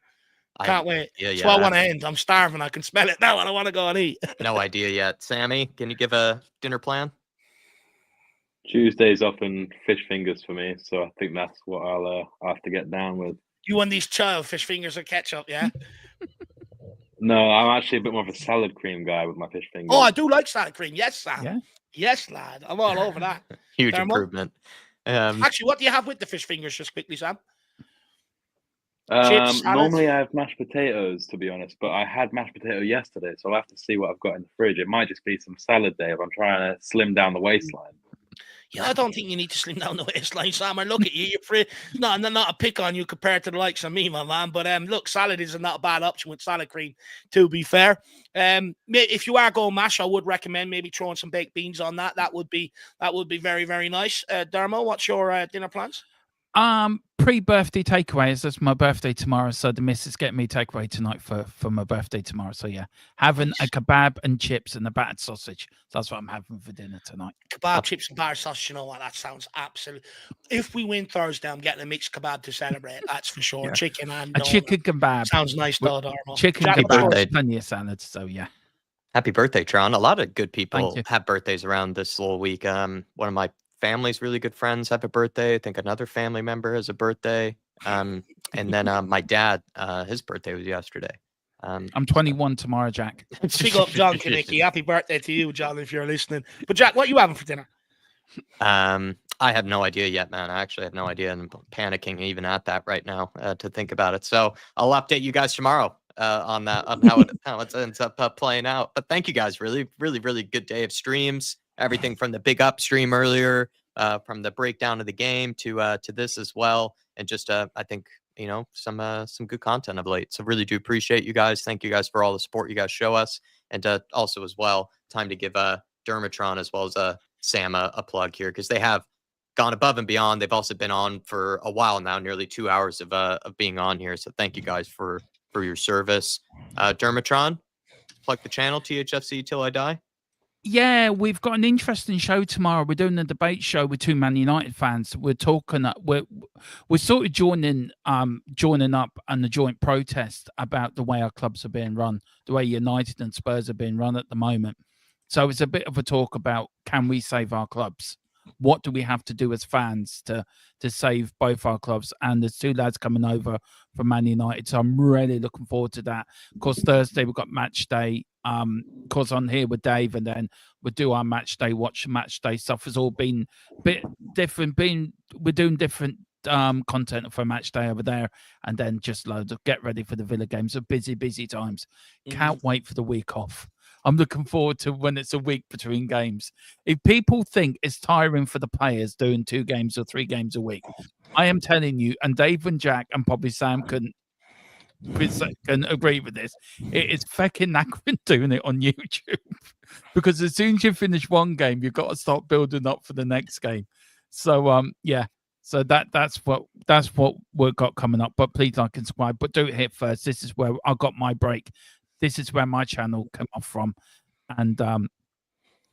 Can't wait. That's why I want to end. I'm starving. I can smell it now and I want to go and eat. No idea yet. Sammy, can you give a dinner plan? Tuesday's often fish fingers for me, so I think that's what I'll have to get down with. You want these child fish fingers or ketchup, yeah? No, I'm actually a bit more of a salad cream guy with my fish fingers. Oh, I do like salad cream. Yes, Sam. Yeah. Yes, lad. I'm all over that. Huge improvement. Actually, what do you have with the fish fingers, just quickly, Sam? Normally I have mashed potatoes, to be honest, but I had mashed potato yesterday, so I'll have to see what I've got in the fridge. It might just be some salad day if I'm trying to slim down the waistline. Yeah, I don't think you need to slim down the waistline, Sam. I look at you. You're free. No, not a pick on you compared to the likes of me, my man. But look, salad is not a bad option with salad cream, to be fair. If you are going mash, I would recommend maybe throwing some baked beans on that. That would be very, very nice. Dermo, what's your dinner plans? Pre-birthday takeaways. That's my birthday tomorrow, so the missus get me takeaway tonight for my birthday tomorrow. So yeah, having a kebab and chips and a battered sausage. That's what I'm having for dinner tonight. Kebab, chips and battered sausage. You know what? That sounds absolute. If we win Thursday, I'm getting a mixed kebab to celebrate. That's for sure. Yeah. Chicken and a chicken kebab sounds nice, though. Darmo. Chicken kebab, plenty of salads. So yeah. Happy birthday, Tron. A lot of good people have birthdays around this little week. One of my family's really good friends have a birthday. I think another family member has a birthday. And then my dad, his birthday was yesterday. I'm 21 tomorrow, Jack. Big up John Kinnicky. Happy birthday to you, John, if you're listening. But Jack, what are you having for dinner? I have no idea yet, man. I actually have no idea, and I'm panicking even at that right now to think about it. So I'll update you guys tomorrow on that, on how it ends up playing out. But thank you guys. Really, really, really good day of streams. Everything from the big up stream earlier, from the breakdown of the game to this as well, and just I think some good content of late. So really do appreciate you guys. Thank you guys for all the support you guys show us, and also as well, time to give Dermatron as well as Sam a plug here, because they have gone above and beyond. They've also been on for a while now, nearly 2 hours of being on here. So thank you guys for your service. Dermatron, plug the channel, THFC Till I Die. Yeah, we've got an interesting show tomorrow. We're doing a debate show with two Man United fans. We're talking. We're sort of joining up on the joint protest about the way our clubs are being run, the way United and Spurs are being run at the moment. So it's a bit of a talk about, can we save our clubs? What do we have to do as fans to save both our clubs? And there's two lads coming over from Man United, so I'm really looking forward to that. Of course, Thursday we've got match day. Of course, on here with Dave, and then we'll do our match day, watch match day stuff. Has all been a bit different. We're doing different content for match day over there, and then just loads of get ready for the Villa games. So busy times. Can't wait for the week off. I'm looking forward to when it's a week between games. If people think it's tiring for the players doing 2 games or 3 games a week, I am telling you, and Dave and Jack and probably Sam can agree with this. It is fucking knackering doing it on YouTube, because as soon as you finish one game, you've got to start building up for the next game. So yeah. So that's what we've got coming up. But please like and subscribe. But do it here first. This is where I got my break. This is where my channel came off from. And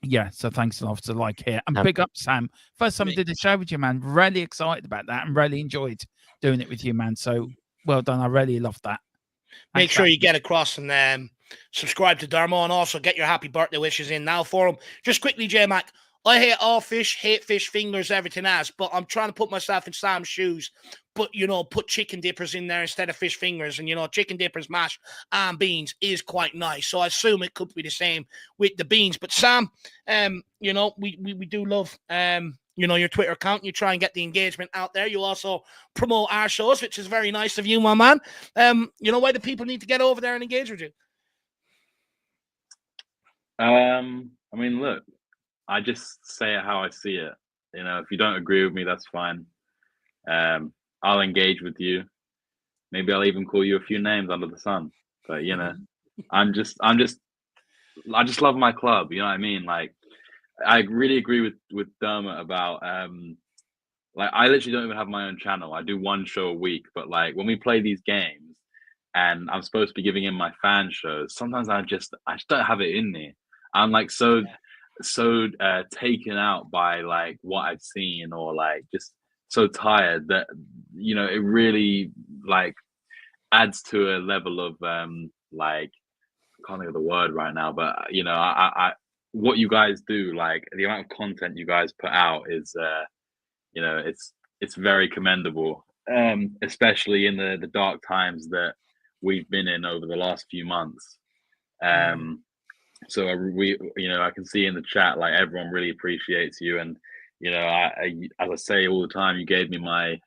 yeah, so thanks a lot for the like here. And big up, Sam. First time I did a show with you, man. Really excited about that and really enjoyed doing it with you, man. So well done. I really loved that. Make sure you get across and subscribe to Dermo, and also get your happy birthday wishes in now for him. Just quickly, J-Mac, I hate all fish, hate fish fingers, everything else, but I'm trying to put myself in Sam's shoes. But, put chicken dippers in there instead of fish fingers. And, chicken dippers, mash, and beans is quite nice. So I assume it could be the same with the beans. But Sam, we do love, your Twitter account. You try and get the engagement out there. You also promote our shows, which is very nice of you, my man. Why do people need to get over there and engage with you? Look, I just say it how I see it. If you don't agree with me, that's fine. I'll engage with you. Maybe I'll even call you a few names under the sun. But I just love my club. You know what I mean? Like, I really agree with Dermot about I literally don't even have my own channel. I do one show a week. But like, when we play these games, and I'm supposed to be giving in my fan shows, sometimes I just don't have it in me. I'm like so taken out by like what I've seen, or like just so tired that it really like adds to a level of like, I can't think of the word right now, but I what you guys do, like the amount of content you guys put out is it's very commendable, especially in the dark times that we've been in over the last few months. So I can see in the chat, like, everyone really appreciates you, and as I say all the time, you gave me my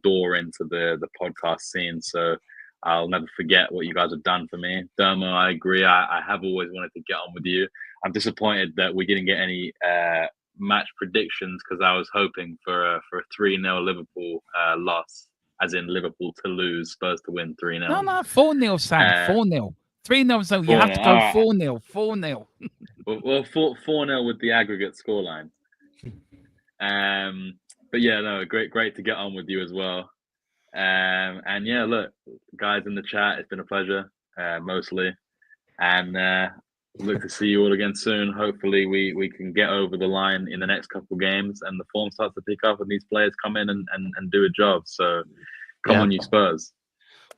door into the podcast scene, so I'll never forget what you guys have done for me. Dermo, I agree. I have always wanted to get on with you. I'm disappointed that we didn't get any match predictions, because I was hoping for a 3-0 Liverpool loss, as in Liverpool to lose, Spurs to win 3-0. No, 4-0, Sam. 4-0. 3-0, so you have to go 4-0. 4-0. Well, 4-0 with the aggregate scoreline. But yeah, no, great to get on with you as well. And yeah, look, guys in the chat, it's been a pleasure, mostly. And look to see you all again soon. Hopefully we can get over the line in the next couple games, and the form starts to pick up, and these players come in and do a job. So come on, you Spurs.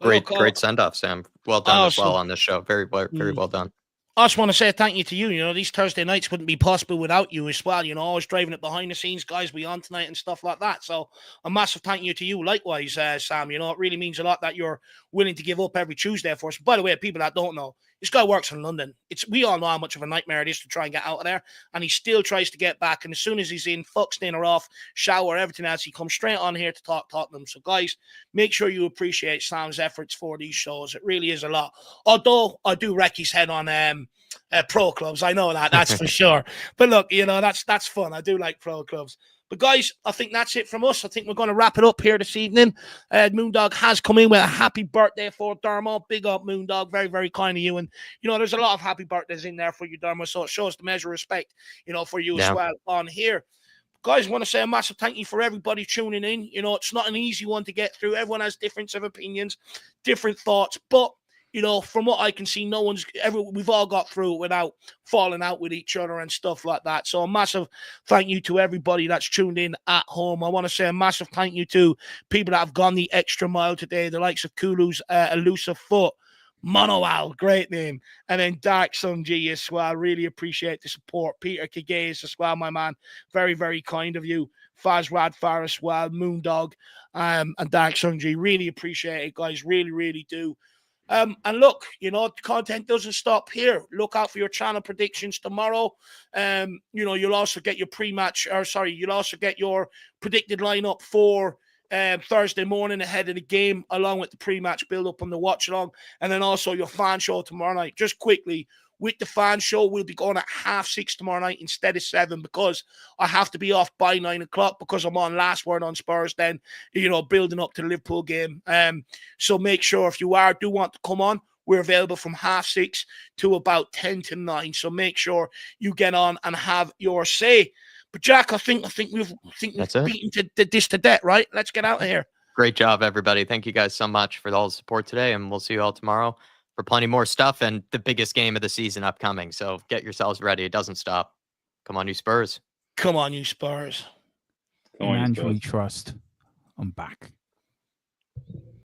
Great send off, Sam. Well done as well on this show. Very well done. I just want to say thank you to you. You know, these Thursday nights wouldn't be possible without you as well. You know, always driving it behind the scenes, guys, we on tonight and stuff like that. So a massive thank you to you likewise, Sam. You know, it really means a lot that you're willing to give up every Tuesday for us. By the way, people that don't know, this guy works in London. We all know how much of a nightmare it is to try and get out of there. And he still tries to get back. And as soon as he's in, fucks dinner off, shower, everything else, he comes straight on here to talk Tottenham. So guys, make sure you appreciate Sam's efforts for these shows. It really is a lot. Although I do wreck his head on pro clubs. I know that's for sure. But look, you know, that's fun. I do like pro clubs. But guys, I think that's it from us. I think we're going to wrap it up here this evening. Moondog has come in with a happy birthday for Dermo. Big up, Moondog. Very, very kind of you. And, you know, there's a lot of happy birthdays in there for you, Dermo. So it shows the measure of respect, you know, for you as well on here. Guys, I want to say a massive thank you for everybody tuning in. You know, it's not an easy one to get through. Everyone has difference of opinions, different thoughts. But, you know, from what I can see, we've all got through it without falling out with each other and stuff like that. So a massive thank you to everybody that's tuned in at home. I want to say a massive thank you to people that have gone the extra mile today, the likes of Kulu's Elusive Foot, Monoal, great name, and then Dark Sun G as well. Really appreciate the support. Peter Kagayas as well, my man. Very, very kind of you. Faz Radfar as well, Moondog, and Dark Sun G. Really appreciate it, guys. Really, really do. And look, you know, the content doesn't stop here. Look out for your channel predictions tomorrow. You know, you'll also get your you'll also get your predicted lineup for Thursday morning ahead of the game, along with the pre-match build-up on the watch-along, and then also your fan show tomorrow night. Just quickly, with the fan show, we'll be going at 6:30 tomorrow night instead of 7 because I have to be off by 9 o'clock because I'm on Last Word on Spurs then, you know, building up to the Liverpool game. So make sure if you do want to come on, we're available from 6:30 to about 10 to 9. So make sure you get on and have your say. But Jack, I think we've beaten this to death, right? Let's get out of here. Great job, everybody. Thank you guys so much for all the support today, and we'll see you all tomorrow for plenty more stuff and the biggest game of the season upcoming. So get yourselves ready. It doesn't stop. Come on, you Spurs. Come on, you Spurs. In Ange we trust. I'm back.